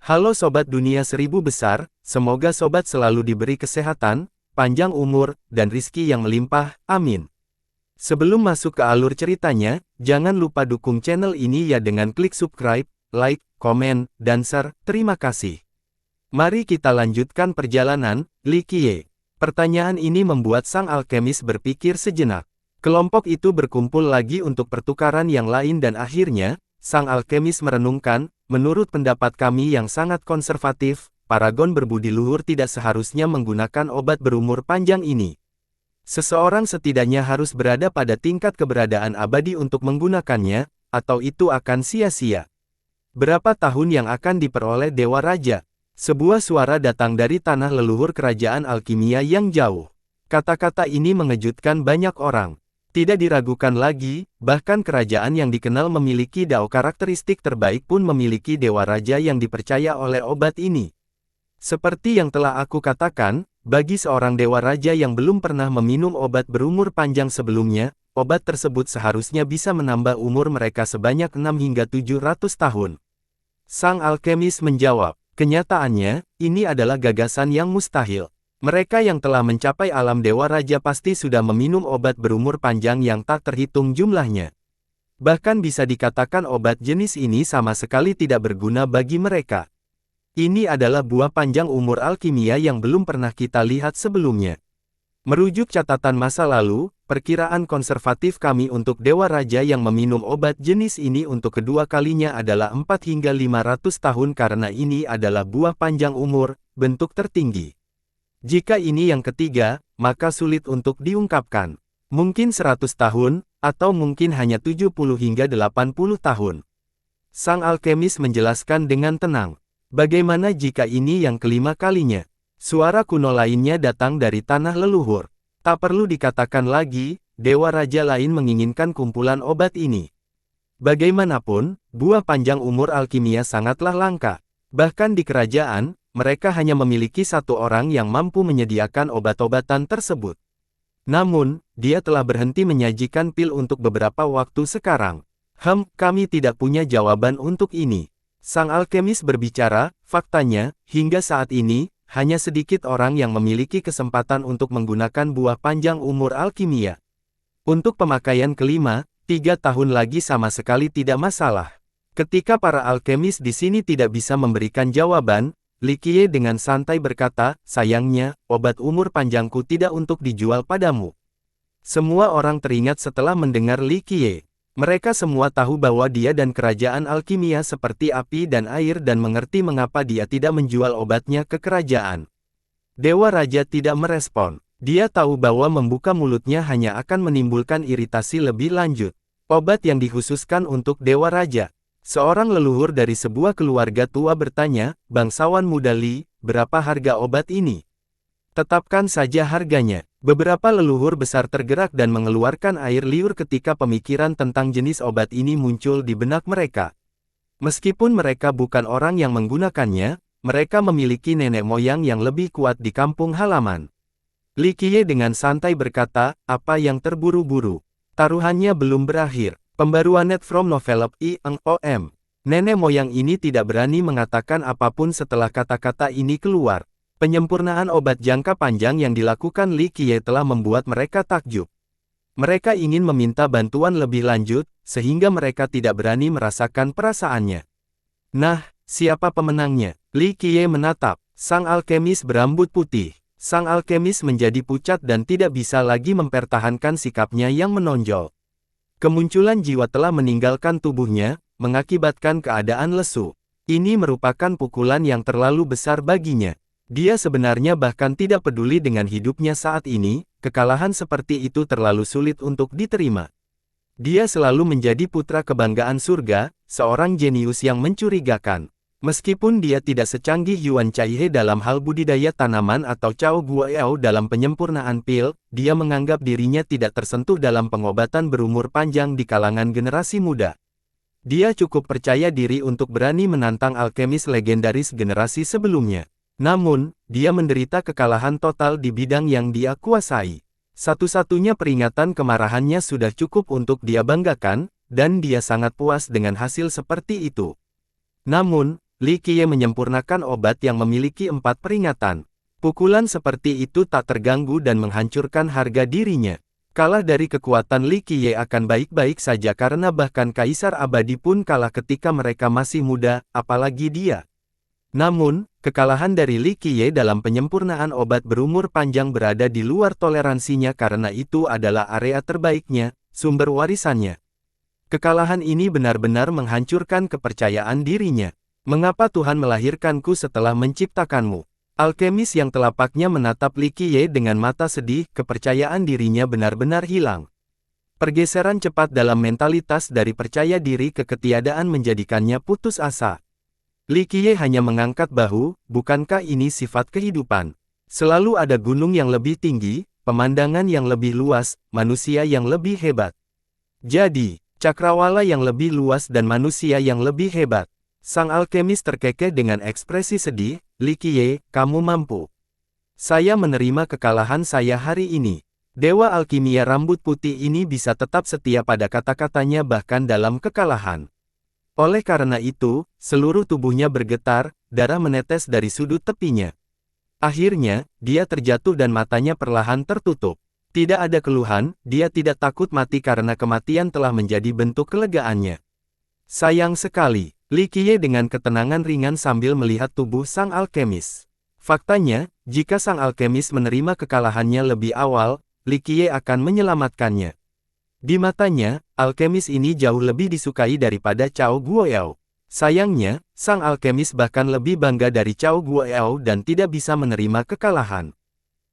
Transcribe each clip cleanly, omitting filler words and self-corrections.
Halo Sobat Dunia Seribu Besar, semoga Sobat selalu diberi kesehatan, panjang umur, dan rizki yang melimpah, amin. Sebelum masuk ke alur ceritanya, jangan lupa dukung channel ini ya dengan klik subscribe, like, komen, dan share, terima kasih. Mari kita lanjutkan perjalanan, Li Qiye. Pertanyaan ini membuat sang alkemis berpikir sejenak. Kelompok itu berkumpul lagi untuk pertukaran yang lain dan akhirnya, sang alkemis merenungkan, menurut pendapat kami yang sangat konservatif, paragon berbudi luhur tidak seharusnya menggunakan obat berumur panjang ini. Seseorang setidaknya harus berada pada tingkat keberadaan abadi untuk menggunakannya, atau itu akan sia-sia. Berapa tahun yang akan diperoleh Dewa Raja? Sebuah suara datang dari tanah leluhur kerajaan alkimia yang jauh. Kata-kata ini mengejutkan banyak orang. Tidak diragukan lagi, bahkan kerajaan yang dikenal memiliki dao karakteristik terbaik pun memiliki Dewa Raja yang dipercaya oleh obat ini. Seperti yang telah aku katakan, bagi seorang Dewa Raja yang belum pernah meminum obat berumur panjang sebelumnya, obat tersebut seharusnya bisa menambah umur mereka sebanyak 6 hingga 700 tahun. Sang alkemis menjawab, kenyataannya, ini adalah gagasan yang mustahil. Mereka yang telah mencapai alam Dewa Raja pasti sudah meminum obat berumur panjang yang tak terhitung jumlahnya. Bahkan bisa dikatakan obat jenis ini sama sekali tidak berguna bagi mereka. Ini adalah buah panjang umur alkimia yang belum pernah kita lihat sebelumnya. Merujuk catatan masa lalu, perkiraan konservatif kami untuk Dewa Raja yang meminum obat jenis ini untuk kedua kalinya adalah 4 hingga 500 tahun karena ini adalah buah panjang umur, bentuk tertinggi. Jika ini yang ketiga, maka sulit untuk diungkapkan. Mungkin 100 tahun, atau mungkin hanya 70 hingga 80 tahun. Sang alkemis menjelaskan dengan tenang. Bagaimana jika ini yang kelima kalinya? Suara kuno lainnya datang dari tanah leluhur. Tak perlu dikatakan lagi, Dewa Raja lain menginginkan kumpulan obat ini. Bagaimanapun, buah panjang umur alkimia sangatlah langka. Bahkan di kerajaan, mereka hanya memiliki satu orang yang mampu menyediakan obat-obatan tersebut. Namun, dia telah berhenti menyajikan pil untuk beberapa waktu sekarang. Kami tidak punya jawaban untuk ini. Sang alkemis berbicara, faktanya, hingga saat ini, hanya sedikit orang yang memiliki kesempatan untuk menggunakan buah panjang umur alkimia. Untuk pemakaian kelima, 3 tahun lagi sama sekali tidak masalah. Ketika para alkemis di sini tidak bisa memberikan jawaban, Li Qiye dengan santai berkata, sayangnya, obat umur panjangku tidak untuk dijual padamu. Semua orang teringat setelah mendengar Li Qiye. Mereka semua tahu bahwa dia dan kerajaan alkimia seperti api dan air dan mengerti mengapa dia tidak menjual obatnya ke kerajaan. Dewa Raja tidak merespon. Dia tahu bahwa membuka mulutnya hanya akan menimbulkan iritasi lebih lanjut. Obat yang dikhususkan untuk Dewa Raja. Seorang leluhur dari sebuah keluarga tua bertanya, bangsawan muda Li, berapa harga obat ini? Tetapkan saja harganya. Beberapa leluhur besar tergerak dan mengeluarkan air liur ketika pemikiran tentang jenis obat ini muncul di benak mereka. Meskipun mereka bukan orang yang menggunakannya, mereka memiliki nenek moyang yang lebih kuat di kampung halaman. Li Qiye dengan santai berkata, apa yang terburu-buru? Taruhannya belum berakhir. Pembaruan net from novel INGOM. Nenek moyang ini tidak berani mengatakan apapun setelah kata-kata ini keluar. Penyempurnaan obat jangka panjang yang dilakukan Li Qiye telah membuat mereka takjub. Mereka ingin meminta bantuan lebih lanjut, sehingga mereka tidak berani merasakan perasaannya. Nah, siapa pemenangnya? Li Qiye menatap sang alkemis berambut putih. Sang alkemis menjadi pucat dan tidak bisa lagi mempertahankan sikapnya yang menonjol. Kemunculan jiwa telah meninggalkan tubuhnya, mengakibatkan keadaan lesu. Ini merupakan pukulan yang terlalu besar baginya. Dia sebenarnya bahkan tidak peduli dengan hidupnya saat ini, kekalahan seperti itu terlalu sulit untuk diterima. Dia selalu menjadi putra kebanggaan surga, seorang jenius yang mencurigakan. Meskipun dia tidak secanggih Yuan Caihe dalam hal budidaya tanaman atau Cao Guoyao dalam penyempurnaan pil, dia menganggap dirinya tidak tersentuh dalam pengobatan berumur panjang di kalangan generasi muda. Dia cukup percaya diri untuk berani menantang alkemis legendaris generasi sebelumnya. Namun, dia menderita kekalahan total di bidang yang dia kuasai. Satu-satunya peringatan kemarahannya sudah cukup untuk dia banggakan, dan dia sangat puas dengan hasil seperti itu. Namun, Li Qiye menyempurnakan obat yang memiliki 4 peringatan. Pukulan seperti itu tak terganggu dan menghancurkan harga dirinya. Kalah dari kekuatan Li Qiye akan baik-baik saja karena bahkan Kaisar Abadi pun kalah ketika mereka masih muda, apalagi dia. Namun, kekalahan dari Li Qiye dalam penyempurnaan obat berumur panjang berada di luar toleransinya karena itu adalah area terbaiknya, sumber warisannya. Kekalahan ini benar-benar menghancurkan kepercayaan dirinya. Mengapa Tuhan melahirkanku setelah menciptakanmu? Alkemis yang telapaknya menatap Li Qiye dengan mata sedih, kepercayaan dirinya benar-benar hilang. Pergeseran cepat dalam mentalitas dari percaya diri ke ketiadaan menjadikannya putus asa. Li Qiye hanya mengangkat bahu, bukankah ini sifat kehidupan? Selalu ada gunung yang lebih tinggi, pemandangan yang lebih luas, manusia yang lebih hebat. Jadi, cakrawala yang lebih luas dan manusia yang lebih hebat. Sang alkemis terkekeh dengan ekspresi sedih, Li Qiye, kamu mampu. Saya menerima kekalahan saya hari ini. Dewa alkimia rambut putih ini bisa tetap setia pada kata-katanya bahkan dalam kekalahan. Oleh karena itu, seluruh tubuhnya bergetar, darah menetes dari sudut tepinya. Akhirnya, dia terjatuh dan matanya perlahan tertutup. Tidak ada keluhan, dia tidak takut mati karena kematian telah menjadi bentuk kelegaannya. Sayang sekali, Li Qiye dengan ketenangan ringan sambil melihat tubuh sang alkemis. Faktanya, jika sang alkemis menerima kekalahannya lebih awal, Li Qiye akan menyelamatkannya. Di matanya, alkemis ini jauh lebih disukai daripada Cao Guoyao. Sayangnya, sang alkemis bahkan lebih bangga dari Cao Guoyao dan tidak bisa menerima kekalahan.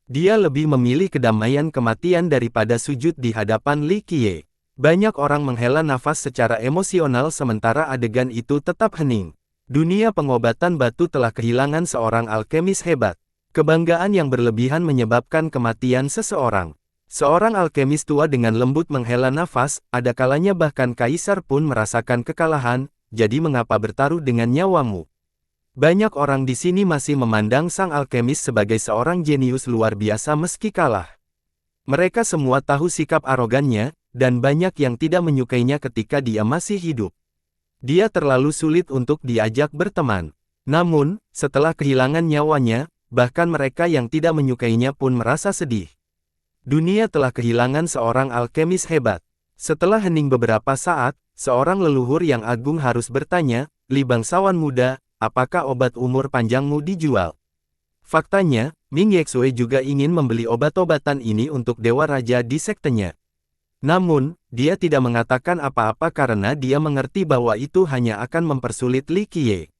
Dia lebih memilih kedamaian kematian daripada sujud di hadapan Li Qiye. Banyak orang menghela nafas secara emosional sementara adegan itu tetap hening. Dunia pengobatan batu telah kehilangan seorang alkemis hebat. Kebanggaan yang berlebihan menyebabkan kematian seseorang. Seorang alkemis tua dengan lembut menghela nafas, ada kalanya bahkan kaisar pun merasakan kekalahan, jadi mengapa bertaruh dengan nyawamu? Banyak orang di sini masih memandang sang alkemis sebagai seorang jenius luar biasa meski kalah. Mereka semua tahu sikap arogannya, dan banyak yang tidak menyukainya ketika dia masih hidup. Dia terlalu sulit untuk diajak berteman. Namun, setelah kehilangan nyawanya, bahkan mereka yang tidak menyukainya pun merasa sedih. Dunia telah kehilangan seorang alkemis hebat. Setelah hening beberapa saat, seorang leluhur yang agung harus bertanya, Li bangsawan muda, apakah obat umur panjangmu dijual? Faktanya, Ming Yexue juga ingin membeli obat-obatan ini untuk Dewa Raja di sektenya. Namun, dia tidak mengatakan apa-apa karena dia mengerti bahwa itu hanya akan mempersulit Li Qiye.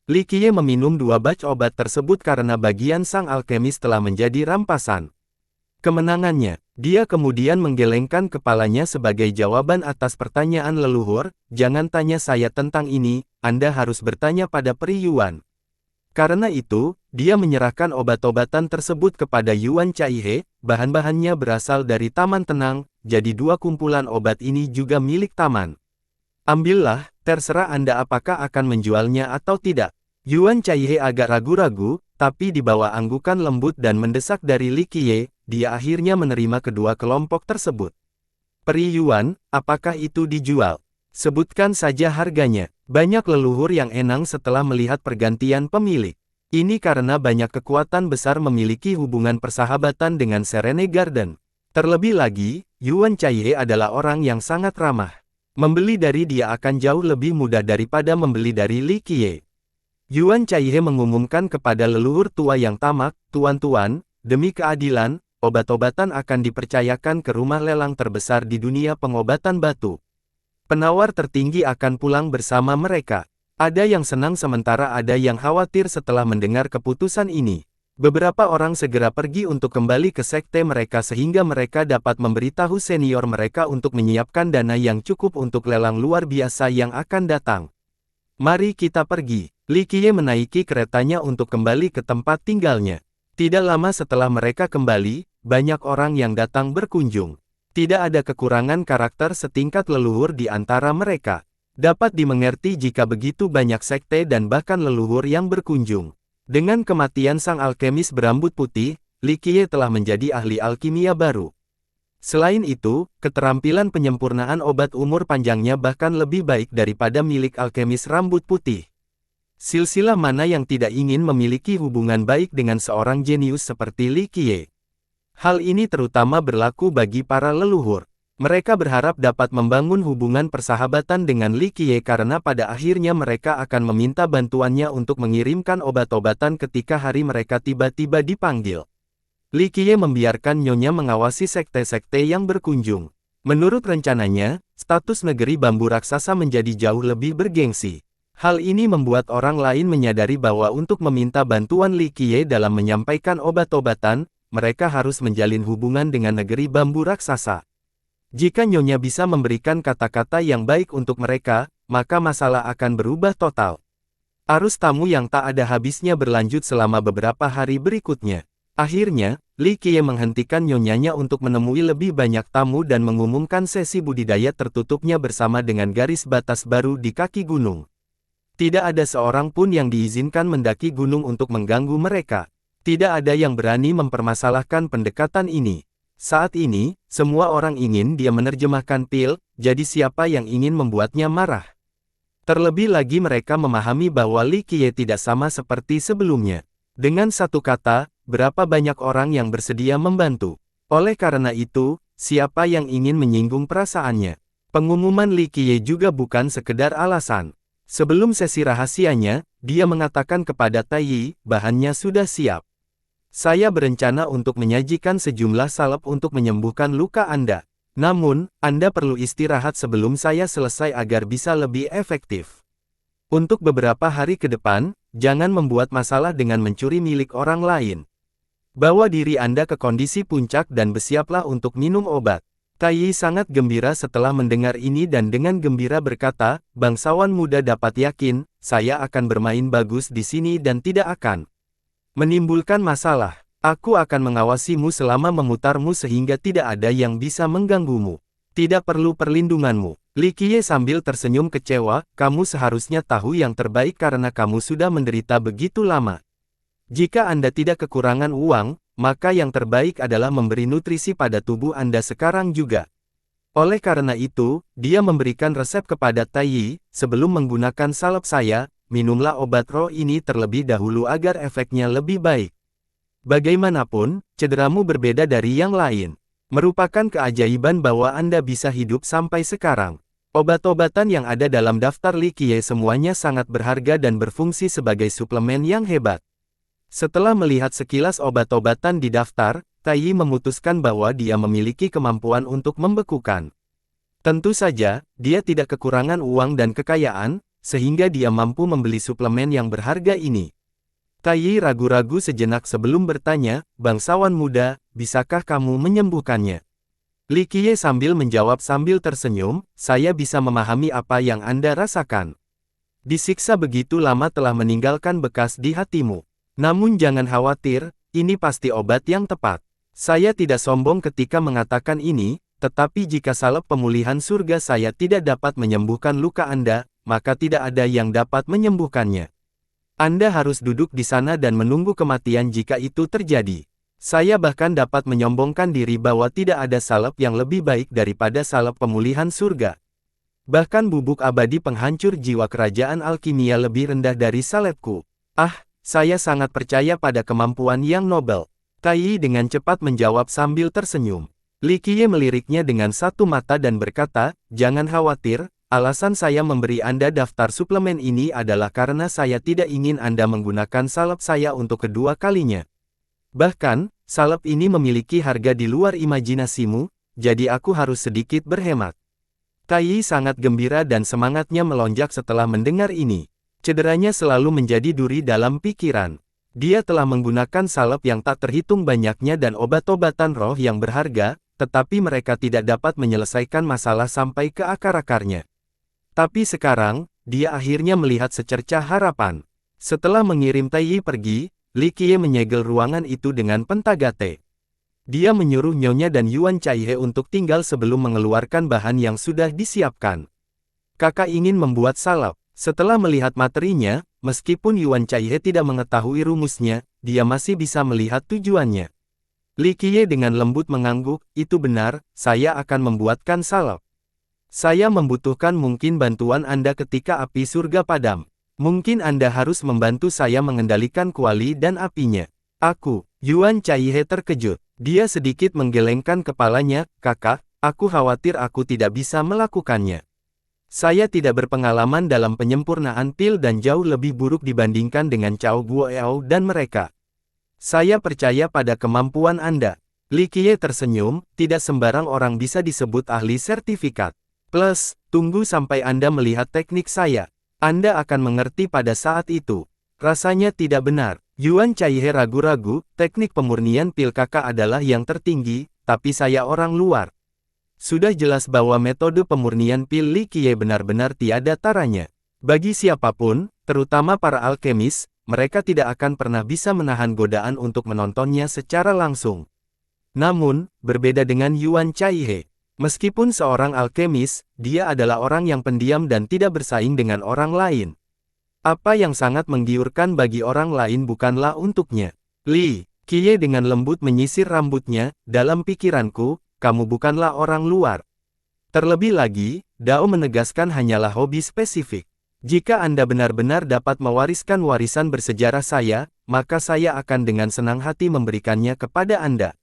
Li Qiye meminum 2 batch obat tersebut karena bagian sang alkemis telah menjadi rampasan. Kemenangannya, dia kemudian menggelengkan kepalanya sebagai jawaban atas pertanyaan leluhur, jangan tanya saya tentang ini, Anda harus bertanya pada Peri Yuan. Karena itu, dia menyerahkan obat-obatan tersebut kepada Yuan Caihe, bahan-bahannya berasal dari Taman Tenang, jadi 2 kumpulan obat ini juga milik taman. Ambillah, terserah Anda apakah akan menjualnya atau tidak. Yuan Caihe agak ragu-ragu, tapi di bawah anggukan lembut dan mendesak dari Li Qiye, dia akhirnya menerima kedua kelompok tersebut. Peri Yuan, apakah itu dijual? Sebutkan saja harganya. Banyak leluhur yang enang setelah melihat pergantian pemilik. Ini karena banyak kekuatan besar memiliki hubungan persahabatan dengan Serene Garden. Terlebih lagi, Yuan Caihe adalah orang yang sangat ramah. Membeli dari dia akan jauh lebih mudah daripada membeli dari Li Qiye. Yuan Caihe mengumumkan kepada leluhur tua yang tamak, tuan-tuan, demi keadilan, obat-obatan akan dipercayakan ke rumah lelang terbesar di dunia pengobatan batu. Penawar tertinggi akan pulang bersama mereka. Ada yang senang sementara ada yang khawatir setelah mendengar keputusan ini. Beberapa orang segera pergi untuk kembali ke sekte mereka sehingga mereka dapat memberitahu senior mereka untuk menyiapkan dana yang cukup untuk lelang luar biasa yang akan datang. Mari kita pergi. Li Qiye menaiki keretanya untuk kembali ke tempat tinggalnya. Tidak lama setelah mereka kembali, banyak orang yang datang berkunjung. Tidak ada kekurangan karakter setingkat leluhur di antara mereka. Dapat dimengerti jika begitu banyak sekte dan bahkan leluhur yang berkunjung. Dengan kematian sang alkemis berambut putih, Li Qiye telah menjadi ahli alkimia baru. Selain itu, keterampilan penyempurnaan obat umur panjangnya bahkan lebih baik daripada milik alkemis rambut putih. Silsilah mana yang tidak ingin memiliki hubungan baik dengan seorang jenius seperti Li Qiye? Hal ini terutama berlaku bagi para leluhur. Mereka berharap dapat membangun hubungan persahabatan dengan Li Qiye karena pada akhirnya mereka akan meminta bantuannya untuk mengirimkan obat-obatan ketika hari mereka tiba-tiba dipanggil. Li Qiye membiarkan nyonya mengawasi sekte-sekte yang berkunjung. Menurut rencananya, status negeri bambu raksasa menjadi jauh lebih bergengsi. Hal ini membuat orang lain menyadari bahwa untuk meminta bantuan Li Qiye dalam menyampaikan obat-obatan, mereka harus menjalin hubungan dengan negeri bambu raksasa. Jika nyonya bisa memberikan kata-kata yang baik untuk mereka, maka masalah akan berubah total. Arus tamu yang tak ada habisnya berlanjut selama beberapa hari berikutnya. Akhirnya, Li Qiye menghentikan nyonyanya untuk menemui lebih banyak tamu dan mengumumkan sesi budidaya tertutupnya bersama dengan garis batas baru di kaki gunung. Tidak ada seorang pun yang diizinkan mendaki gunung untuk mengganggu mereka. Tidak ada yang berani mempermasalahkan pendekatan ini. Saat ini, semua orang ingin dia menerjemahkan pil, jadi siapa yang ingin membuatnya marah? Terlebih lagi mereka memahami bahwa Li Qiye tidak sama seperti sebelumnya. Dengan satu kata, berapa banyak orang yang bersedia membantu. Oleh karena itu, siapa yang ingin menyinggung perasaannya? Pengumuman Li Qiye juga bukan sekedar alasan. Sebelum sesi rahasianya, dia mengatakan kepada Tai Yi, bahannya sudah siap. Saya berencana untuk menyajikan sejumlah salep untuk menyembuhkan luka Anda. Namun, Anda perlu istirahat sebelum saya selesai agar bisa lebih efektif. Untuk beberapa hari ke depan, jangan membuat masalah dengan mencuri milik orang lain. Bawa diri Anda ke kondisi puncak dan bersiaplah untuk minum obat. Tai Yi sangat gembira setelah mendengar ini dan dengan gembira berkata, bangsawan muda dapat yakin, saya akan bermain bagus di sini dan tidak akan menimbulkan masalah. Aku akan mengawasimu selama memutarmu sehingga tidak ada yang bisa mengganggumu. Tidak perlu perlindunganmu. Li Qiye sambil tersenyum kecewa, kamu seharusnya tahu yang terbaik karena kamu sudah menderita begitu lama. Jika Anda tidak kekurangan uang, maka yang terbaik adalah memberi nutrisi pada tubuh Anda sekarang juga. Oleh karena itu, dia memberikan resep kepada Tai Yi, sebelum menggunakan salep saya, minumlah obat roh ini terlebih dahulu agar efeknya lebih baik. Bagaimanapun, cederamu berbeda dari yang lain. Merupakan keajaiban bahwa Anda bisa hidup sampai sekarang. Obat-obatan yang ada dalam daftar Li Qiye semuanya sangat berharga dan berfungsi sebagai suplemen yang hebat. Setelah melihat sekilas obat-obatan di daftar, Tai Yi memutuskan bahwa dia memiliki kemampuan untuk membekukan. Tentu saja, dia tidak kekurangan uang dan kekayaan, sehingga dia mampu membeli suplemen yang berharga ini. Tai Yi ragu-ragu sejenak sebelum bertanya, bangsawan muda, bisakah kamu menyembuhkannya? Li Qiye sambil menjawab sambil tersenyum, saya bisa memahami apa yang Anda rasakan. Disiksa begitu lama telah meninggalkan bekas di hatimu. Namun jangan khawatir, ini pasti obat yang tepat. Saya tidak sombong ketika mengatakan ini, tetapi jika salep pemulihan surga saya tidak dapat menyembuhkan luka Anda, maka tidak ada yang dapat menyembuhkannya. Anda harus duduk di sana dan menunggu kematian jika itu terjadi. Saya bahkan dapat menyombongkan diri bahwa tidak ada salep yang lebih baik daripada salep pemulihan surga. Bahkan bubuk abadi penghancur jiwa kerajaan alkimia lebih rendah dari salepku. Saya sangat percaya pada kemampuan yang nobel. Tai Yi dengan cepat menjawab sambil tersenyum. Li Qiye meliriknya dengan satu mata dan berkata, jangan khawatir, alasan saya memberi Anda daftar suplemen ini adalah karena saya tidak ingin Anda menggunakan salep saya untuk kedua kalinya. Bahkan, salep ini memiliki harga di luar imajinasimu, jadi aku harus sedikit berhemat. Tai Yi sangat gembira dan semangatnya melonjak setelah mendengar ini. Cederanya selalu menjadi duri dalam pikiran. Dia telah menggunakan salep yang tak terhitung banyaknya dan obat-obatan roh yang berharga, tetapi mereka tidak dapat menyelesaikan masalah sampai ke akar-akarnya. Tapi sekarang, dia akhirnya melihat secercah harapan. Setelah mengirim Tai Yi pergi, Li Qiye menyegel ruangan itu dengan pentagate. Dia menyuruh Nyonya dan Yuan Caihe untuk tinggal sebelum mengeluarkan bahan yang sudah disiapkan. Kakak ingin membuat salep. Setelah melihat materinya, meskipun Yuan Caihe tidak mengetahui rumusnya, dia masih bisa melihat tujuannya. Li Qiye dengan lembut mengangguk, itu benar, saya akan membuatkan salep. Saya membutuhkan mungkin bantuan Anda ketika api surga padam. Mungkin Anda harus membantu saya mengendalikan kuali dan apinya. Aku, Yuan Chaihe terkejut. Dia sedikit menggelengkan kepalanya, kakak, aku khawatir aku tidak bisa melakukannya. Saya tidak berpengalaman dalam penyempurnaan pil dan jauh lebih buruk dibandingkan dengan Cao Guoyao dan mereka. Saya percaya pada kemampuan Anda. Li Qiye tersenyum, tidak sembarang orang bisa disebut ahli sertifikat. Plus, tunggu sampai Anda melihat teknik saya. Anda akan mengerti pada saat itu. Rasanya tidak benar. Yuan Chaihe ragu-ragu, teknik pemurnian pil kakak adalah yang tertinggi, tapi saya orang luar. Sudah jelas bahwa metode pemurnian pil Li Qiye benar-benar tiada taranya. Bagi siapapun, terutama para alkemis, mereka tidak akan pernah bisa menahan godaan untuk menontonnya secara langsung. Namun, berbeda dengan Yuan Chaihe. Meskipun seorang alkemis, dia adalah orang yang pendiam dan tidak bersaing dengan orang lain. Apa yang sangat menggiurkan bagi orang lain bukanlah untuknya. Li Qiye dengan lembut menyisir rambutnya, dalam pikiranku, kamu bukanlah orang luar. Terlebih lagi, Dao menegaskan hanyalah hobi spesifik. Jika Anda benar-benar dapat mewariskan warisan bersejarah saya, maka saya akan dengan senang hati memberikannya kepada Anda.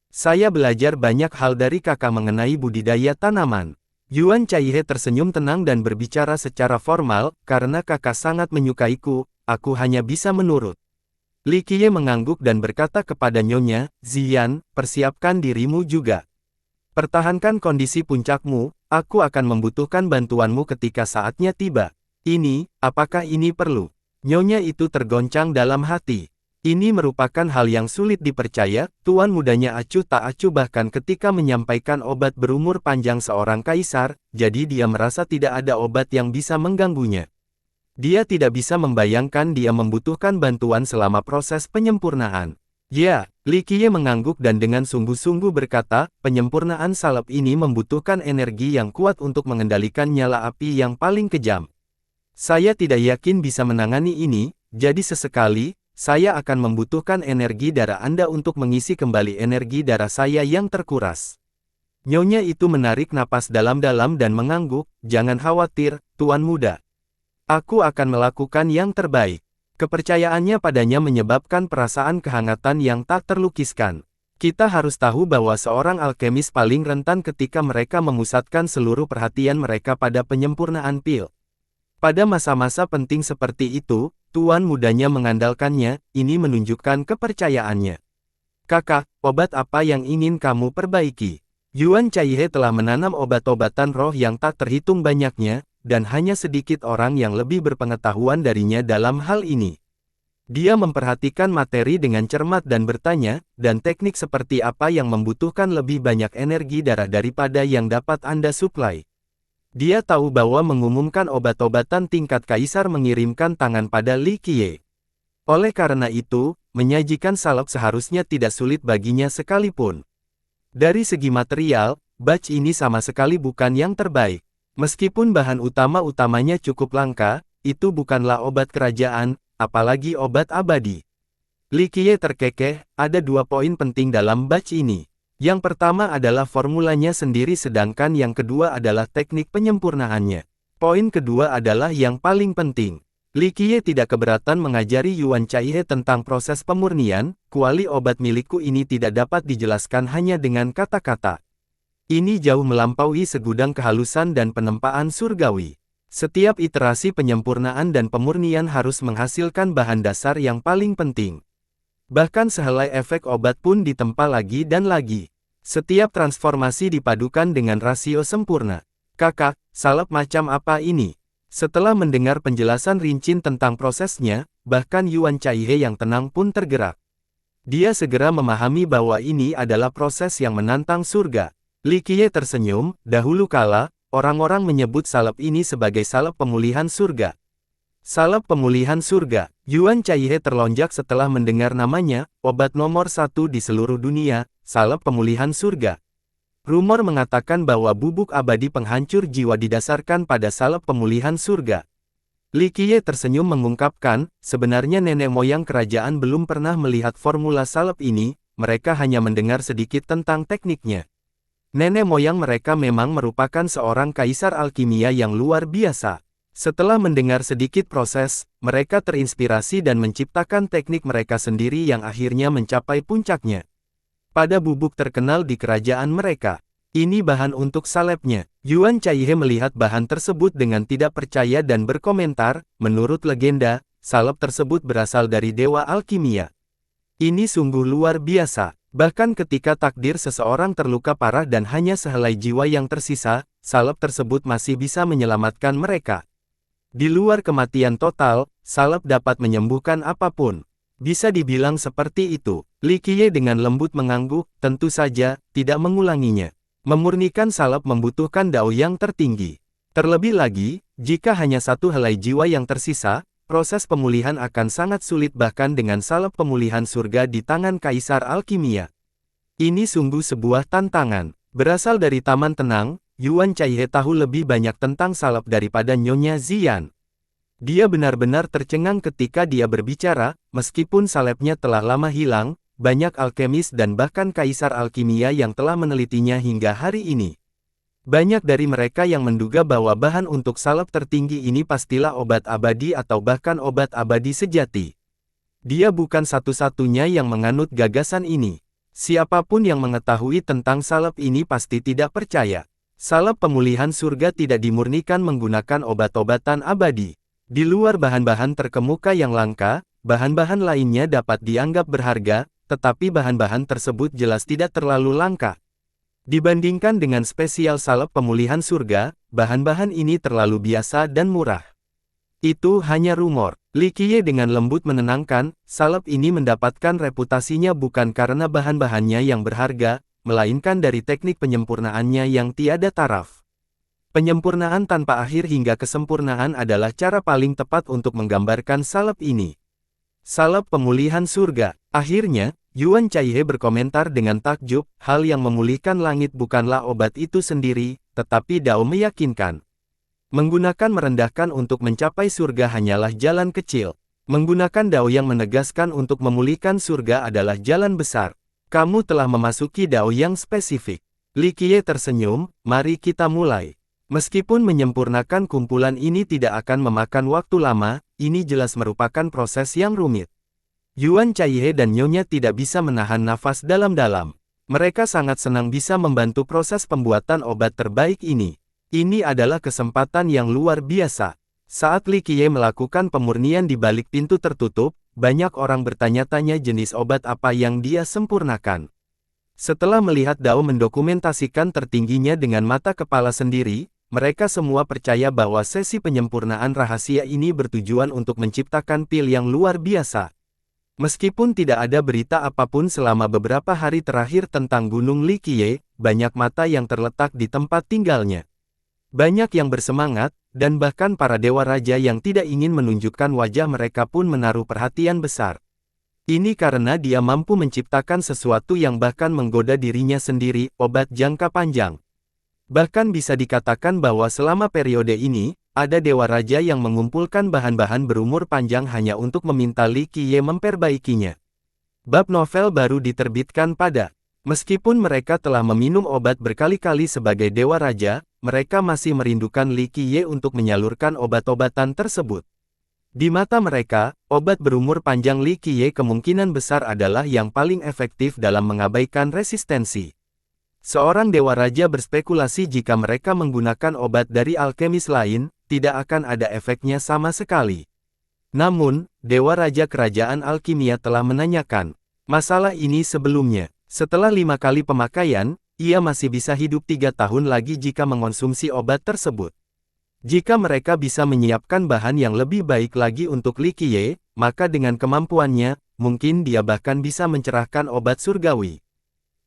Saya belajar banyak hal dari kakak mengenai budidaya tanaman. Yuan Chaihe tersenyum tenang dan berbicara secara formal, karena kakak sangat menyukaiku, aku hanya bisa menurut. Li Qiye mengangguk dan berkata kepada nyonya, Ziyan, persiapkan dirimu juga. Pertahankan kondisi puncakmu, aku akan membutuhkan bantuanmu ketika saatnya tiba. Apakah ini perlu? Nyonya itu tergoncang dalam hati. Ini merupakan hal yang sulit dipercaya, tuan mudanya acuh tak acuh bahkan ketika menyampaikan obat berumur panjang seorang kaisar, jadi dia merasa tidak ada obat yang bisa mengganggunya. Dia tidak bisa membayangkan dia membutuhkan bantuan selama proses penyempurnaan. Ya, Li Qiye mengangguk dan dengan sungguh-sungguh berkata, penyempurnaan salep ini membutuhkan energi yang kuat untuk mengendalikan nyala api yang paling kejam. Saya tidak yakin bisa menangani ini, jadi sesekali, saya akan membutuhkan energi darah Anda untuk mengisi kembali energi darah saya yang terkuras. Nyonya itu menarik napas dalam-dalam dan mengangguk, jangan khawatir, tuan muda. Aku akan melakukan yang terbaik. Kepercayaannya padanya menyebabkan perasaan kehangatan yang tak terlukiskan. Kita harus tahu bahwa seorang alkemis paling rentan ketika mereka memusatkan seluruh perhatian mereka pada penyempurnaan pil. Pada masa-masa penting seperti itu, tuan mudanya mengandalkannya, ini menunjukkan kepercayaannya. Kakak, obat apa yang ingin kamu perbaiki? Yuan Chaihe telah menanam obat-obatan roh yang tak terhitung banyaknya, dan hanya sedikit orang yang lebih berpengetahuan darinya dalam hal ini. Dia memperhatikan materi dengan cermat dan bertanya, dan teknik seperti apa yang membutuhkan lebih banyak energi darah daripada yang dapat Anda suplai. Dia tahu bahwa mengumumkan obat-obatan tingkat kaisar mengirimkan tangan pada Li Qiye. Oleh karena itu, menyajikan salep seharusnya tidak sulit baginya sekalipun. Dari segi material, batch ini sama sekali bukan yang terbaik. Meskipun bahan utama-utamanya cukup langka, itu bukanlah obat kerajaan, apalagi obat abadi. Li Qiye terkekeh, ada 2 poin penting dalam batch ini. Yang pertama adalah formulanya sendiri sedangkan yang kedua adalah teknik penyempurnaannya. Poin kedua adalah yang paling penting. Li Qiye tidak keberatan mengajari Yuan Chaihe tentang proses pemurnian, kuali obat milikku ini tidak dapat dijelaskan hanya dengan kata-kata. Ini jauh melampaui segudang kehalusan dan penempaan surgawi. Setiap iterasi penyempurnaan dan pemurnian harus menghasilkan bahan dasar yang paling penting. Bahkan sehelai efek obat pun ditempa lagi dan lagi. Setiap transformasi dipadukan dengan rasio sempurna. Kakak, salep macam apa ini? Setelah mendengar penjelasan rinci tentang prosesnya, bahkan Yuan Chaihe yang tenang pun tergerak. Dia segera memahami bahwa ini adalah proses yang menantang surga. Li Qiye tersenyum, dahulu kala, orang-orang menyebut salep ini sebagai salep pemulihan surga. Salep pemulihan surga. Yuan Chaihe terlonjak setelah mendengar namanya, obat nomor 1 di seluruh dunia, salep pemulihan surga. Rumor mengatakan bahwa bubuk abadi penghancur jiwa didasarkan pada salep pemulihan surga. Li Qiye tersenyum mengungkapkan, sebenarnya nenek moyang kerajaan belum pernah melihat formula salep ini, mereka hanya mendengar sedikit tentang tekniknya. Nenek moyang mereka memang merupakan seorang kaisar alkimia yang luar biasa. Setelah mendengar sedikit proses, mereka terinspirasi dan menciptakan teknik mereka sendiri yang akhirnya mencapai puncaknya. Pada bubuk terkenal di kerajaan mereka. Ini bahan untuk salepnya. Yuan Chaihe melihat bahan tersebut dengan tidak percaya dan berkomentar, menurut legenda, salep tersebut berasal dari dewa alkimia. Ini sungguh luar biasa. Bahkan ketika takdir seseorang terluka parah dan hanya sehelai jiwa yang tersisa, salep tersebut masih bisa menyelamatkan mereka. Di luar kematian total, salep dapat menyembuhkan apapun. Bisa dibilang seperti itu. Li Qiye dengan lembut mengangguk, tentu saja, tidak mengulanginya. Memurnikan salep membutuhkan dao yang tertinggi. Terlebih lagi, jika hanya satu helai jiwa yang tersisa, proses pemulihan akan sangat sulit bahkan dengan salep pemulihan surga di tangan Kaisar Alkimia. Ini sungguh sebuah tantangan. Berasal dari Taman Tenang, Yuan Chaihe tahu lebih banyak tentang salep daripada Nyonya Ziyan. Dia benar-benar tercengang ketika dia berbicara, meskipun salepnya telah lama hilang, banyak alkemis dan bahkan Kaisar Alkimia yang telah menelitinya hingga hari ini. Banyak dari mereka yang menduga bahwa bahan untuk salep tertinggi ini pastilah obat abadi atau bahkan obat abadi sejati. Dia bukan satu-satunya yang menganut gagasan ini. Siapapun yang mengetahui tentang salep ini pasti tidak percaya. Salep pemulihan surga tidak dimurnikan menggunakan obat-obatan abadi. Di luar bahan-bahan terkemuka yang langka, bahan-bahan lainnya dapat dianggap berharga, tetapi bahan-bahan tersebut jelas tidak terlalu langka. Dibandingkan dengan spesial salep pemulihan surga, bahan-bahan ini terlalu biasa dan murah. Itu hanya rumor. Li Qiye dengan lembut menenangkan, salep ini mendapatkan reputasinya bukan karena bahan-bahannya yang berharga, melainkan dari teknik penyempurnaannya yang tiada taraf. Penyempurnaan tanpa akhir hingga kesempurnaan adalah cara paling tepat untuk menggambarkan salep ini. Salep pemulihan surga. Akhirnya, Yuan Chaihe berkomentar dengan takjub, hal yang memulihkan langit bukanlah obat itu sendiri, tetapi dao meyakinkan. Menggunakan merendahkan untuk mencapai surga hanyalah jalan kecil. Menggunakan dao yang menegaskan untuk memulihkan surga adalah jalan besar. Kamu telah memasuki dao yang spesifik. Li Qiye tersenyum, mari kita mulai. Meskipun menyempurnakan kumpulan ini tidak akan memakan waktu lama, ini jelas merupakan proses yang rumit. Yuan Chaihe dan Nyonya tidak bisa menahan nafas dalam-dalam. Mereka sangat senang bisa membantu proses pembuatan obat terbaik ini. Ini adalah kesempatan yang luar biasa. Saat Li Qiye melakukan pemurnian di balik pintu tertutup, banyak orang bertanya-tanya jenis obat apa yang dia sempurnakan. Setelah melihat Dao mendokumentasikan tertingginya dengan mata kepala sendiri, mereka semua percaya bahwa sesi penyempurnaan rahasia ini bertujuan untuk menciptakan pil yang luar biasa. Meskipun tidak ada berita apapun selama beberapa hari terakhir tentang Gunung Li Qiye, banyak mata yang terletak di tempat tinggalnya. Banyak yang bersemangat, dan bahkan para dewa raja yang tidak ingin menunjukkan wajah mereka pun menaruh perhatian besar. Ini karena dia mampu menciptakan sesuatu yang bahkan menggoda dirinya sendiri, obat jangka panjang. Bahkan bisa dikatakan bahwa selama periode ini, ada dewa raja yang mengumpulkan bahan-bahan berumur panjang hanya untuk meminta Li Qiye memperbaikinya. Bab novel baru diterbitkan pada. Meskipun mereka telah meminum obat berkali-kali sebagai dewa raja, mereka masih merindukan Li Qiye untuk menyalurkan obat-obatan tersebut. Di mata mereka, obat berumur panjang Li Qiye kemungkinan besar adalah yang paling efektif dalam mengabaikan resistensi. Seorang dewa raja berspekulasi jika mereka menggunakan obat dari alkemis lain, tidak akan ada efeknya sama sekali. Namun, dewa raja kerajaan alkimia telah menanyakan masalah ini sebelumnya. Setelah 5 kali pemakaian, ia masih bisa hidup 3 tahun lagi jika mengonsumsi obat tersebut. Jika mereka bisa menyiapkan bahan yang lebih baik lagi untuk Li Qiye, maka dengan kemampuannya, mungkin dia bahkan bisa mencerahkan obat surgawi.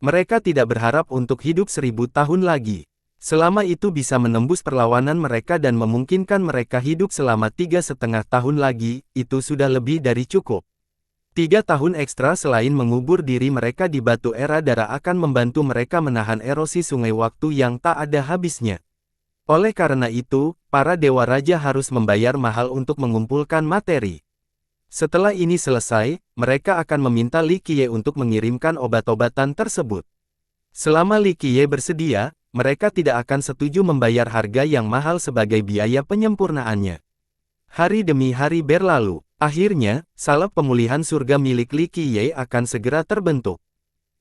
Mereka tidak berharap untuk hidup 1000 tahun lagi. Selama itu bisa menembus perlawanan mereka dan memungkinkan mereka hidup selama 3,5 tahun lagi, itu sudah lebih dari cukup. 3 tahun ekstra selain mengubur diri mereka di batu era darah akan membantu mereka menahan erosi sungai waktu yang tak ada habisnya. Oleh karena itu, para dewa raja harus membayar mahal untuk mengumpulkan materi. Setelah ini selesai, mereka akan meminta Li Qiye untuk mengirimkan obat-obatan tersebut. Selama Li Qiye bersedia, mereka tidak akan setuju membayar harga yang mahal sebagai biaya penyempurnaannya. Hari demi hari berlalu. Akhirnya, salep pemulihan surga milik Li Qiye akan segera terbentuk.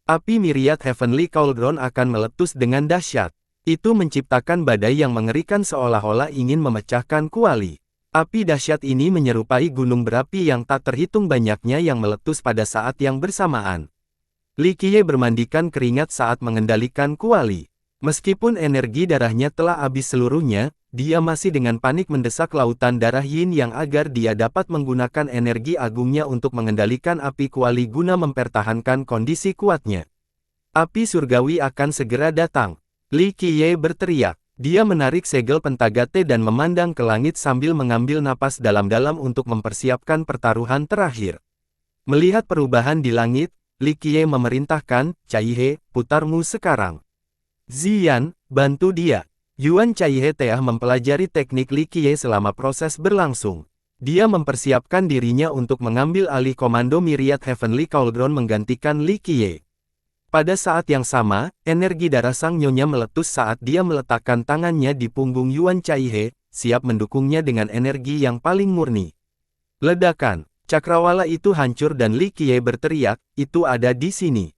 Api Myriad Heavenly Cauldron akan meletus dengan dahsyat. Itu menciptakan badai yang mengerikan seolah-olah ingin memecahkan kuali. Api dahsyat ini menyerupai gunung berapi yang tak terhitung banyaknya yang meletus pada saat yang bersamaan. Li Qiye bermandikan keringat saat mengendalikan kuali. Meskipun energi darahnya telah habis seluruhnya, dia masih dengan panik mendesak lautan darah Yin Yang agar dia dapat menggunakan energi agungnya untuk mengendalikan api kuali guna mempertahankan kondisi kuatnya. Api surgawi akan segera datang. Li Qiye berteriak. Dia menarik segel pentagate dan memandang ke langit sambil mengambil napas dalam-dalam untuk mempersiapkan pertaruhan terakhir. Melihat perubahan di langit, Li Qiye memerintahkan, "Caihe, putarmu sekarang." Ziyan, bantu dia. Yuan Caihe telah mempelajari teknik Li Qiye selama proses berlangsung. Dia mempersiapkan dirinya untuk mengambil alih komando Myriad Heavenly Cauldron menggantikan Li Qiye. Pada saat yang sama, energi darah sang nyonya meletus saat dia meletakkan tangannya di punggung Yuan Caihe, siap mendukungnya dengan energi yang paling murni. Ledakan, cakrawala itu hancur dan Li Qiye berteriak, "Itu ada di sini."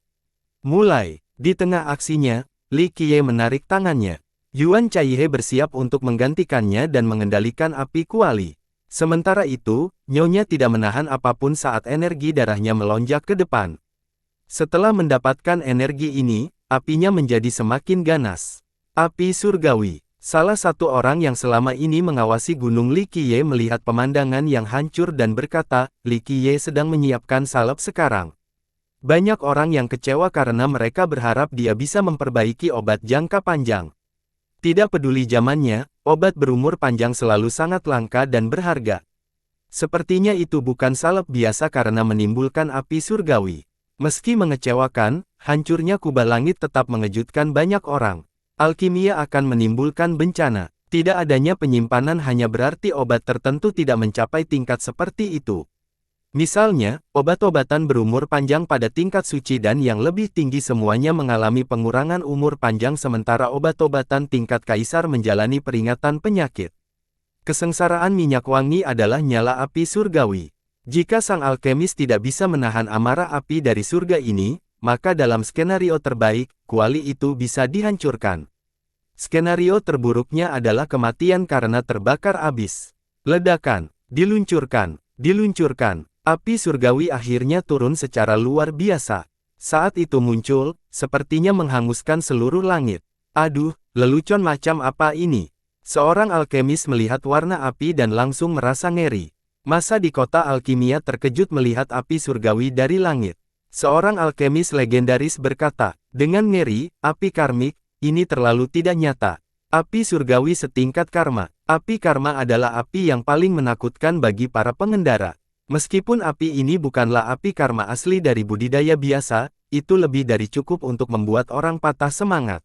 Mulai, di tengah aksinya, Li Qiye menarik tangannya. Yuan Caihe bersiap untuk menggantikannya dan mengendalikan api kuali. Sementara itu, nyonya tidak menahan apapun saat energi darahnya melonjak ke depan. Setelah mendapatkan energi ini, apinya menjadi semakin ganas. Api surgawi. Salah satu orang yang selama ini mengawasi Gunung Li Qiye melihat pemandangan yang hancur dan berkata, "Li Qiye sedang menyiapkan salep sekarang." Banyak orang yang kecewa karena mereka berharap dia bisa memperbaiki obat jangka panjang. Tidak peduli zamannya, obat berumur panjang selalu sangat langka dan berharga. Sepertinya itu bukan salep biasa karena menimbulkan api surgawi. Meski mengecewakan, hancurnya kubah langit tetap mengejutkan banyak orang. Alkimia akan menimbulkan bencana. Tidak adanya penyimpanan hanya berarti obat tertentu tidak mencapai tingkat seperti itu. Misalnya, obat-obatan berumur panjang pada tingkat suci dan yang lebih tinggi semuanya mengalami pengurangan umur panjang sementara obat-obatan tingkat kaisar menjalani peringatan penyakit. Kesengsaraan minyak wangi adalah nyala api surgawi. Jika sang alkemis tidak bisa menahan amarah api dari surga ini, maka dalam skenario terbaik, kuali itu bisa dihancurkan. Skenario terburuknya adalah kematian karena terbakar abis. Ledakan, diluncurkan. Api surgawi akhirnya turun secara luar biasa. Saat itu muncul, sepertinya menghanguskan seluruh langit. Aduh, lelucon macam apa ini? Seorang alkemis melihat warna api dan langsung merasa ngeri. Masa di kota alkimia terkejut melihat api surgawi dari langit. Seorang alkemis legendaris berkata, dengan ngeri, "Api karmik, ini terlalu tidak nyata. Api surgawi setingkat karma. Api karma adalah api yang paling menakutkan bagi para pengendara. Meskipun api ini bukanlah api karma asli dari budidaya biasa, itu lebih dari cukup untuk membuat orang patah semangat."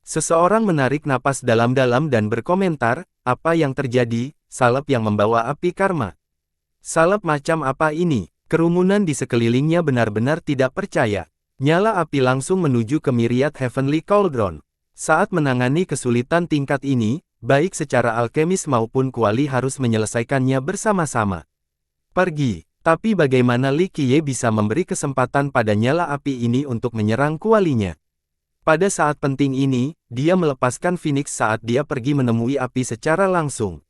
Seseorang menarik napas dalam-dalam dan berkomentar, "Apa yang terjadi? Salep yang membawa api karma. Salep macam apa ini?" Kerumunan di sekelilingnya benar-benar tidak percaya. Nyala api langsung menuju ke Myriad Heavenly Cauldron. Saat menangani kesulitan tingkat ini, baik secara alkemis maupun kuali harus menyelesaikannya bersama-sama. Pergi. Tapi bagaimana Li Qiye bisa memberi kesempatan pada nyala api ini untuk menyerang kualinya? Pada saat penting ini, dia melepaskan Phoenix saat dia pergi menemui api secara langsung.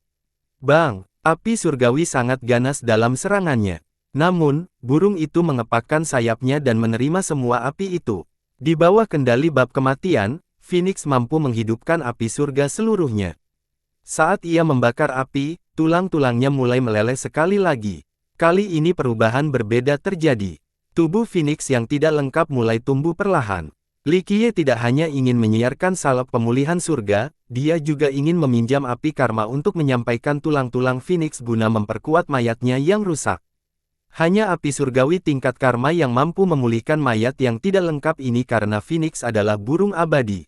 Bang! Api surgawi sangat ganas dalam serangannya. Namun, burung itu mengepakkan sayapnya dan menerima semua api itu. Di bawah kendali bab kematian, Phoenix mampu menghidupkan api surga seluruhnya. Saat ia membakar api, tulang-tulangnya mulai meleleh sekali lagi. Kali ini perubahan berbeda terjadi. Tubuh Phoenix yang tidak lengkap mulai tumbuh perlahan. Li Qiye tidak hanya ingin menyiarkan salep pemulihan surga, dia juga ingin meminjam api karma untuk menyampaikan tulang-tulang Phoenix guna memperkuat mayatnya yang rusak. Hanya api surgawi tingkat karma yang mampu memulihkan mayat yang tidak lengkap ini karena Phoenix adalah burung abadi.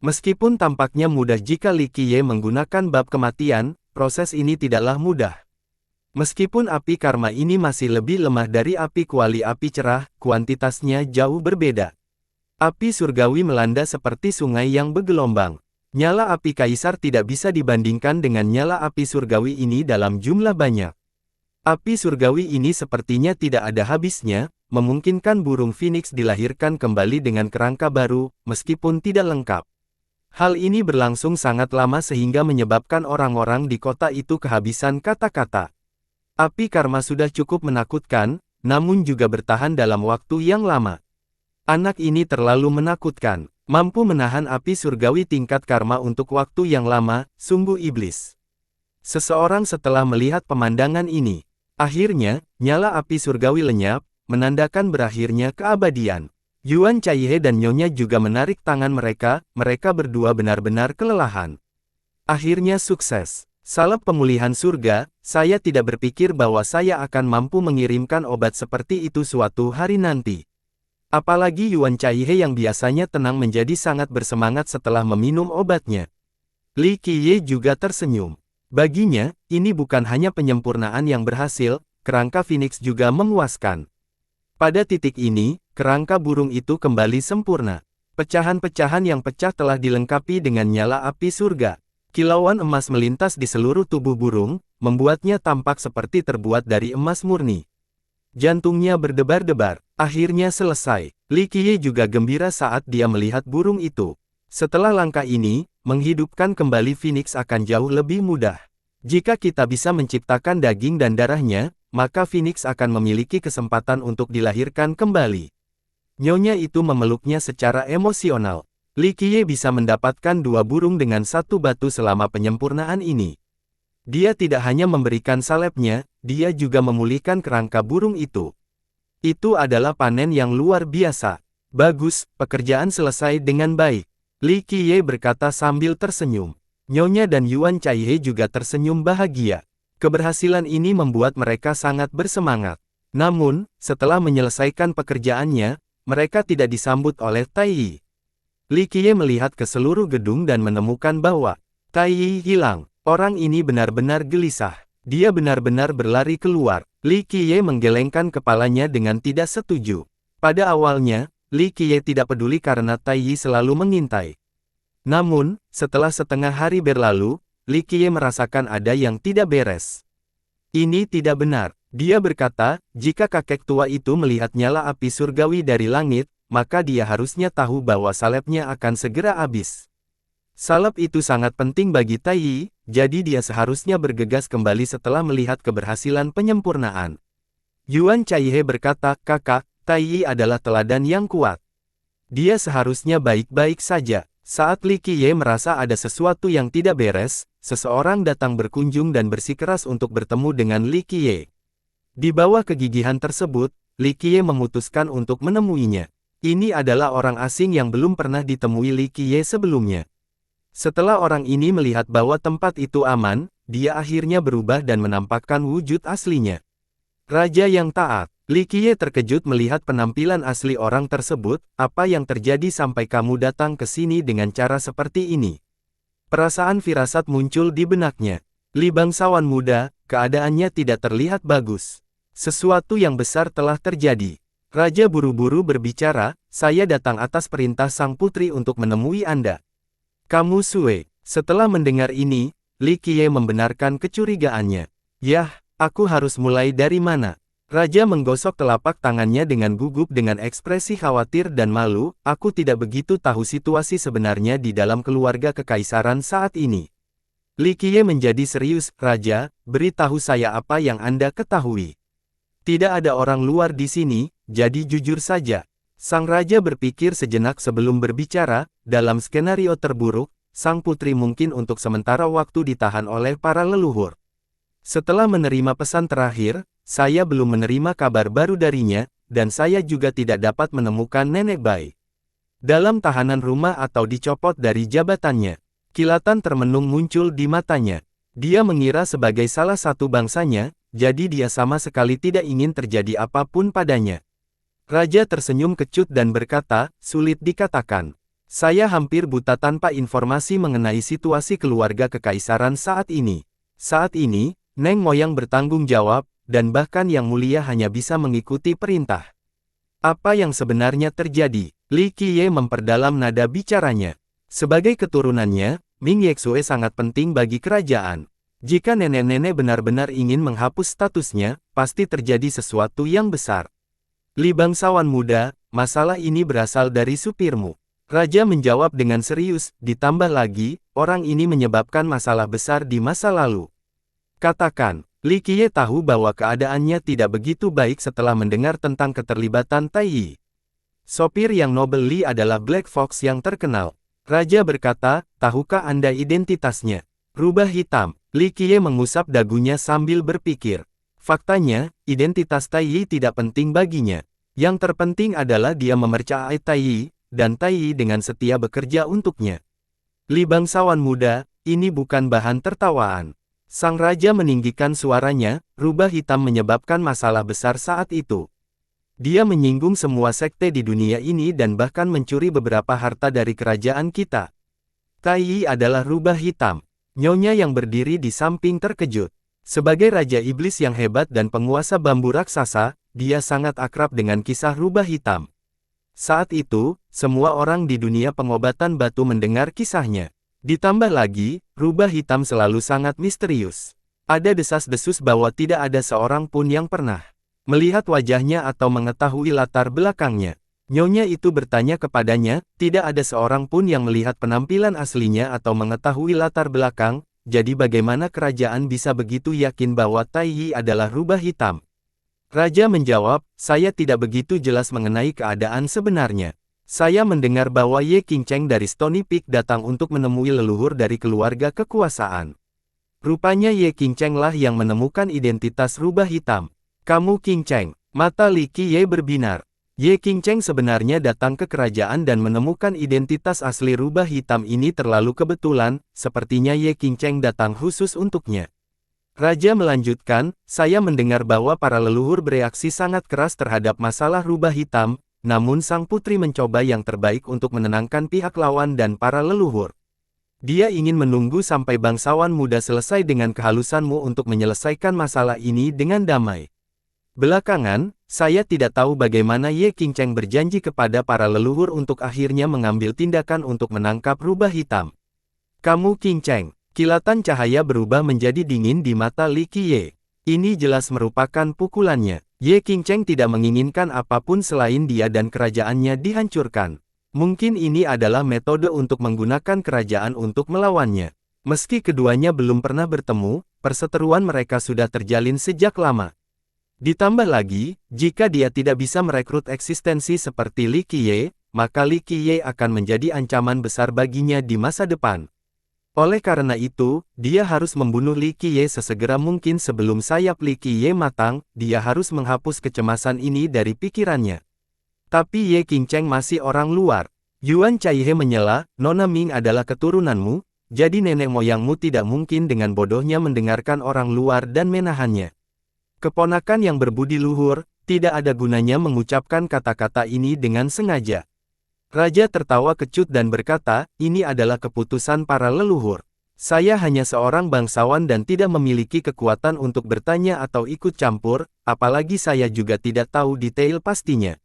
Meskipun tampaknya mudah jika Li Qiye menggunakan bab kematian, proses ini tidaklah mudah. Meskipun api karma ini masih lebih lemah dari api kuali api cerah, kuantitasnya jauh berbeda. Api surgawi melanda seperti sungai yang bergelombang. Nyala api kaisar tidak bisa dibandingkan dengan nyala api surgawi ini dalam jumlah banyak. Api surgawi ini sepertinya tidak ada habisnya, memungkinkan burung Phoenix dilahirkan kembali dengan kerangka baru, meskipun tidak lengkap. Hal ini berlangsung sangat lama sehingga menyebabkan orang-orang di kota itu kehabisan kata-kata. Api karma sudah cukup menakutkan, namun juga bertahan dalam waktu yang lama. Anak ini terlalu menakutkan, mampu menahan api surgawi tingkat karma untuk waktu yang lama, sungguh iblis. Seseorang setelah melihat pemandangan ini, akhirnya, nyala api surgawi lenyap, menandakan berakhirnya keabadian. Yuan Chaihe dan Nyonya juga menarik tangan mereka berdua benar-benar kelelahan. Akhirnya sukses. Salep pemulihan surga, saya tidak berpikir bahwa saya akan mampu mengirimkan obat seperti itu suatu hari nanti. Apalagi Yuan Chaihe yang biasanya tenang menjadi sangat bersemangat setelah meminum obatnya. Li Qiye juga tersenyum. Baginya, ini bukan hanya penyempurnaan yang berhasil, kerangka Phoenix juga memuaskan. Pada titik ini, kerangka burung itu kembali sempurna. Pecahan-pecahan yang pecah telah dilengkapi dengan nyala api surga. Kilauan emas melintas di seluruh tubuh burung, membuatnya tampak seperti terbuat dari emas murni. Jantungnya berdebar-debar. Akhirnya selesai. Li Qiye juga gembira saat dia melihat burung itu. Setelah langkah ini, menghidupkan kembali Phoenix akan jauh lebih mudah. Jika kita bisa menciptakan daging dan darahnya, maka Phoenix akan memiliki kesempatan untuk dilahirkan kembali. Nyonya itu memeluknya secara emosional. Li Qiye bisa mendapatkan 2 burung dengan 1 batu selama penyempurnaan ini. Dia tidak hanya memberikan salepnya, dia juga memulihkan kerangka burung itu. Itu adalah panen yang luar biasa. Bagus, pekerjaan selesai dengan baik. Li Qiye berkata sambil tersenyum. Nyonya dan Yuan Chaihe juga tersenyum bahagia. Keberhasilan ini membuat mereka sangat bersemangat. Namun, setelah menyelesaikan pekerjaannya, mereka tidak disambut oleh Tai Yi. Li Qiye melihat ke seluruh gedung dan menemukan bahwa Tai Yi hilang. Orang ini benar-benar gelisah. Dia benar-benar berlari keluar. Li Qiye menggelengkan kepalanya dengan tidak setuju. Pada awalnya, Li Qiye tidak peduli karena Tai Yi selalu mengintai. Namun, setelah setengah hari berlalu, Li Qiye merasakan ada yang tidak beres. Ini tidak benar. Dia berkata, jika kakek tua itu melihat nyala api surgawi dari langit, maka dia harusnya tahu bahwa salepnya akan segera habis. Salep itu sangat penting bagi Tai Yi, jadi dia seharusnya bergegas kembali setelah melihat keberhasilan penyempurnaan. Yuan Chaihe berkata, kakak, Tai Yi adalah teladan yang kuat. Dia seharusnya baik-baik saja. Saat Li Qiye merasa ada sesuatu yang tidak beres, seseorang datang berkunjung dan bersikeras untuk bertemu dengan Li Qiye. Di bawah kegigihan tersebut, Li Qiye memutuskan untuk menemuinya. Ini adalah orang asing yang belum pernah ditemui Li Qiye sebelumnya. Setelah orang ini melihat bahwa tempat itu aman, dia akhirnya berubah dan menampakkan wujud aslinya. Raja yang taat. Li Qiye terkejut melihat penampilan asli orang tersebut. Apa yang terjadi sampai kamu datang ke sini dengan cara seperti ini? Perasaan firasat muncul di benaknya. Li bangsawan muda, keadaannya tidak terlihat bagus. Sesuatu yang besar telah terjadi. Raja buru-buru berbicara, saya datang atas perintah sang putri untuk menemui Anda. Kamu Sue. Setelah mendengar ini, Li Qiye membenarkan kecurigaannya. Yah, aku harus mulai dari mana? Raja menggosok telapak tangannya dengan gugup dengan ekspresi khawatir dan malu. Aku tidak begitu tahu situasi sebenarnya di dalam keluarga kekaisaran saat ini. Li Qiye menjadi serius. Raja, beritahu saya apa yang Anda ketahui. Tidak ada orang luar di sini, jadi jujur saja. Sang raja berpikir sejenak sebelum berbicara. Dalam skenario terburuk, sang putri mungkin untuk sementara waktu ditahan oleh para leluhur. Setelah menerima pesan terakhir, saya belum menerima kabar baru darinya, dan saya juga tidak dapat menemukan Nenek Bai. Dalam tahanan rumah atau dicopot dari jabatannya. Kilatan termenung muncul di matanya. Dia mengira sebagai salah satu bangsanya, jadi dia sama sekali tidak ingin terjadi apapun padanya. Raja tersenyum kecut dan berkata, sulit dikatakan. Saya hampir buta tanpa informasi mengenai situasi keluarga kekaisaran saat ini. Saat ini, Neng Moyang bertanggung jawab, dan bahkan Yang Mulia hanya bisa mengikuti perintah. Apa yang sebenarnya terjadi? Li Qiye memperdalam nada bicaranya. Sebagai keturunannya, Ming Yexue sangat penting bagi kerajaan. Jika nenek-nenek benar-benar ingin menghapus statusnya, pasti terjadi sesuatu yang besar. Li bangsawan muda, masalah ini berasal dari supirmu. Raja menjawab dengan serius, ditambah lagi, orang ini menyebabkan masalah besar di masa lalu. Katakan, Li Qiye tahu bahwa keadaannya tidak begitu baik setelah mendengar tentang keterlibatan Tai Yi. Sopir yang nobel Li adalah Black Fox yang terkenal. Raja berkata, tahukah Anda identitasnya? Rubah hitam. Li Qiye mengusap dagunya sambil berpikir. Faktanya, identitas Tai Yi tidak penting baginya. Yang terpenting adalah dia memercayai Tai Yi, dan Tai Yi dengan setia bekerja untuknya. Li bangsawan muda, ini bukan bahan tertawaan. Sang raja meninggikan suaranya, rubah hitam menyebabkan masalah besar saat itu. Dia menyinggung semua sekte di dunia ini dan bahkan mencuri beberapa harta dari kerajaan kita. Tai Yi adalah rubah hitam. Nyonya yang berdiri di samping terkejut. Sebagai raja iblis yang hebat dan penguasa bambu raksasa, dia sangat akrab dengan kisah rubah hitam. Saat itu, semua orang di dunia pengobatan batu mendengar kisahnya. Ditambah lagi, rubah hitam selalu sangat misterius. Ada desas-desus bahwa tidak ada seorang pun yang pernah melihat wajahnya atau mengetahui latar belakangnya. Nyonya itu bertanya kepadanya, tidak ada seorang pun yang melihat penampilan aslinya atau mengetahui latar belakang, jadi bagaimana kerajaan bisa begitu yakin bahwa Tai Yi adalah rubah hitam? Raja menjawab, saya tidak begitu jelas mengenai keadaan sebenarnya. Saya mendengar bahwa Ye Qingcheng dari Stony Peak datang untuk menemui leluhur dari keluarga kekuasaan. Rupanya Ye Qingcheng lah yang menemukan identitas rubah hitam. Kamu Qingcheng. Mata Li Qiye berbinar. Ye Qingcheng sebenarnya datang ke kerajaan dan menemukan identitas asli rubah hitam ini terlalu kebetulan, sepertinya Ye Qingcheng datang khusus untuknya. Raja melanjutkan, saya mendengar bahwa para leluhur bereaksi sangat keras terhadap masalah rubah hitam, namun sang putri mencoba yang terbaik untuk menenangkan pihak lawan dan para leluhur. Dia ingin menunggu sampai bangsawan muda selesai dengan kehalusanmu untuk menyelesaikan masalah ini dengan damai. Belakangan, saya tidak tahu bagaimana Ye Qingcheng berjanji kepada para leluhur untuk akhirnya mengambil tindakan untuk menangkap rubah hitam. Kamu Qingcheng. Kilatan cahaya berubah menjadi dingin di mata Li Qiye. Ini jelas merupakan pukulannya. Ye Qingcheng tidak menginginkan apapun selain dia dan kerajaannya dihancurkan. Mungkin ini adalah metode untuk menggunakan kerajaan untuk melawannya. Meski keduanya belum pernah bertemu, perseteruan mereka sudah terjalin sejak lama. Ditambah lagi, jika dia tidak bisa merekrut eksistensi seperti Li Qiye, maka Li Qiye akan menjadi ancaman besar baginya di masa depan. Oleh karena itu, dia harus membunuh Li Qiye sesegera mungkin sebelum sayap Li Qiye matang, dia harus menghapus kecemasan ini dari pikirannya. Tapi Ye Qingcheng masih orang luar. Yuan Caihe menyela, Nona Ming adalah keturunanmu, jadi nenek moyangmu tidak mungkin dengan bodohnya mendengarkan orang luar dan menahannya. Keponakan yang berbudi luhur, tidak ada gunanya mengucapkan kata-kata ini dengan sengaja. Raja tertawa kecut dan berkata, ini adalah keputusan para leluhur. Saya hanya seorang bangsawan dan tidak memiliki kekuatan untuk bertanya atau ikut campur, apalagi saya juga tidak tahu detail pastinya.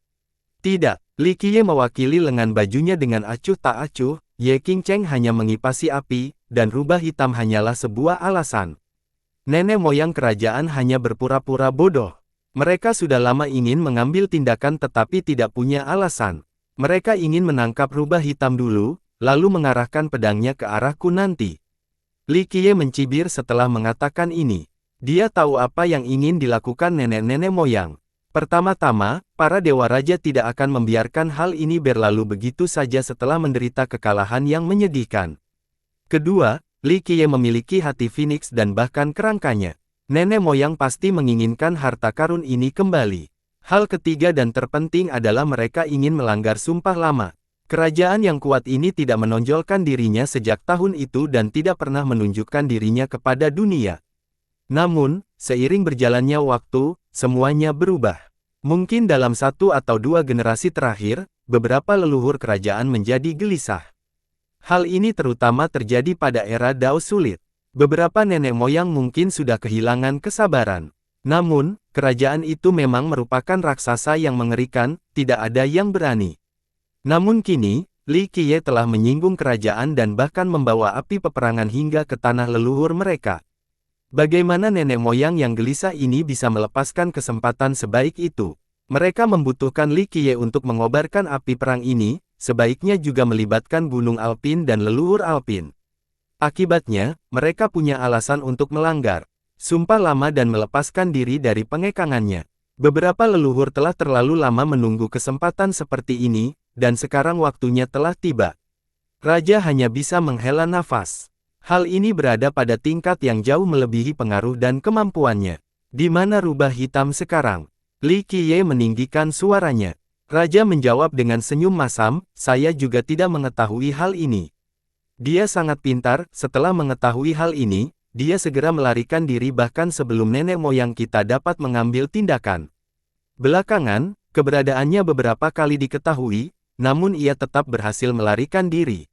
Tidak, Li Qiye mewakili lengan bajunya dengan acuh tak acuh, Ye Qingcheng hanya mengipasi api, dan rubah hitam hanyalah sebuah alasan. Nenek moyang kerajaan hanya berpura-pura bodoh. Mereka sudah lama ingin mengambil tindakan tetapi tidak punya alasan. Mereka ingin menangkap rubah hitam dulu, lalu mengarahkan pedangnya ke arahku nanti. Li Qiye mencibir setelah mengatakan ini. Dia tahu apa yang ingin dilakukan nenek-nenek moyang. Pertama-tama, para dewa raja tidak akan membiarkan hal ini berlalu begitu saja setelah menderita kekalahan yang menyedihkan. Kedua, Li Qiye memiliki hati Phoenix dan bahkan kerangkanya. Nenek moyang pasti menginginkan harta karun ini kembali. Hal ketiga dan terpenting adalah mereka ingin melanggar sumpah lama. Kerajaan yang kuat ini tidak menonjolkan dirinya sejak tahun itu dan tidak pernah menunjukkan dirinya kepada dunia. Namun, seiring berjalannya waktu, semuanya berubah. Mungkin dalam 1 atau 2 generasi terakhir, beberapa leluhur kerajaan menjadi gelisah. Hal ini terutama terjadi pada era Dao Sulit. Beberapa nenek moyang mungkin sudah kehilangan kesabaran. Namun, kerajaan itu memang merupakan raksasa yang mengerikan, tidak ada yang berani. Namun kini, Li Qiye telah menyinggung kerajaan dan bahkan membawa api peperangan hingga ke tanah leluhur mereka. Bagaimana nenek moyang yang gelisah ini bisa melepaskan kesempatan sebaik itu? Mereka membutuhkan Li Qiye untuk mengobarkan api perang ini, sebaiknya juga melibatkan Gunung Alpin dan leluhur Alpin. Akibatnya, mereka punya alasan untuk melanggar sumpah lama dan melepaskan diri dari pengekangannya. Beberapa leluhur telah terlalu lama menunggu kesempatan seperti ini, dan sekarang waktunya telah tiba. Raja hanya bisa menghela nafas. Hal ini berada pada tingkat yang jauh melebihi pengaruh dan kemampuannya. Di mana rubah hitam sekarang? Li Qiye meninggikan suaranya. Raja menjawab dengan senyum masam, saya juga tidak mengetahui hal ini. Dia sangat pintar, setelah mengetahui hal ini, dia segera melarikan diri bahkan sebelum nenek moyang kita dapat mengambil tindakan. Belakangan, keberadaannya beberapa kali diketahui, namun ia tetap berhasil melarikan diri.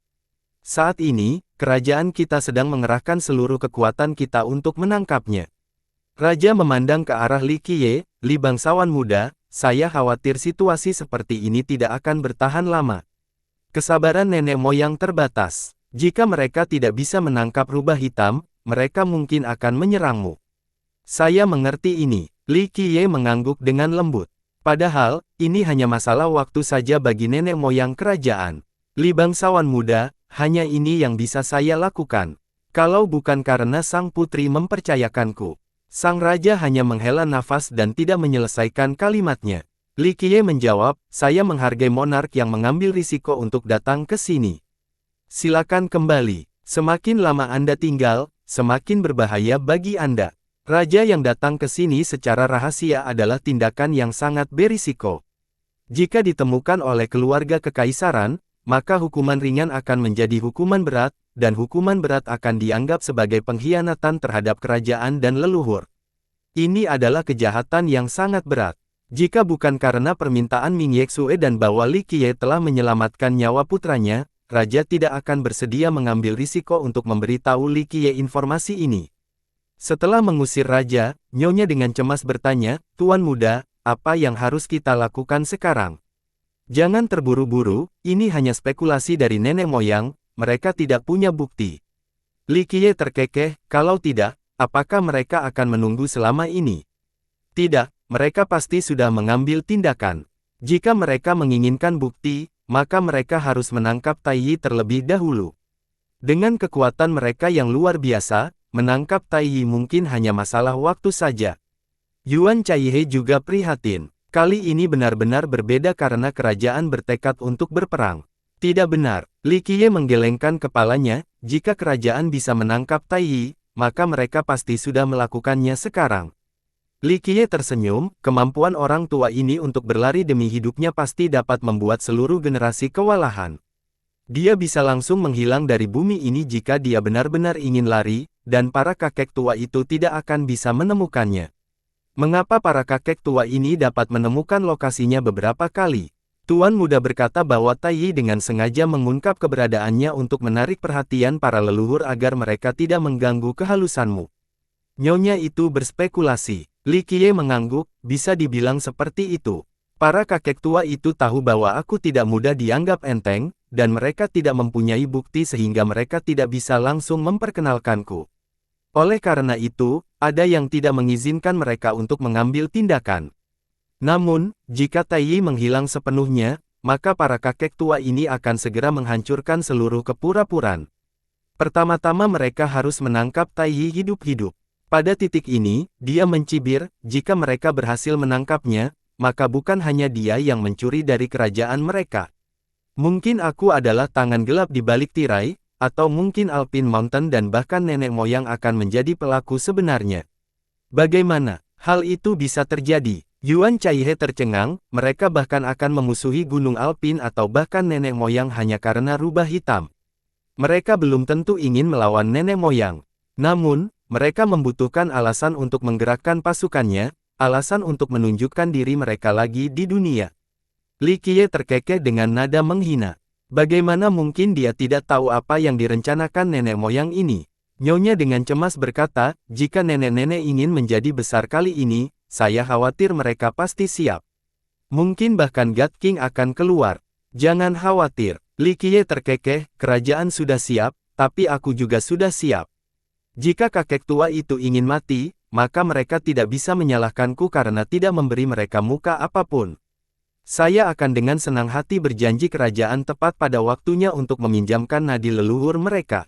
Saat ini, kerajaan kita sedang mengerahkan seluruh kekuatan kita untuk menangkapnya. Raja memandang ke arah Li Qiye, Li bangsawan muda, saya khawatir situasi seperti ini tidak akan bertahan lama. Kesabaran nenek moyang terbatas. Jika mereka tidak bisa menangkap rubah hitam, mereka mungkin akan menyerangmu. Saya mengerti ini. Li Qiye mengangguk dengan lembut. Padahal, ini hanya masalah waktu saja bagi nenek moyang kerajaan. Li bangsawan muda, hanya ini yang bisa saya lakukan. Kalau bukan karena sang putri mempercayakanku. Sang raja hanya menghela nafas dan tidak menyelesaikan kalimatnya. Li Qiye menjawab, saya menghargai monark yang mengambil risiko untuk datang ke sini. Silakan kembali. Semakin lama Anda tinggal, semakin berbahaya bagi Anda. Raja yang datang ke sini secara rahasia adalah tindakan yang sangat berisiko. Jika ditemukan oleh keluarga kekaisaran, maka hukuman ringan akan menjadi hukuman berat, dan hukuman berat akan dianggap sebagai pengkhianatan terhadap kerajaan dan leluhur. Ini adalah kejahatan yang sangat berat. Jika bukan karena permintaan Ming Yexue dan bahwa Li Qiye telah menyelamatkan nyawa putranya, Raja tidak akan bersedia mengambil risiko untuk memberitahu Li Qiye informasi ini. Setelah mengusir Raja, Nyonya dengan cemas bertanya, Tuan Muda, apa yang harus kita lakukan sekarang? Jangan terburu-buru, ini hanya spekulasi dari nenek moyang, mereka tidak punya bukti. Li Qiye terkekeh, kalau tidak, apakah mereka akan menunggu selama ini? Tidak, mereka pasti sudah mengambil tindakan. Jika mereka menginginkan bukti, maka mereka harus menangkap Tai Yi terlebih dahulu. Dengan kekuatan mereka yang luar biasa, menangkap Tai Yi mungkin hanya masalah waktu saja. Yuan Caihe juga prihatin. Kali ini benar-benar berbeda karena kerajaan bertekad untuk berperang. Tidak benar. Li Qiye menggelengkan kepalanya, jika kerajaan bisa menangkap Tai Yi, maka mereka pasti sudah melakukannya sekarang. Li Qiye tersenyum, kemampuan orang tua ini untuk berlari demi hidupnya pasti dapat membuat seluruh generasi kewalahan. Dia bisa langsung menghilang dari bumi ini jika dia benar-benar ingin lari, dan para kakek tua itu tidak akan bisa menemukannya. Mengapa para kakek tua ini dapat menemukan lokasinya beberapa kali? Tuan Muda berkata bahwa Tai Yi dengan sengaja mengungkap keberadaannya untuk menarik perhatian para leluhur agar mereka tidak mengganggu kehalusanmu. Nyonya itu berspekulasi. Li Qiye mengangguk, bisa dibilang seperti itu. Para kakek tua itu tahu bahwa aku tidak mudah dianggap enteng, dan mereka tidak mempunyai bukti sehingga mereka tidak bisa langsung memperkenalkanku. Oleh karena itu, ada yang tidak mengizinkan mereka untuk mengambil tindakan. Namun, jika Tai Yi menghilang sepenuhnya, maka para kakek tua ini akan segera menghancurkan seluruh kepura-puraan. Pertama-tama mereka harus menangkap Tai Yi hidup-hidup. Pada titik ini, dia mencibir, jika mereka berhasil menangkapnya, maka bukan hanya dia yang mencuri dari kerajaan mereka. Mungkin aku adalah tangan gelap di balik tirai, atau mungkin Alpine Mountain dan bahkan nenek moyang akan menjadi pelaku sebenarnya. Bagaimana hal itu bisa terjadi? Yuan Caihe tercengang, mereka bahkan akan memusuhi Gunung Alpine atau bahkan nenek moyang hanya karena rubah hitam. Mereka belum tentu ingin melawan nenek moyang. Namun, mereka membutuhkan alasan untuk menggerakkan pasukannya, alasan untuk menunjukkan diri mereka lagi di dunia. Li Qiye terkekeh dengan nada menghina. Bagaimana mungkin dia tidak tahu apa yang direncanakan nenek moyang ini? Nyonya dengan cemas berkata, jika nenek-nenek ingin menjadi besar kali ini, saya khawatir mereka pasti siap. Mungkin bahkan God King akan keluar. Jangan khawatir. Li Qiye terkekeh, kerajaan sudah siap, tapi aku juga sudah siap. Jika kakek tua itu ingin mati, maka mereka tidak bisa menyalahkanku karena tidak memberi mereka muka apapun. Saya akan dengan senang hati berjanji kerajaan tepat pada waktunya untuk meminjamkan nadi leluhur mereka.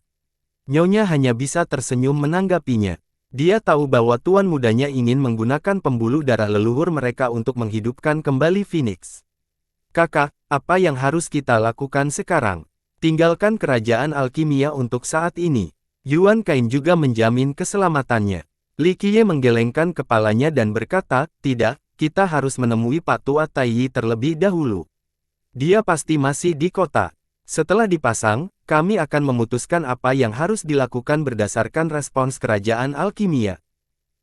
Nyonya hanya bisa tersenyum menanggapinya. Dia tahu bahwa tuan mudanya ingin menggunakan pembuluh darah leluhur mereka untuk menghidupkan kembali Phoenix. Kakak, apa yang harus kita lakukan sekarang? Tinggalkan kerajaan alkimia untuk saat ini. Yuan Kain juga menjamin keselamatannya. Li Qiye menggelengkan kepalanya dan berkata, tidak, kita harus menemui Pak Tua Taiyi terlebih dahulu. Dia pasti masih di kota. Setelah dipasang, kami akan memutuskan apa yang harus dilakukan berdasarkan respons kerajaan alkimia.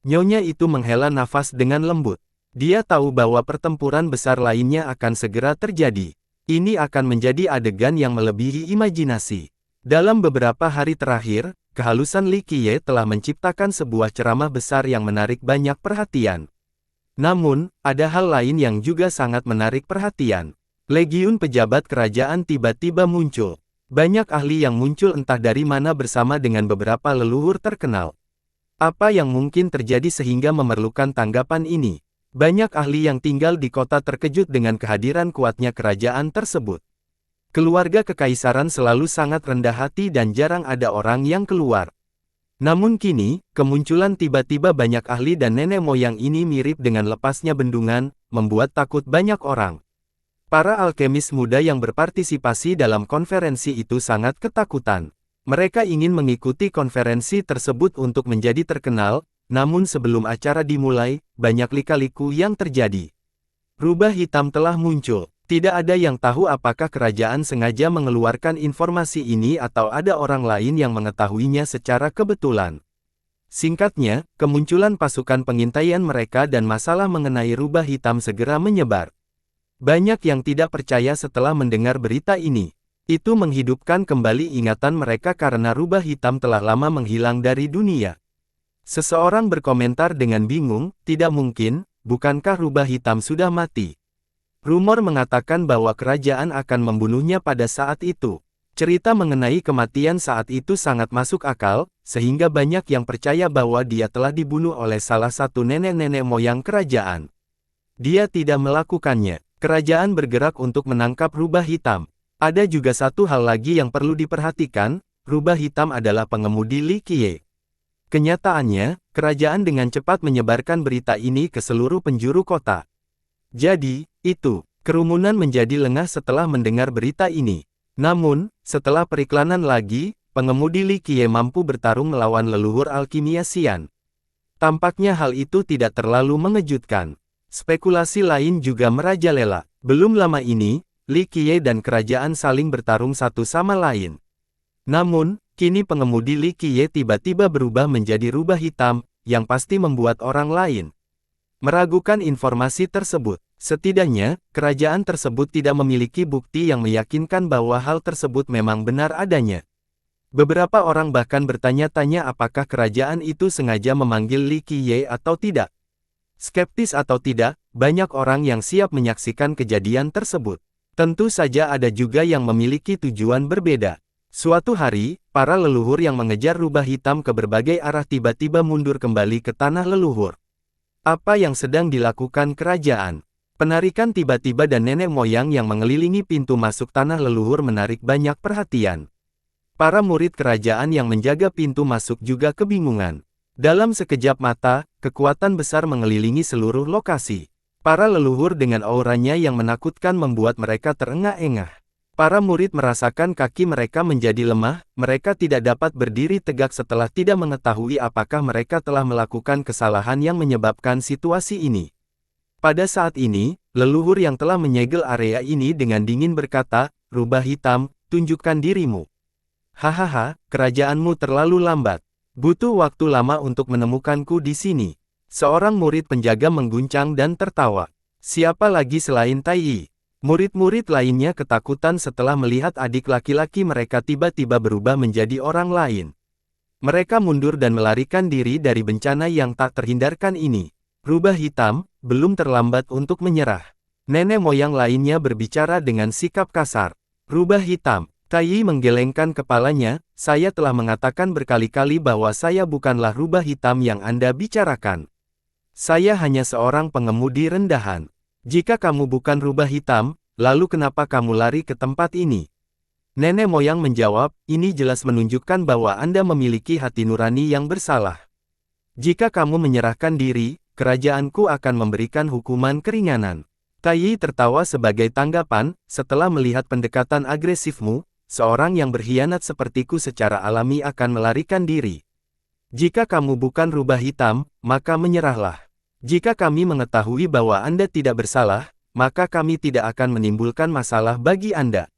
Nyonya itu menghela nafas dengan lembut. Dia tahu bahwa pertempuran besar lainnya akan segera terjadi. Ini akan menjadi adegan yang melebihi imajinasi. Dalam beberapa hari terakhir, kehalusan Li Qiye telah menciptakan sebuah ceramah besar yang menarik banyak perhatian. Namun, ada hal lain yang juga sangat menarik perhatian. Legiun pejabat kerajaan tiba-tiba muncul. Banyak ahli yang muncul entah dari mana bersama dengan beberapa leluhur terkenal. Apa yang mungkin terjadi sehingga memerlukan tanggapan ini? Banyak ahli yang tinggal di kota terkejut dengan kehadiran kuatnya kerajaan tersebut. Keluarga kekaisaran selalu sangat rendah hati dan jarang ada orang yang keluar. Namun kini, kemunculan tiba-tiba banyak ahli dan nenek moyang ini mirip dengan lepasnya bendungan, membuat takut banyak orang. Para alkemis muda yang berpartisipasi dalam konferensi itu sangat ketakutan. Mereka ingin mengikuti konferensi tersebut untuk menjadi terkenal, namun sebelum acara dimulai, banyak lika-liku yang terjadi. Rubah hitam telah muncul. Tidak ada yang tahu apakah kerajaan sengaja mengeluarkan informasi ini atau ada orang lain yang mengetahuinya secara kebetulan. Singkatnya, kemunculan pasukan pengintaian mereka dan masalah mengenai rubah hitam segera menyebar. Banyak yang tidak percaya setelah mendengar berita ini. Itu menghidupkan kembali ingatan mereka karena rubah hitam telah lama menghilang dari dunia. Seseorang berkomentar dengan bingung, tidak mungkin, bukankah rubah hitam sudah mati? Rumor mengatakan bahwa kerajaan akan membunuhnya pada saat itu. Cerita mengenai kematian saat itu sangat masuk akal, sehingga banyak yang percaya bahwa dia telah dibunuh oleh salah satu nenek-nenek moyang kerajaan. Dia tidak melakukannya. Kerajaan bergerak untuk menangkap rubah hitam. Ada juga satu hal lagi yang perlu diperhatikan, rubah hitam adalah pengemudi Li Qiye. Kenyataannya, kerajaan dengan cepat menyebarkan berita ini ke seluruh penjuru kota. Jadi, kerumunan menjadi lengah setelah mendengar berita ini. Namun, setelah periklanan lagi, pengemudi Li Qiye mampu bertarung melawan leluhur alkimia Xian. Tampaknya hal itu tidak terlalu mengejutkan. Spekulasi lain juga merajalela. Belum lama ini, Li Qiye dan kerajaan saling bertarung satu sama lain. Namun, kini pengemudi Li Qiye tiba-tiba berubah menjadi rubah hitam, yang pasti membuat orang lain meragukan informasi tersebut. Setidaknya, kerajaan tersebut tidak memiliki bukti yang meyakinkan bahwa hal tersebut memang benar adanya. Beberapa orang bahkan bertanya-tanya apakah kerajaan itu sengaja memanggil Li Qiye atau tidak. Skeptis atau tidak, banyak orang yang siap menyaksikan kejadian tersebut. Tentu saja ada juga yang memiliki tujuan berbeda. Suatu hari, para leluhur yang mengejar rubah hitam ke berbagai arah tiba-tiba mundur kembali ke tanah leluhur. Apa yang sedang dilakukan kerajaan? Penarikan tiba-tiba dan nenek moyang yang mengelilingi pintu masuk tanah leluhur menarik banyak perhatian. Para murid kerajaan yang menjaga pintu masuk juga kebingungan. Dalam sekejap mata, kekuatan besar mengelilingi seluruh lokasi. Para leluhur dengan auranya yang menakutkan membuat mereka terengah-engah. Para murid merasakan kaki mereka menjadi lemah, mereka tidak dapat berdiri tegak setelah tidak mengetahui apakah mereka telah melakukan kesalahan yang menyebabkan situasi ini. Pada saat ini, leluhur yang telah menyegel area ini dengan dingin berkata, "Rubah hitam, tunjukkan dirimu." "Hahaha, kerajaanmu terlalu lambat. Butuh waktu lama untuk menemukanku di sini." Seorang murid penjaga mengguncang dan tertawa. Siapa lagi selain Taiyi? Murid-murid lainnya ketakutan setelah melihat adik laki-laki mereka tiba-tiba berubah menjadi orang lain. Mereka mundur dan melarikan diri dari bencana yang tak terhindarkan ini. Rubah hitam, belum terlambat untuk menyerah. Nenek moyang lainnya berbicara dengan sikap kasar. Rubah hitam. Tai Yi menggelengkan kepalanya, saya telah mengatakan berkali-kali bahwa saya bukanlah rubah hitam yang Anda bicarakan. Saya hanya seorang pengemudi rendahan. Jika kamu bukan rubah hitam, lalu kenapa kamu lari ke tempat ini? Nenek moyang menjawab, ini jelas menunjukkan bahwa Anda memiliki hati nurani yang bersalah. Jika kamu menyerahkan diri, kerajaanku akan memberikan hukuman keringanan. Tai Yi tertawa sebagai tanggapan, setelah melihat pendekatan agresifmu, seorang yang berkhianat sepertiku secara alami akan melarikan diri. Jika kamu bukan rubah hitam, maka menyerahlah. Jika kami mengetahui bahwa Anda tidak bersalah, maka kami tidak akan menimbulkan masalah bagi Anda.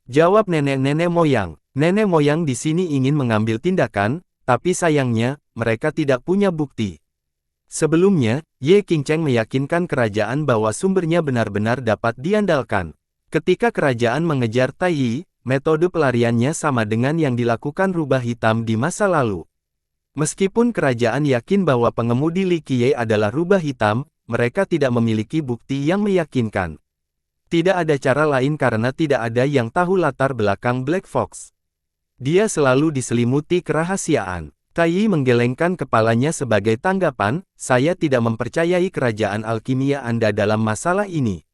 Jawab nenek-nenek moyang. Nenek moyang di sini ingin mengambil tindakan, tapi sayangnya, mereka tidak punya bukti. Sebelumnya, Ye Qingcheng meyakinkan kerajaan bahwa sumbernya benar-benar dapat diandalkan. Ketika kerajaan mengejar Tai Yi, metode pelariannya sama dengan yang dilakukan rubah hitam di masa lalu. Meskipun kerajaan yakin bahwa pengemudi Li Qiye adalah rubah hitam, mereka tidak memiliki bukti yang meyakinkan. Tidak ada cara lain karena tidak ada yang tahu latar belakang Black Fox. Dia selalu diselimuti kerahasiaan. Tai Yi menggelengkan kepalanya sebagai tanggapan, saya tidak mempercayai kerajaan alkimia Anda dalam masalah ini.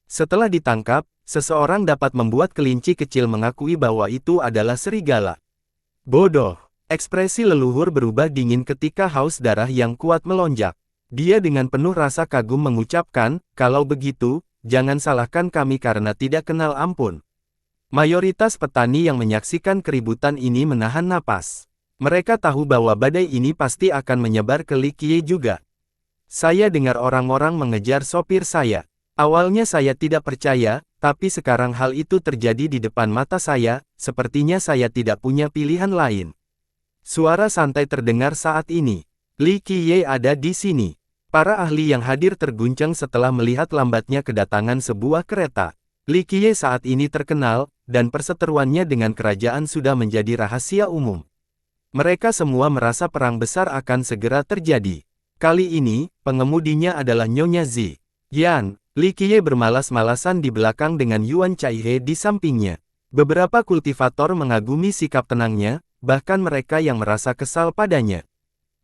Setelah ditangkap, seseorang dapat membuat kelinci kecil mengakui bahwa itu adalah serigala. Bodoh. Ekspresi leluhur berubah dingin ketika haus darah yang kuat melonjak. Dia dengan penuh rasa kagum mengucapkan, kalau begitu, jangan salahkan kami karena tidak kenal ampun. Mayoritas petani yang menyaksikan keributan ini menahan napas. Mereka tahu bahwa badai ini pasti akan menyebar ke Li Qiye juga. Saya dengar orang-orang mengejar sopir saya. Awalnya saya tidak percaya, tapi sekarang hal itu terjadi di depan mata saya, sepertinya saya tidak punya pilihan lain. Suara santai terdengar saat ini. Li Qiye ada di sini. Para ahli yang hadir terguncang setelah melihat lambatnya kedatangan sebuah kereta. Li Qiye saat ini terkenal, dan perseteruannya dengan kerajaan sudah menjadi rahasia umum. Mereka semua merasa perang besar akan segera terjadi. Kali ini, pengemudinya adalah Nyonya Zi Yan. Li Qiye bermalas-malasan di belakang dengan Yuan Chaihe di sampingnya. Beberapa kultivator mengagumi sikap tenangnya, bahkan mereka yang merasa kesal padanya.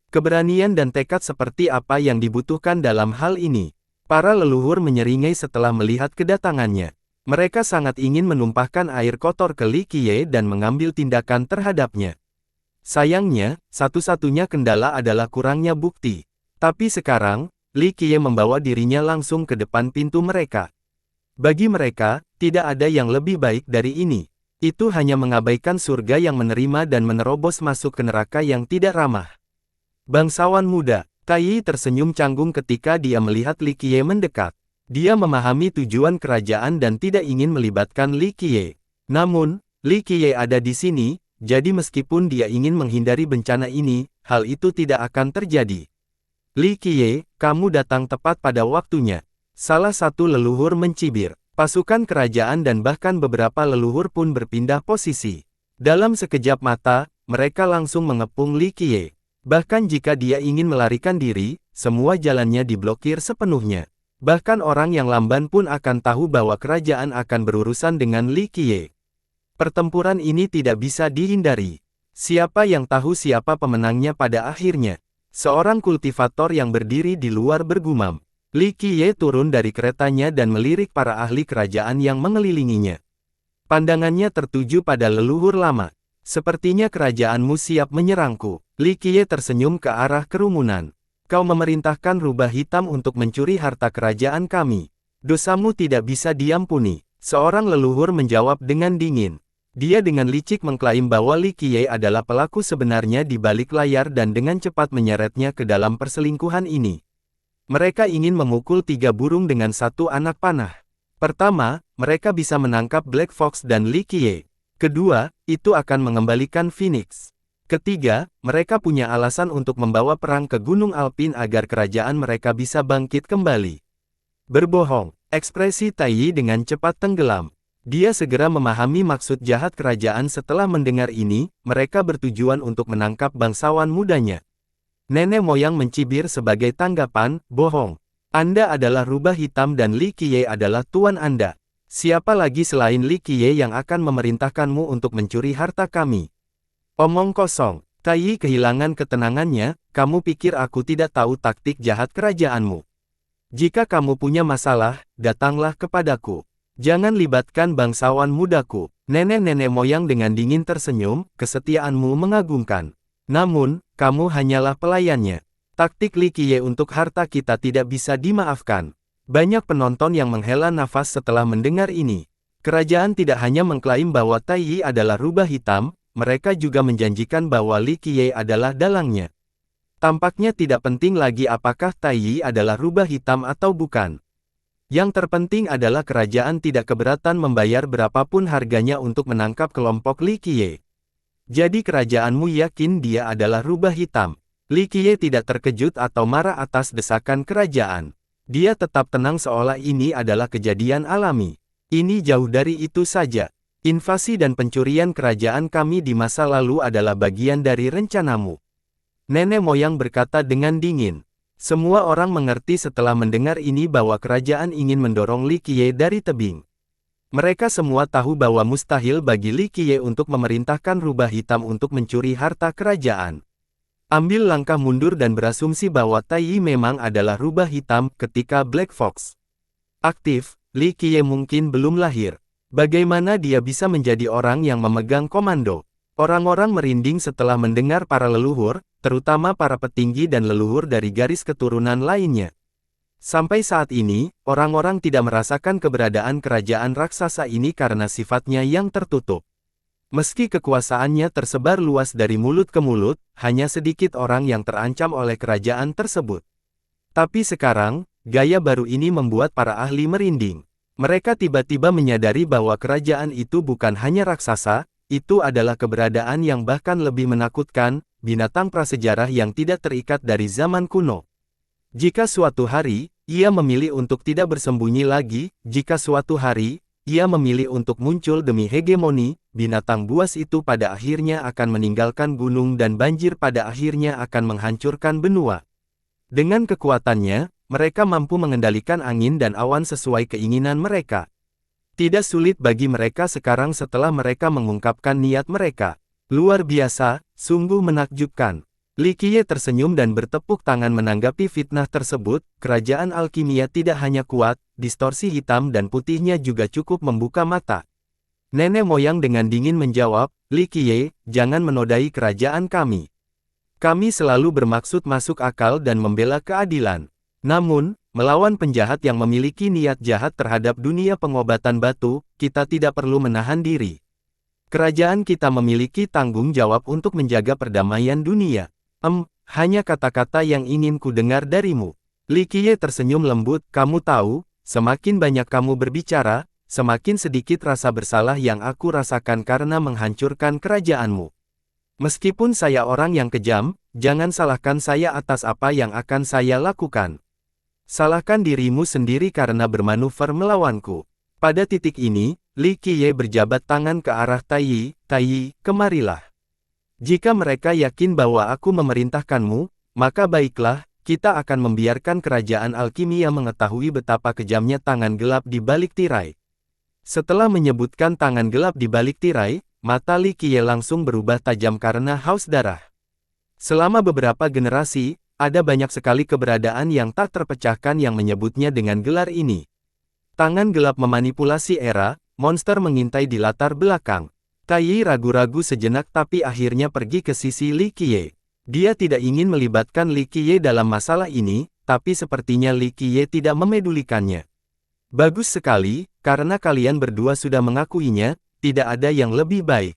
Keberanian dan tekad seperti apa yang dibutuhkan dalam hal ini. Para leluhur menyeringai setelah melihat kedatangannya. Mereka sangat ingin menumpahkan air kotor ke Li Qiye dan mengambil tindakan terhadapnya. Sayangnya, satu-satunya kendala adalah kurangnya bukti. Tapi sekarang, Li Qiye membawa dirinya langsung ke depan pintu mereka. Bagi mereka, tidak ada yang lebih baik dari ini. Itu hanya mengabaikan surga yang menerima dan menerobos masuk ke neraka yang tidak ramah. Bangsawan muda, Tai Yi tersenyum canggung ketika dia melihat Li Qiye mendekat. Dia memahami tujuan kerajaan dan tidak ingin melibatkan Li Qiye. Namun, Li Qiye ada di sini, jadi meskipun dia ingin menghindari bencana ini, hal itu tidak akan terjadi. Li Qiye, kamu datang tepat pada waktunya. Salah satu leluhur mencibir. Pasukan kerajaan dan bahkan beberapa leluhur pun berpindah posisi. Dalam sekejap mata, mereka langsung mengepung Li Qiye. Bahkan jika dia ingin melarikan diri, semua jalannya diblokir sepenuhnya. Bahkan orang yang lamban pun akan tahu bahwa kerajaan akan berurusan dengan Li Qiye. Pertempuran ini tidak bisa dihindari. Siapa yang tahu siapa pemenangnya pada akhirnya? Seorang kultivator yang berdiri di luar bergumam. Li Qiye turun dari keretanya dan melirik para ahli kerajaan yang mengelilinginya. Pandangannya tertuju pada leluhur lama. Sepertinya kerajaanmu siap menyerangku. Li Qiye tersenyum ke arah kerumunan. Kau memerintahkan rubah hitam untuk mencuri harta kerajaan kami. Dosamu tidak bisa diampuni. Seorang leluhur menjawab dengan dingin. Dia dengan licik mengklaim bahwa Li Qiye adalah pelaku sebenarnya di balik layar dan dengan cepat menyeretnya ke dalam perselingkuhan ini. Mereka ingin memukul 3 burung dengan satu anak panah. Pertama, mereka bisa menangkap Black Fox dan Li Qiye. Kedua, itu akan mengembalikan Phoenix. Ketiga, mereka punya alasan untuk membawa perang ke Gunung Alpin agar kerajaan mereka bisa bangkit kembali. Berbohong, ekspresi Tai Yi dengan cepat tenggelam. Dia segera memahami maksud jahat kerajaan. Setelah mendengar ini, mereka bertujuan untuk menangkap bangsawan mudanya. Nenek moyang mencibir sebagai tanggapan, bohong. Anda adalah rubah hitam dan Li Qiye adalah tuan Anda. Siapa lagi selain Li Qiye yang akan memerintahkanmu untuk mencuri harta kami? Omong kosong. Tai Yi kehilangan ketenangannya. Kamu pikir aku tidak tahu taktik jahat kerajaanmu? Jika kamu punya masalah, datanglah kepadaku. Jangan libatkan bangsawan mudaku. Nenek-nenek moyang dengan dingin tersenyum, kesetiaanmu mengagumkan. Namun, kamu hanyalah pelayannya. Taktik Li Qiye untuk harta kita tidak bisa dimaafkan. Banyak penonton yang menghela nafas setelah mendengar ini. Kerajaan tidak hanya mengklaim bahwa Tai Yi adalah rubah hitam, mereka juga menjanjikan bahwa Li Qiye adalah dalangnya. Tampaknya tidak penting lagi apakah Tai Yi adalah rubah hitam atau bukan. Yang terpenting adalah kerajaan tidak keberatan membayar berapapun harganya untuk menangkap kelompok Li Qiye. Jadi kerajaanmu yakin dia adalah rubah hitam? Li Qiye tidak terkejut atau marah atas desakan kerajaan. Dia tetap tenang seolah ini adalah kejadian alami. Ini jauh dari itu saja. Invasi dan pencurian kerajaan kami di masa lalu adalah bagian dari rencanamu. Nenek moyang berkata dengan dingin. Semua orang mengerti setelah mendengar ini bahwa kerajaan ingin mendorong Li Qiye dari tebing. Mereka semua tahu bahwa mustahil bagi Li Qiye untuk memerintahkan rubah hitam untuk mencuri harta kerajaan. Ambil langkah mundur dan berasumsi bahwa Tai Yi memang adalah rubah hitam ketika Black Fox aktif, Li Qiye mungkin belum lahir. Bagaimana dia bisa menjadi orang yang memegang komando? Orang-orang merinding setelah mendengar para leluhur, terutama para petinggi dan leluhur dari garis keturunan lainnya. Sampai saat ini, orang-orang tidak merasakan keberadaan kerajaan raksasa ini karena sifatnya yang tertutup. Meski kekuasaannya tersebar luas dari mulut ke mulut, hanya sedikit orang yang terancam oleh kerajaan tersebut. Tapi sekarang, gaya baru ini membuat para ahli merinding. Mereka tiba-tiba menyadari bahwa kerajaan itu bukan hanya raksasa, itu adalah keberadaan yang bahkan lebih menakutkan, binatang prasejarah yang tidak terikat dari zaman kuno. Jika suatu hari, ia memilih untuk tidak bersembunyi lagi, jika suatu hari, ia memilih untuk muncul demi hegemoni, binatang buas itu pada akhirnya akan meninggalkan gunung dan banjir pada akhirnya akan menghancurkan benua. Dengan kekuatannya, mereka mampu mengendalikan angin dan awan sesuai keinginan mereka. Tidak sulit bagi mereka sekarang setelah mereka mengungkapkan niat mereka. Luar biasa, sungguh menakjubkan. Li Qiye tersenyum dan bertepuk tangan menanggapi fitnah tersebut. Kerajaan alkimia tidak hanya kuat, distorsi hitam dan putihnya juga cukup membuka mata. Nenek moyang dengan dingin menjawab, Li Qiye, jangan menodai kerajaan kami. Kami selalu bermaksud masuk akal dan membela keadilan. Namun, melawan penjahat yang memiliki niat jahat terhadap dunia pengobatan batu, kita tidak perlu menahan diri. Kerajaan kita memiliki tanggung jawab untuk menjaga perdamaian dunia. Hanya kata-kata yang ingin ku dengar darimu. Li Qiye tersenyum lembut, kamu tahu, semakin banyak kamu berbicara, semakin sedikit rasa bersalah yang aku rasakan karena menghancurkan kerajaanmu. Meskipun saya orang yang kejam, jangan salahkan saya atas apa yang akan saya lakukan. Salahkan dirimu sendiri karena bermanuver melawanku. Pada titik ini, Li Qiye berjabat tangan ke arah Tai Yi, Tai Yi, kemarilah. Jika mereka yakin bahwa aku memerintahkanmu, maka baiklah, kita akan membiarkan kerajaan alkimia mengetahui betapa kejamnya tangan gelap di balik tirai. Setelah menyebutkan tangan gelap di balik tirai, mata Li Qiye langsung berubah tajam karena haus darah. Selama beberapa generasi, ada banyak sekali keberadaan yang tak terpecahkan yang menyebutnya dengan gelar ini. Tangan gelap memanipulasi era, monster mengintai di latar belakang. Tai Yi ragu-ragu sejenak tapi akhirnya pergi ke sisi Li Qiye. Dia tidak ingin melibatkan Li Qiye dalam masalah ini, tapi sepertinya Li Qiye tidak memedulikannya. Bagus sekali, karena kalian berdua sudah mengakuinya, tidak ada yang lebih baik.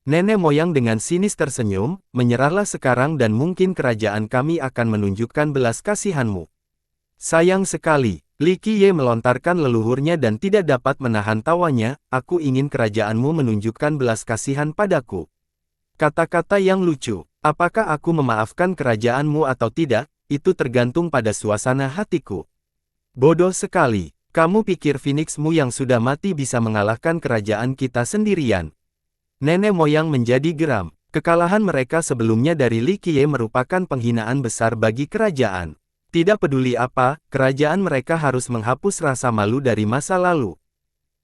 Nenek moyang dengan sinis tersenyum, menyerahlah sekarang dan mungkin kerajaan kami akan menunjukkan belas kasihanmu. Sayang sekali, Li Qiye melontarkan leluhurnya dan tidak dapat menahan tawanya, aku ingin kerajaanmu menunjukkan belas kasihan padaku. Kata-kata yang lucu, apakah aku memaafkan kerajaanmu atau tidak, itu tergantung pada suasana hatiku. Bodoh sekali. Kamu pikir Phoenixmu yang sudah mati bisa mengalahkan kerajaan kita sendirian? Nenek moyang menjadi geram. Kekalahan mereka sebelumnya dari Li Qiye merupakan penghinaan besar bagi kerajaan. Tidak peduli apa, kerajaan mereka harus menghapus rasa malu dari masa lalu.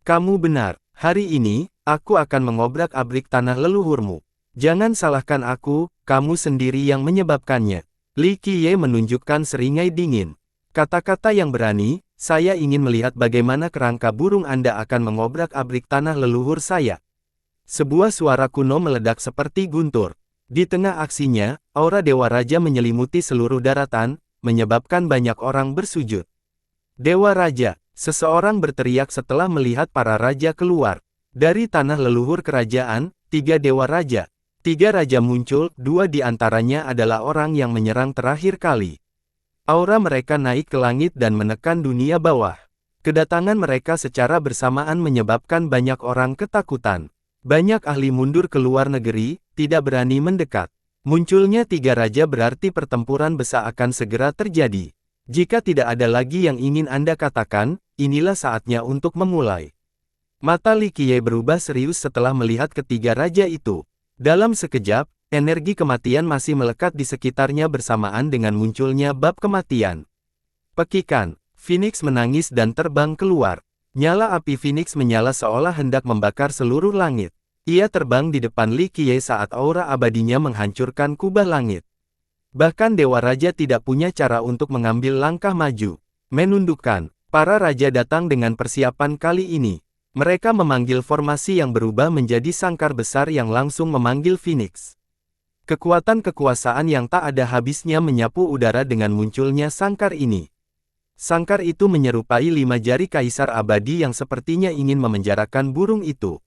Kamu benar, hari ini, aku akan mengobrak-abrik tanah leluhurmu. Jangan salahkan aku, kamu sendiri yang menyebabkannya. Li Qiye menunjukkan seringai dingin. Kata-kata yang berani, saya ingin melihat bagaimana kerangka burung Anda akan mengobrak-abrik tanah leluhur saya. Sebuah suara kuno meledak seperti guntur. Di tengah aksinya, aura Dewa Raja menyelimuti seluruh daratan, menyebabkan banyak orang bersujud. Dewa Raja, seseorang berteriak setelah melihat para raja keluar. Dari tanah leluhur kerajaan, 3 Dewa Raja. 3 raja muncul, 2 di antaranya adalah orang yang menyerang terakhir kali. Aura mereka naik ke langit dan menekan dunia bawah. Kedatangan mereka secara bersamaan menyebabkan banyak orang ketakutan. Banyak ahli mundur ke luar negeri, tidak berani mendekat. Munculnya 3 raja berarti pertempuran besar akan segera terjadi. Jika tidak ada lagi yang ingin Anda katakan, inilah saatnya untuk memulai. Mata Li Qiye berubah serius setelah melihat ketiga raja itu. Dalam sekejap, energi kematian masih melekat di sekitarnya bersamaan dengan munculnya bab kematian. Pekikan, Phoenix menangis dan terbang keluar. Nyala api Phoenix menyala seolah hendak membakar seluruh langit. Ia terbang di depan Li Qiye saat aura abadinya menghancurkan kubah langit. Bahkan Dewa Raja tidak punya cara untuk mengambil langkah maju. Menundukkan, para raja datang dengan persiapan kali ini. Mereka memanggil formasi yang berubah menjadi sangkar besar yang langsung memanggil Phoenix. Kekuatan kekuasaan yang tak ada habisnya menyapu udara dengan munculnya sangkar ini. Sangkar itu menyerupai 5 jari kaisar abadi yang sepertinya ingin memenjarakan burung itu.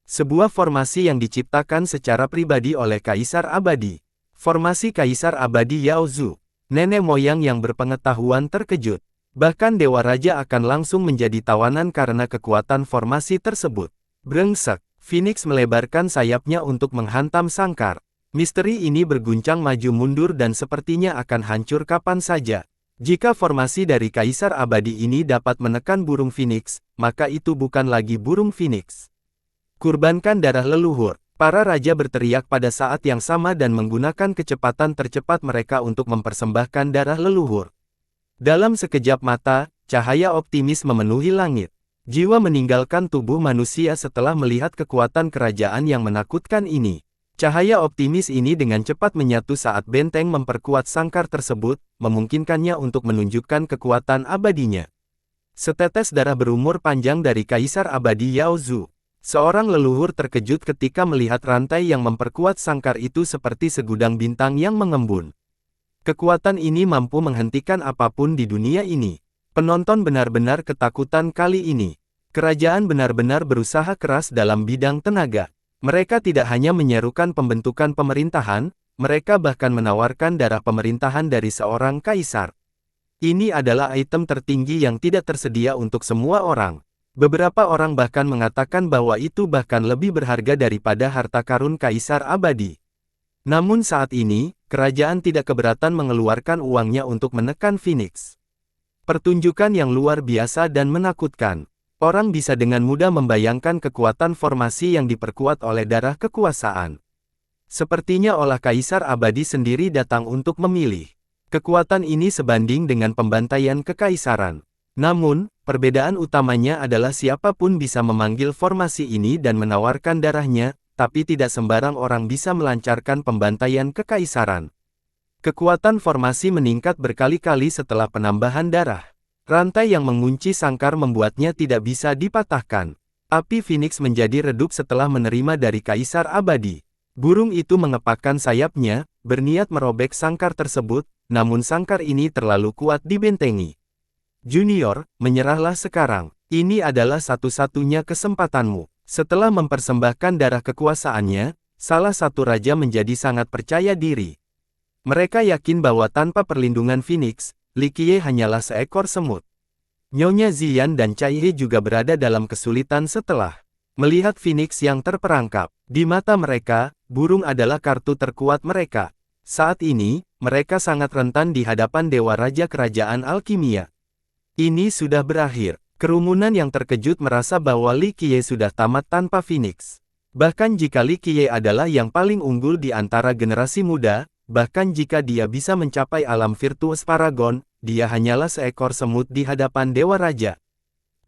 Sebuah formasi yang diciptakan secara pribadi oleh kaisar abadi. Formasi kaisar abadi Yao Zhu. Nenek moyang yang berpengetahuan terkejut. Bahkan Dewa Raja akan langsung menjadi tawanan karena kekuatan formasi tersebut. Brengsek, Phoenix melebarkan sayapnya untuk menghantam sangkar. Misteri ini berguncang maju mundur dan sepertinya akan hancur kapan saja. Jika formasi dari Kaisar Abadi ini dapat menekan burung Phoenix, maka itu bukan lagi burung Phoenix. Kurbankan darah leluhur. Para raja berteriak pada saat yang sama dan menggunakan kecepatan tercepat mereka untuk mempersembahkan darah leluhur. Dalam sekejap mata, cahaya optimis memenuhi langit. Jiwa meninggalkan tubuh manusia setelah melihat kekuatan kerajaan yang menakutkan ini. Cahaya optimis ini dengan cepat menyatu saat benteng memperkuat sangkar tersebut, memungkinkannya untuk menunjukkan kekuatan abadinya. Setetes darah berumur panjang dari Kaisar Abadi Yao Zhu. Seorang leluhur terkejut ketika melihat rantai yang memperkuat sangkar itu seperti segudang bintang yang mengembun. Kekuatan ini mampu menghentikan apapun di dunia ini. Penonton benar-benar ketakutan kali ini. Kerajaan benar-benar berusaha keras dalam bidang tenaga. Mereka tidak hanya menyerukan pembentukan pemerintahan, mereka bahkan menawarkan darah pemerintahan dari seorang kaisar. Ini adalah item tertinggi yang tidak tersedia untuk semua orang. Beberapa orang bahkan mengatakan bahwa itu bahkan lebih berharga daripada harta karun kaisar abadi. Namun saat ini, kerajaan tidak keberatan mengeluarkan uangnya untuk menekan Phoenix. Pertunjukan yang luar biasa dan menakutkan. Orang bisa dengan mudah membayangkan kekuatan formasi yang diperkuat oleh darah kekuasaan. Sepertinya olah Kaisar Abadi sendiri datang untuk memilih. Kekuatan ini sebanding dengan pembantaian kekaisaran. Namun, perbedaan utamanya adalah siapapun bisa memanggil formasi ini dan menawarkan darahnya, tapi tidak sembarang orang bisa melancarkan pembantaian kekaisaran. Kekuatan formasi meningkat berkali-kali setelah penambahan darah. Rantai yang mengunci sangkar membuatnya tidak bisa dipatahkan. Api Phoenix menjadi redup setelah menerima dari Kaisar Abadi. Burung itu mengepakkan sayapnya, berniat merobek sangkar tersebut, namun sangkar ini terlalu kuat dibentengi. Junior, menyerahlah sekarang. Ini adalah satu-satunya kesempatanmu. Setelah mempersembahkan darah kekuasaannya, salah satu raja menjadi sangat percaya diri. Mereka yakin bahwa tanpa perlindungan Phoenix, Li Qiye hanyalah seekor semut. Nyonya Ziyan dan Cai He juga berada dalam kesulitan setelah melihat Phoenix yang terperangkap. Di mata mereka, burung adalah kartu terkuat mereka. Saat ini, mereka sangat rentan di hadapan Dewa Raja Kerajaan Alkimia. Ini sudah berakhir. Kerumunan yang terkejut merasa bahwa Li Qiye sudah tamat tanpa Phoenix. Bahkan jika Li Qiye adalah yang paling unggul di antara generasi muda, bahkan jika dia bisa mencapai alam virtuos Paragon, dia hanyalah seekor semut di hadapan Dewa Raja.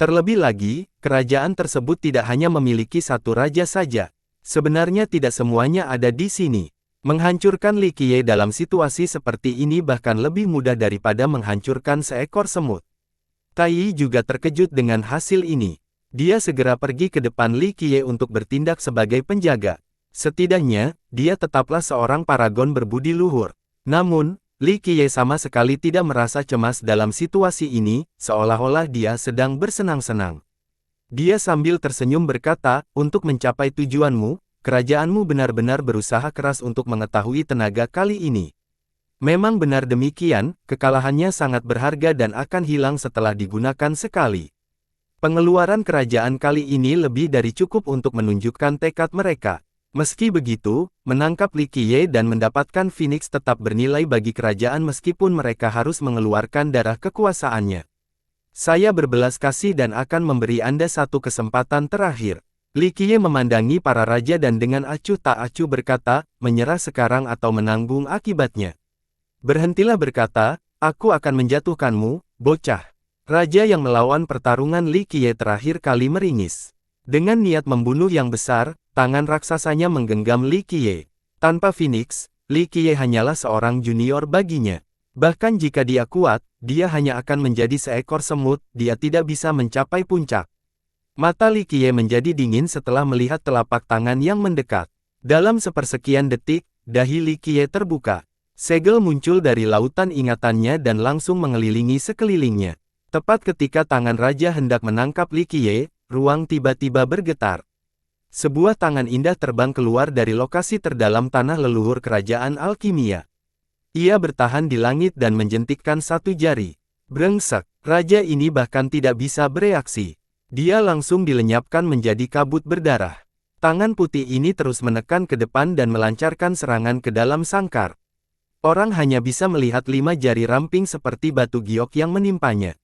Terlebih lagi, kerajaan tersebut tidak hanya memiliki satu raja saja. Sebenarnya tidak semuanya ada di sini. Menghancurkan Li Qiye dalam situasi seperti ini bahkan lebih mudah daripada menghancurkan seekor semut. Tai Yi juga terkejut dengan hasil ini. Dia segera pergi ke depan Li Qiye untuk bertindak sebagai penjaga. Setidaknya, dia tetaplah seorang paragon berbudi luhur. Namun, Li Qiye sama sekali tidak merasa cemas dalam situasi ini, seolah-olah dia sedang bersenang-senang. Dia sambil tersenyum berkata, untuk mencapai tujuanmu, kerajaanmu benar-benar berusaha keras untuk mengetahui tenaga kali ini. Memang benar demikian, kekalahannya sangat berharga dan akan hilang setelah digunakan sekali. Pengeluaran kerajaan kali ini lebih dari cukup untuk menunjukkan tekad mereka. Meski begitu, menangkap Li Qiye dan mendapatkan Phoenix tetap bernilai bagi kerajaan meskipun mereka harus mengeluarkan darah kekuasaannya. Saya berbelas kasih dan akan memberi Anda satu kesempatan terakhir. Li Qiye memandangi para raja dan dengan acuh tak acuh berkata, menyerah sekarang atau menanggung akibatnya. Berhentilah berkata, aku akan menjatuhkanmu, bocah. Raja yang melawan pertarungan Li Qiye terakhir kali meringis. Dengan niat membunuh yang besar, tangan raksasanya menggenggam Li Qiye. Tanpa Phoenix, Li Qiye hanyalah seorang junior baginya. Bahkan jika dia kuat, dia hanya akan menjadi seekor semut, dia tidak bisa mencapai puncak. Mata Li Qiye menjadi dingin setelah melihat telapak tangan yang mendekat. Dalam sepersekian detik, dahi Li Qiye terbuka. Segel muncul dari lautan ingatannya dan langsung mengelilingi sekelilingnya. Tepat ketika tangan raja hendak menangkap Li Qiye, ruang tiba-tiba bergetar. Sebuah tangan indah terbang keluar dari lokasi terdalam tanah leluhur kerajaan alkimia. Ia bertahan di langit dan menjentikkan satu jari. Brengsek, raja ini bahkan tidak bisa bereaksi. Dia langsung dilenyapkan menjadi kabut berdarah. Tangan putih ini terus menekan ke depan dan melancarkan serangan ke dalam sangkar. Orang hanya bisa melihat 5 jari ramping seperti batu giok yang menimpanya.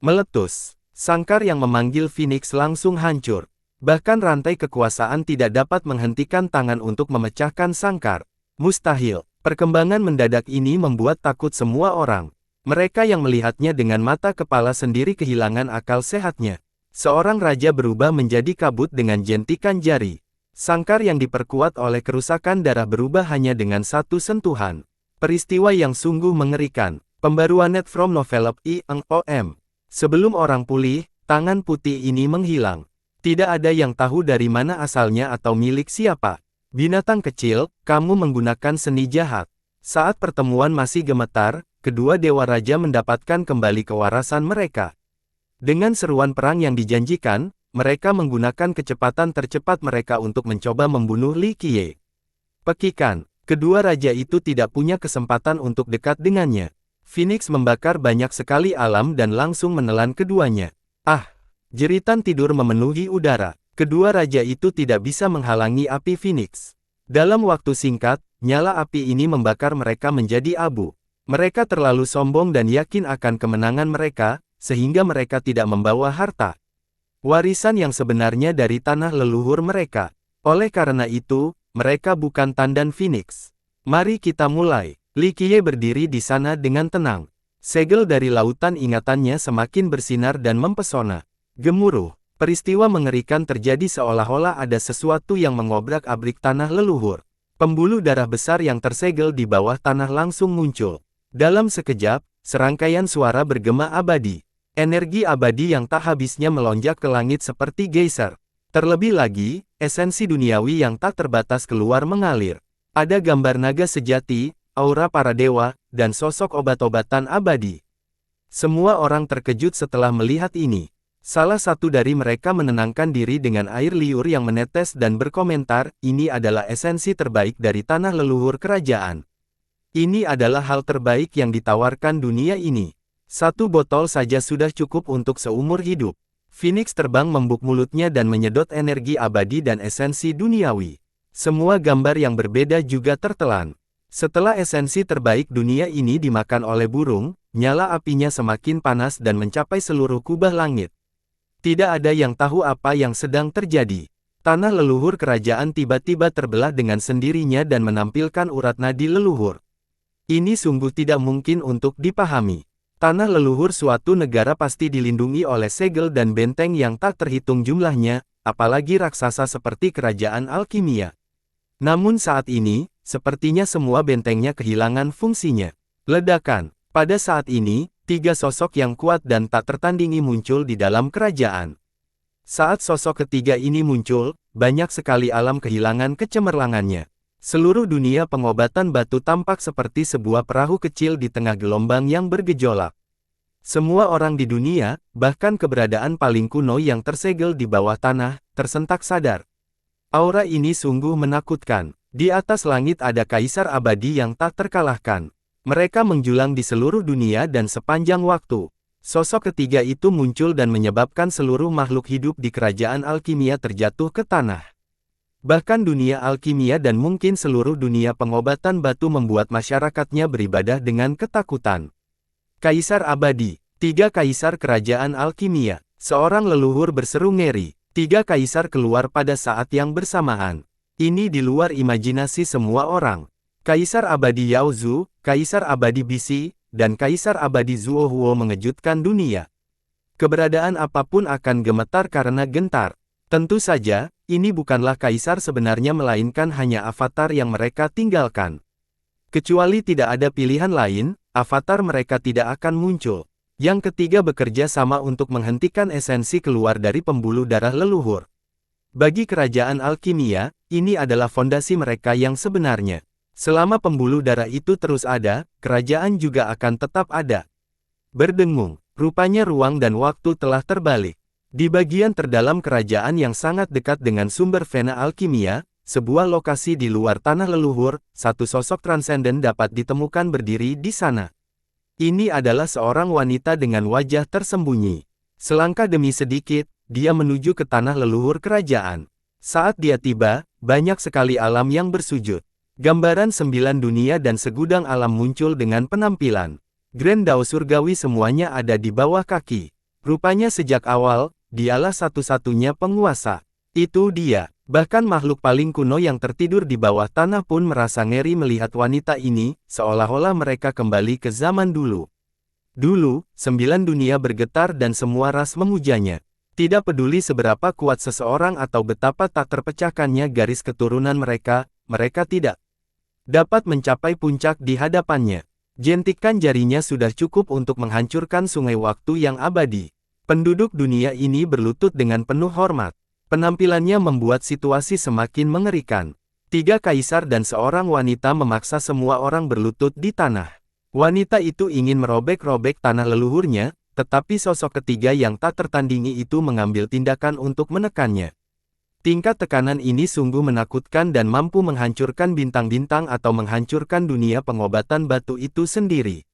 Meletus, sangkar yang memanggil Phoenix langsung hancur. Bahkan rantai kekuasaan tidak dapat menghentikan tangan untuk memecahkan sangkar. Mustahil, perkembangan mendadak ini membuat takut semua orang. Mereka yang melihatnya dengan mata kepala sendiri kehilangan akal sehatnya. Seorang raja berubah menjadi kabut dengan jentikan jari. Sangkar yang diperkuat oleh kerusakan darah berubah hanya dengan satu sentuhan. Peristiwa yang sungguh mengerikan. Pembaruan net from novel INGOM. Sebelum orang pulih, tangan putih ini menghilang. Tidak ada yang tahu dari mana asalnya atau milik siapa. Binatang kecil, kamu menggunakan seni jahat. Saat pertemuan masih gemetar, kedua dewa raja mendapatkan kembali kewarasan mereka. Dengan seruan perang yang dijanjikan, mereka menggunakan kecepatan tercepat mereka untuk mencoba membunuh Li Qiye. Pekikan. Kedua raja itu tidak punya kesempatan untuk dekat dengannya. Phoenix membakar banyak sekali alam dan langsung menelan keduanya. Ah! Jeritan tidur memenuhi udara. Kedua raja itu tidak bisa menghalangi api Phoenix. Dalam waktu singkat, nyala api ini membakar mereka menjadi abu. Mereka terlalu sombong dan yakin akan kemenangan mereka, sehingga mereka tidak membawa harta. Warisan yang sebenarnya dari tanah leluhur mereka. Oleh karena itu, mereka bukan tandan Phoenix. Mari kita mulai. Li Qiye berdiri di sana dengan tenang. Segel dari lautan ingatannya semakin bersinar dan mempesona. Gemuruh. Peristiwa mengerikan terjadi seolah-olah ada sesuatu yang mengobrak-abrik tanah leluhur. Pembuluh darah besar yang tersegel di bawah tanah langsung muncul. Dalam sekejap, serangkaian suara bergema abadi. Energi abadi yang tak habisnya melonjak ke langit seperti geyser. Terlebih lagi, esensi duniawi yang tak terbatas keluar mengalir. Ada gambar naga sejati, aura para dewa, dan sosok obat-obatan abadi. Semua orang terkejut setelah melihat ini. Salah satu dari mereka menenangkan diri dengan air liur yang menetes dan berkomentar, ini adalah esensi terbaik dari tanah leluhur kerajaan. Ini adalah hal terbaik yang ditawarkan dunia ini. Satu botol saja sudah cukup untuk seumur hidup. Phoenix terbang membuk mulutnya dan menyedot energi abadi dan esensi duniawi. Semua gambar yang berbeda juga tertelan. Setelah esensi terbaik dunia ini dimakan oleh burung, nyala apinya semakin panas dan mencapai seluruh kubah langit. Tidak ada yang tahu apa yang sedang terjadi. Tanah leluhur kerajaan tiba-tiba terbelah dengan sendirinya dan menampilkan urat nadi leluhur. Ini sungguh tidak mungkin untuk dipahami. Tanah leluhur suatu negara pasti dilindungi oleh segel dan benteng yang tak terhitung jumlahnya, apalagi raksasa seperti kerajaan Alkimia. Namun saat ini, sepertinya semua bentengnya kehilangan fungsinya. Ledakan. Pada saat ini, 3 sosok yang kuat dan tak tertandingi muncul di dalam kerajaan. Saat sosok ketiga ini muncul, banyak sekali alam kehilangan kecemerlangannya. Seluruh dunia pengobatan batu tampak seperti sebuah perahu kecil di tengah gelombang yang bergejolak. Semua orang di dunia, bahkan keberadaan paling kuno yang tersegel di bawah tanah, tersentak sadar. Aura ini sungguh menakutkan. Di atas langit ada kaisar abadi yang tak terkalahkan. Mereka menjulang di seluruh dunia dan sepanjang waktu. Sosok ketiga itu muncul dan menyebabkan seluruh makhluk hidup di kerajaan Alkimia terjatuh ke tanah. Bahkan dunia alkimia dan mungkin seluruh dunia pengobatan batu membuat masyarakatnya beribadah dengan ketakutan. Kaisar abadi. 3 kaisar kerajaan Alkimia. Seorang leluhur berseru ngeri. 3 kaisar keluar pada saat yang bersamaan. Ini di luar imajinasi semua orang. Kaisar abadi Yao Zu, kaisar abadi Bisi, dan kaisar abadi Zuo Huo mengejutkan dunia. Keberadaan apapun akan gemetar karena gentar. Tentu saja, ini bukanlah kaisar sebenarnya melainkan hanya avatar yang mereka tinggalkan. Kecuali tidak ada pilihan lain, avatar mereka tidak akan muncul. Yang ketiga bekerja sama untuk menghentikan esensi keluar dari pembuluh darah leluhur. Bagi kerajaan Alkimia, ini adalah fondasi mereka yang sebenarnya. Selama pembuluh darah itu terus ada, kerajaan juga akan tetap ada. Berdengung, rupanya ruang dan waktu telah terbalik. Di bagian terdalam kerajaan yang sangat dekat dengan sumber vena Alkimia, sebuah lokasi di luar tanah leluhur, satu sosok transenden dapat ditemukan berdiri di sana. Ini adalah seorang wanita dengan wajah tersembunyi. Selangkah demi sedikit, dia menuju ke tanah leluhur kerajaan. Saat dia tiba, banyak sekali alam yang bersujud. Gambaran 9 dunia dan segudang alam muncul dengan penampilan. Grand Dao surgawi semuanya ada di bawah kaki. Rupanya sejak awal, dialah satu-satunya penguasa. Itu dia. Bahkan makhluk paling kuno yang tertidur di bawah tanah pun merasa ngeri melihat wanita ini, seolah-olah mereka kembali ke zaman dulu. Dulu, 9 dunia bergetar dan semua ras memujanya. Tidak peduli seberapa kuat seseorang atau betapa tak terpecahkannya garis keturunan mereka tidak dapat mencapai puncak di hadapannya. Jentikan jarinya sudah cukup untuk menghancurkan sungai waktu yang abadi. Penduduk dunia ini berlutut dengan penuh hormat. Penampilannya membuat situasi semakin mengerikan. 3 kaisar dan seorang wanita memaksa semua orang berlutut di tanah. Wanita itu ingin merobek-robek tanah leluhurnya, tetapi sosok ketiga yang tak tertandingi itu mengambil tindakan untuk menekannya. Tingkat tekanan ini sungguh menakutkan dan mampu menghancurkan bintang-bintang atau menghancurkan dunia pengobatan batu itu sendiri.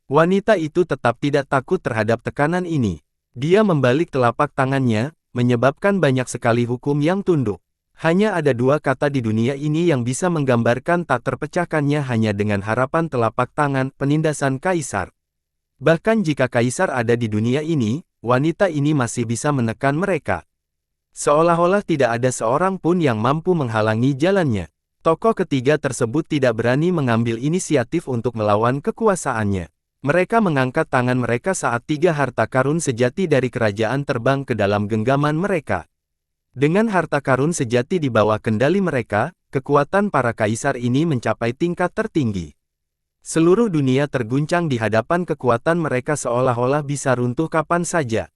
Wanita itu tetap tidak takut terhadap tekanan ini. Dia membalik telapak tangannya, menyebabkan banyak sekali hukum yang tunduk. Hanya ada 2 kata di dunia ini yang bisa menggambarkan tak terpecahkannya hanya dengan harapan telapak tangan, penindasan kaisar. Bahkan jika kaisar ada di dunia ini, wanita ini masih bisa menekan mereka. Seolah-olah tidak ada seorang pun yang mampu menghalangi jalannya. Tokoh ketiga tersebut tidak berani mengambil inisiatif untuk melawan kekuasaannya. Mereka mengangkat tangan mereka saat 3 harta karun sejati dari kerajaan terbang ke dalam genggaman mereka. Dengan harta karun sejati di bawah kendali mereka, kekuatan para kaisar ini mencapai tingkat tertinggi. Seluruh dunia terguncang di hadapan kekuatan mereka seolah-olah bisa runtuh kapan saja.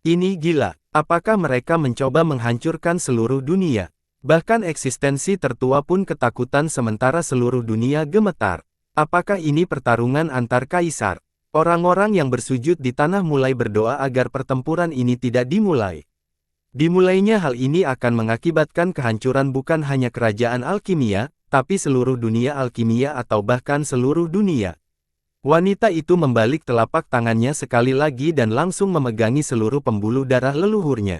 Ini gila. Apakah mereka mencoba menghancurkan seluruh dunia? Bahkan eksistensi tertua pun ketakutan sementara seluruh dunia gemetar. Apakah ini pertarungan antar kaisar? Orang-orang yang bersujud di tanah mulai berdoa agar pertempuran ini tidak dimulai. Dimulainya hal ini akan mengakibatkan kehancuran bukan hanya kerajaan Alkimia, tapi seluruh dunia Alkimia atau bahkan seluruh dunia. Wanita itu membalik telapak tangannya sekali lagi dan langsung memegangi seluruh pembuluh darah leluhurnya.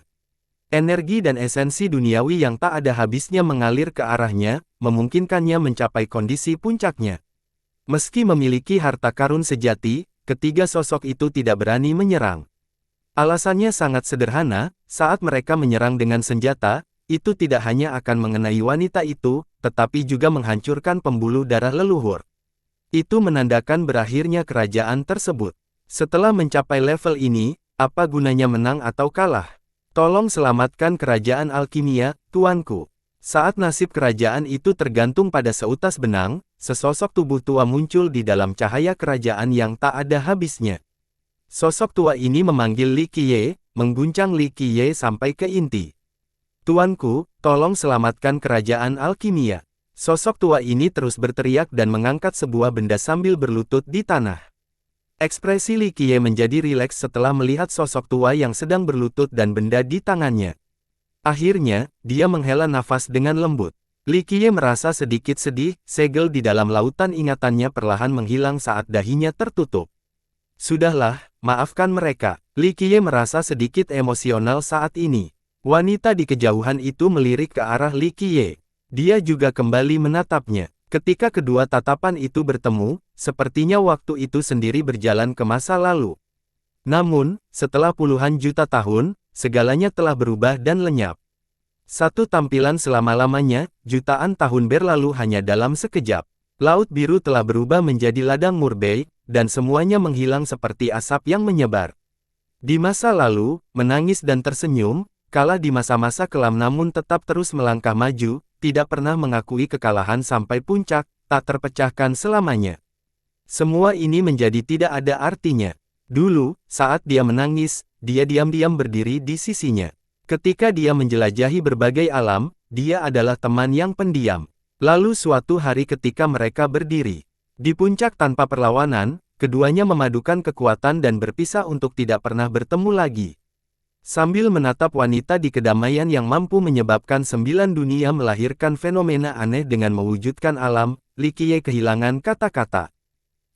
Energi dan esensi duniawi yang tak ada habisnya mengalir ke arahnya, memungkinkannya mencapai kondisi puncaknya. Meski memiliki harta karun sejati, ketiga sosok itu tidak berani menyerang. Alasannya sangat sederhana, saat mereka menyerang dengan senjata, itu tidak hanya akan mengenai wanita itu, tetapi juga menghancurkan pembuluh darah leluhur. Itu menandakan berakhirnya kerajaan tersebut. Setelah mencapai level ini, apa gunanya menang atau kalah? Tolong selamatkan kerajaan alkimia, tuanku. Saat nasib kerajaan itu tergantung pada seutas benang, sesosok tubuh tua muncul di dalam cahaya kerajaan yang tak ada habisnya. Sosok tua ini memanggil Li Qiye, mengguncang Li Qiye sampai ke inti. Tuanku, tolong selamatkan kerajaan alkimia. Sosok tua ini terus berteriak dan mengangkat sebuah benda sambil berlutut di tanah. Ekspresi Li Qiye menjadi rileks setelah melihat sosok tua yang sedang berlutut dan benda di tangannya. Akhirnya, dia menghela nafas dengan lembut. Li Qiye merasa sedikit sedih, segel di dalam lautan ingatannya perlahan menghilang saat dahinya tertutup. Sudahlah, maafkan mereka. Li Qiye merasa sedikit emosional saat ini. Wanita di kejauhan itu melirik ke arah Li Qiye. Dia juga kembali menatapnya. Ketika kedua tatapan itu bertemu, sepertinya waktu itu sendiri berjalan ke masa lalu. Namun, setelah puluhan juta tahun, segalanya telah berubah dan lenyap. Satu tampilan selama-lamanya, jutaan tahun berlalu hanya dalam sekejap. Laut biru telah berubah menjadi ladang murbei, dan semuanya menghilang seperti asap yang menyebar. Di masa lalu, menangis dan tersenyum, kalah di masa-masa kelam namun tetap terus melangkah maju, tidak pernah mengakui kekalahan sampai puncak, tak terpecahkan selamanya. Semua ini menjadi tidak ada artinya. Dulu, saat dia menangis, dia diam-diam berdiri di sisinya. Ketika dia menjelajahi berbagai alam, dia adalah teman yang pendiam. Lalu suatu hari ketika mereka berdiri di puncak tanpa perlawanan, keduanya memadukan kekuatan dan berpisah untuk tidak pernah bertemu lagi. Sambil menatap wanita di kedamaian yang mampu menyebabkan 9 dunia melahirkan fenomena aneh dengan mewujudkan alam, Li Qiye kehilangan kata-kata.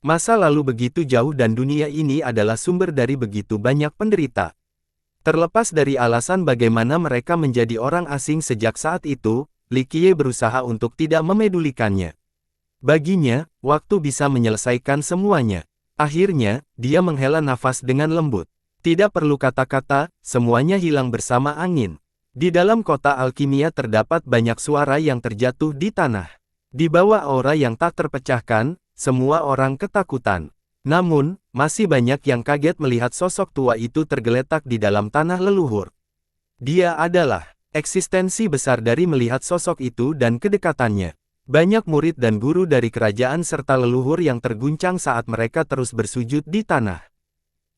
Masa lalu begitu jauh dan dunia ini adalah sumber dari begitu banyak penderita. Terlepas dari alasan bagaimana mereka menjadi orang asing sejak saat itu, Li Qiye berusaha untuk tidak memedulikannya. Baginya, waktu bisa menyelesaikan semuanya. Akhirnya, dia menghela nafas dengan lembut. Tidak perlu kata-kata, semuanya hilang bersama angin. Di dalam kota alkimia terdapat banyak suara yang terjatuh di tanah. Di bawah aura yang tak terpecahkan, semua orang ketakutan. Namun, masih banyak yang kaget melihat sosok tua itu tergeletak di dalam tanah leluhur. Dia adalah eksistensi besar dari melihat sosok itu dan kedekatannya. Banyak murid dan guru dari kerajaan serta leluhur yang terguncang saat mereka terus bersujud di tanah.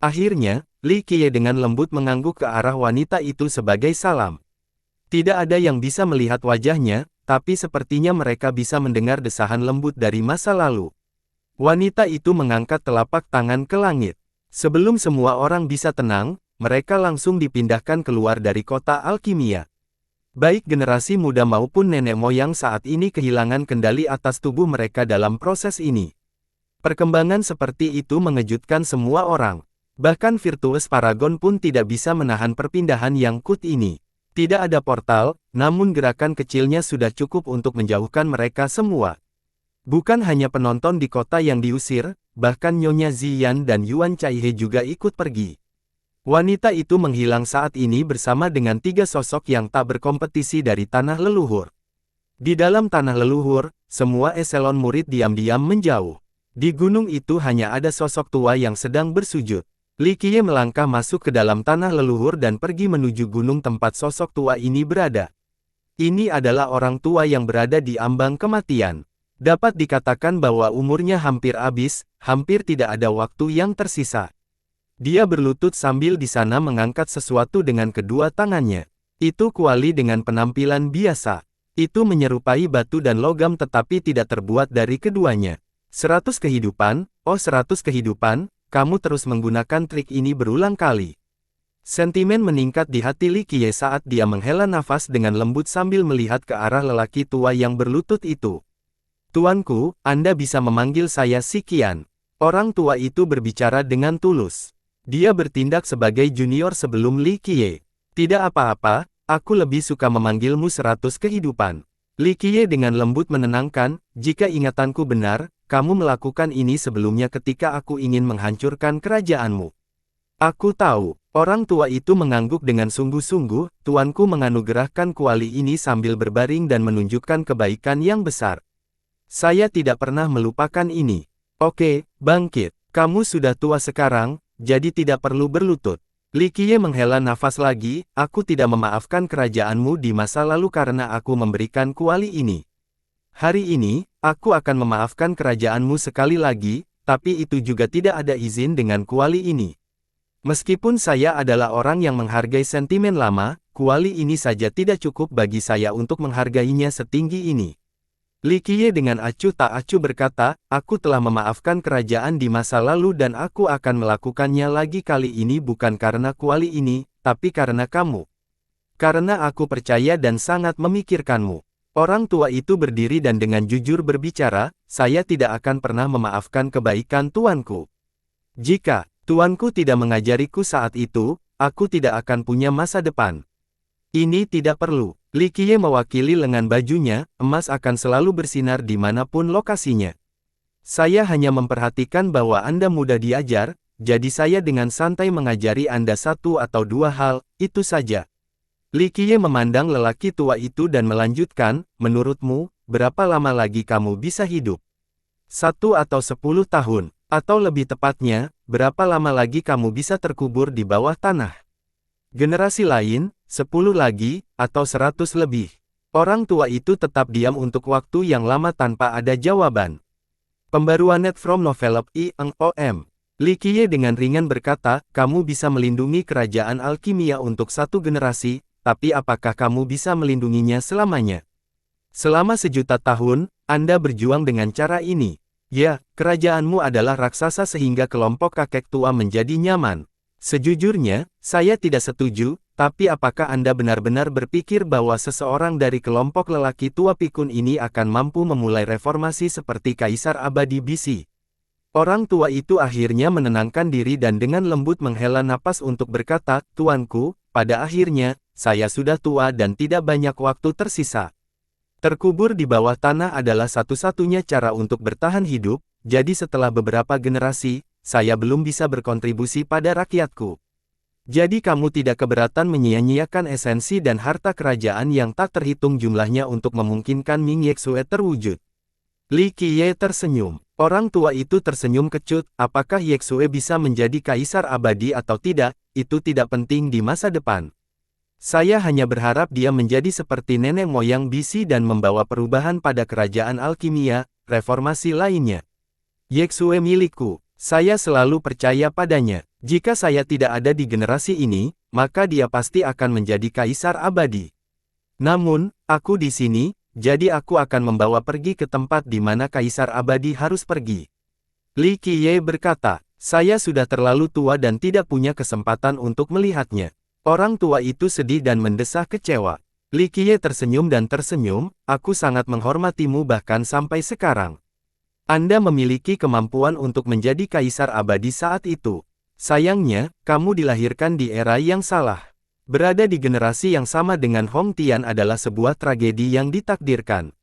Akhirnya, Li Qiye dengan lembut mengangguk ke arah wanita itu sebagai salam. Tidak ada yang bisa melihat wajahnya, tapi sepertinya mereka bisa mendengar desahan lembut dari masa lalu. Wanita itu mengangkat telapak tangan ke langit. Sebelum semua orang bisa tenang, mereka langsung dipindahkan keluar dari kota alkimia. Baik generasi muda maupun nenek moyang saat ini kehilangan kendali atas tubuh mereka dalam proses ini. Perkembangan seperti itu mengejutkan semua orang. Bahkan Virtuous Paragon pun tidak bisa menahan perpindahan yang kuat ini. Tidak ada portal, namun gerakan kecilnya sudah cukup untuk menjauhkan mereka semua. Bukan hanya penonton di kota yang diusir, bahkan Nyonya Ziyan dan Yuan Chaihe juga ikut pergi. Wanita itu menghilang saat ini bersama dengan 3 sosok yang tak berkompetisi dari tanah leluhur. Di dalam tanah leluhur, semua eselon murid diam-diam menjauh. Di gunung itu hanya ada sosok tua yang sedang bersujud. Li Qiye melangkah masuk ke dalam tanah leluhur dan pergi menuju gunung tempat sosok tua ini berada. Ini adalah orang tua yang berada di ambang kematian. Dapat dikatakan bahwa umurnya hampir habis, hampir tidak ada waktu yang tersisa. Dia berlutut sambil di sana mengangkat sesuatu dengan kedua tangannya. Itu kuali dengan penampilan biasa. Itu menyerupai batu dan logam tetapi tidak terbuat dari keduanya. 100 kehidupan, oh 100 kehidupan, kamu terus menggunakan trik ini berulang kali. Sentimen meningkat di hati Li Qiye saat dia menghela nafas dengan lembut sambil melihat ke arah lelaki tua yang berlutut itu. Tuanku, Anda bisa memanggil saya Si Qian. Orang tua itu berbicara dengan tulus. Dia bertindak sebagai junior sebelum Li Qiye. Tidak apa-apa, aku lebih suka memanggilmu 100 kehidupan. Li Qiye dengan lembut menenangkan, jika ingatanku benar, kamu melakukan ini sebelumnya ketika aku ingin menghancurkan kerajaanmu. Aku tahu, Orang tua itu mengangguk dengan sungguh-sungguh, tuanku menganugerahkan kuali ini sambil berbaring dan menunjukkan kebaikan yang besar. Saya tidak pernah melupakan ini. Oke, bangkit. Kamu sudah tua sekarang, jadi tidak perlu berlutut. Li Qiye menghela nafas lagi, aku tidak memaafkan kerajaanmu di masa lalu karena aku memberikan kuali ini. Hari ini, aku akan memaafkan kerajaanmu sekali lagi, tapi itu juga tidak ada izin dengan kuali ini. Meskipun saya adalah orang yang menghargai sentimen lama, kuali ini saja tidak cukup bagi saya untuk menghargainya setinggi ini. Li Qiye dengan acuh tak acuh berkata, aku telah memaafkan kerajaan di masa lalu dan aku akan melakukannya lagi kali ini bukan karena kuali ini, tapi karena kamu. Karena aku percaya dan sangat memikirkanmu. Orang tua itu berdiri dan dengan jujur berbicara, saya tidak akan pernah memaafkan kebaikan tuanku. Jika tuanku tidak mengajariku saat itu, aku tidak akan punya masa depan. Ini tidak perlu. Li Qiye mewakili lengan bajunya, emas akan selalu bersinar dimanapun lokasinya. Saya hanya memperhatikan bahwa Anda mudah diajar, jadi saya dengan santai mengajari Anda satu atau dua hal, itu saja. Li Qiye memandang lelaki tua itu dan melanjutkan, menurutmu, berapa lama lagi kamu bisa hidup? 1 atau 10 tahun, atau lebih tepatnya, berapa lama lagi kamu bisa terkubur di bawah tanah? Generasi lain, 10 lagi, atau 100 lebih. Orang tua itu tetap diam untuk waktu yang lama tanpa ada jawaban. Pembaruan net from Novelop INGOM. Li Qiye dengan ringan berkata, kamu bisa melindungi kerajaan alkimia untuk 1 generasi, tapi apakah kamu bisa melindunginya selamanya? Selama 1.000.000 tahun, Anda berjuang dengan cara ini. Ya, kerajaanmu adalah raksasa sehingga kelompok kakek tua menjadi nyaman. Sejujurnya, saya tidak setuju, tapi apakah Anda benar-benar berpikir bahwa seseorang dari kelompok lelaki tua pikun ini akan mampu memulai reformasi seperti Kaisar Abadi BC? Orang tua itu akhirnya menenangkan diri dan dengan lembut menghela napas untuk berkata, Tuanku, pada akhirnya, saya sudah tua dan tidak banyak waktu tersisa. Terkubur di bawah tanah adalah satu-satunya cara untuk bertahan hidup, jadi setelah beberapa generasi, saya belum bisa berkontribusi pada rakyatku. Jadi kamu tidak keberatan menyia-nyiakan esensi dan harta kerajaan yang tak terhitung jumlahnya untuk memungkinkan Ming Yexue terwujud. Li Qiye tersenyum. Orang tua itu tersenyum kecut, apakah Yexue bisa menjadi kaisar abadi atau tidak, itu tidak penting di masa depan. Saya hanya berharap dia menjadi seperti nenek moyang BC dan membawa perubahan pada kerajaan alkimia, reformasi lainnya. Yexue milikku, saya selalu percaya padanya. Jika saya tidak ada di generasi ini, maka dia pasti akan menjadi kaisar abadi. Namun, aku di sini, jadi aku akan membawa pergi ke tempat di mana kaisar abadi harus pergi. Li Qiye berkata, saya sudah terlalu tua dan tidak punya kesempatan untuk melihatnya. Orang tua itu sedih dan mendesah kecewa. Li Qiye tersenyum dan tersenyum, aku sangat menghormatimu bahkan sampai sekarang. Anda memiliki kemampuan untuk menjadi kaisar abadi saat itu. Sayangnya, kamu dilahirkan di era yang salah. Berada di generasi yang sama dengan Hong Tian adalah sebuah tragedi yang ditakdirkan.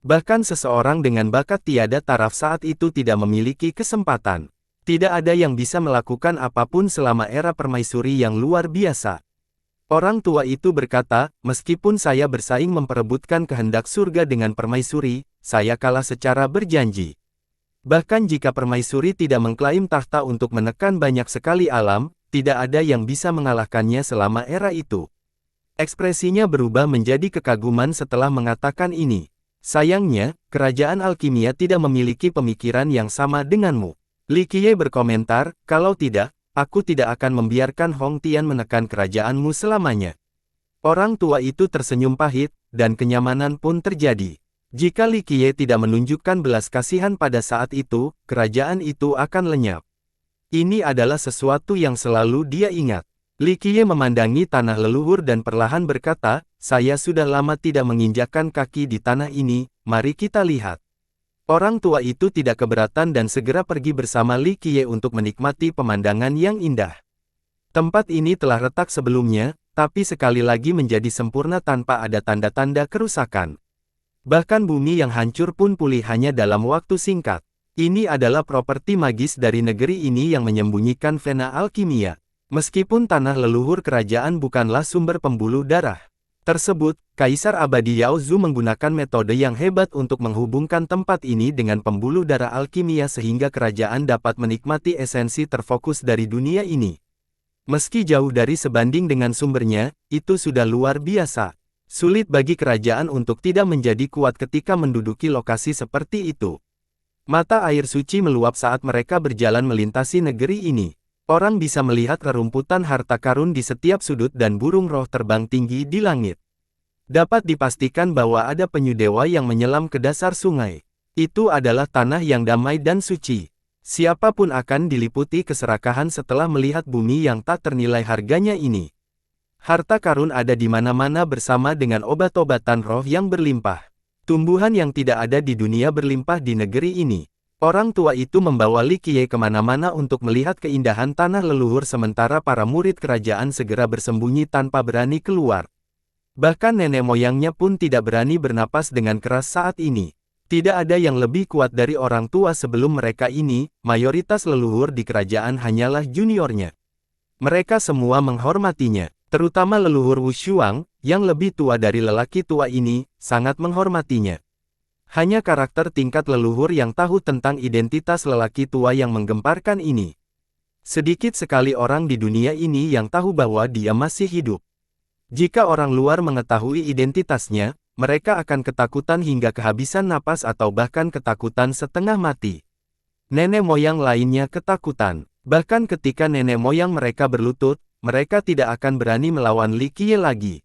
Bahkan seseorang dengan bakat tiada taraf saat itu tidak memiliki kesempatan. Tidak ada yang bisa melakukan apapun selama era permaisuri yang luar biasa. Orang tua itu berkata, meskipun saya bersaing memperebutkan kehendak surga dengan permaisuri, saya kalah secara berjanji. Bahkan jika permaisuri tidak mengklaim tahta untuk menekan banyak sekali alam, tidak ada yang bisa mengalahkannya selama era itu. Ekspresinya berubah menjadi kekaguman setelah mengatakan ini. Sayangnya, kerajaan alkimia tidak memiliki pemikiran yang sama denganmu. Li Qiye berkomentar, kalau tidak, aku tidak akan membiarkan Hong Tian menekan kerajaanmu selamanya. Orang tua itu tersenyum pahit, dan kenyamanan pun terjadi. Jika Li Qiye tidak menunjukkan belas kasihan pada saat itu, kerajaan itu akan lenyap. Ini adalah sesuatu yang selalu dia ingat. Li Qiye memandangi tanah leluhur dan perlahan berkata, saya sudah lama tidak menginjakkan kaki di tanah ini, mari kita lihat. Orang tua itu tidak keberatan dan segera pergi bersama Li Qiye untuk menikmati pemandangan yang indah. Tempat ini telah retak sebelumnya, tapi sekali lagi menjadi sempurna tanpa ada tanda-tanda kerusakan. Bahkan bumi yang hancur pun pulih hanya dalam waktu singkat. Ini adalah properti magis dari negeri ini yang menyembunyikan vena alkimia. Meskipun tanah leluhur kerajaan bukanlah sumber pembuluh darah tersebut, Kaisar Abadi Yao Zhu menggunakan metode yang hebat untuk menghubungkan tempat ini dengan pembuluh darah alkimia sehingga kerajaan dapat menikmati esensi terfokus dari dunia ini. Meski jauh dari sebanding dengan sumbernya, itu sudah luar biasa. Sulit bagi kerajaan untuk tidak menjadi kuat ketika menduduki lokasi seperti itu. Mata air suci meluap saat mereka berjalan melintasi negeri ini. Orang bisa melihat rerumputan harta karun di setiap sudut dan burung roh terbang tinggi di langit. Dapat dipastikan bahwa ada penyu dewa yang menyelam ke dasar sungai. Itu adalah tanah yang damai dan suci. Siapapun akan diliputi keserakahan setelah melihat bumi yang tak ternilai harganya ini. Harta karun ada di mana-mana bersama dengan obat-obatan roh yang berlimpah. Tumbuhan yang tidak ada di dunia berlimpah di negeri ini. Orang tua itu membawa Li Qiye kemana-mana untuk melihat keindahan tanah leluhur sementara para murid kerajaan segera bersembunyi tanpa berani keluar. Bahkan nenek moyangnya pun tidak berani bernapas dengan keras saat ini. Tidak ada yang lebih kuat dari orang tua sebelum mereka ini, mayoritas leluhur di kerajaan hanyalah juniornya. Mereka semua menghormatinya, terutama leluhur Wu Shuang, yang lebih tua dari lelaki tua ini, sangat menghormatinya. Hanya karakter tingkat leluhur yang tahu tentang identitas lelaki tua yang menggemparkan ini. Sedikit sekali orang di dunia ini yang tahu bahwa dia masih hidup. Jika orang luar mengetahui identitasnya, mereka akan ketakutan hingga kehabisan napas atau bahkan ketakutan setengah mati. Nenek moyang lainnya ketakutan. Bahkan ketika nenek moyang mereka berlutut, mereka tidak akan berani melawan Li Qiye lagi.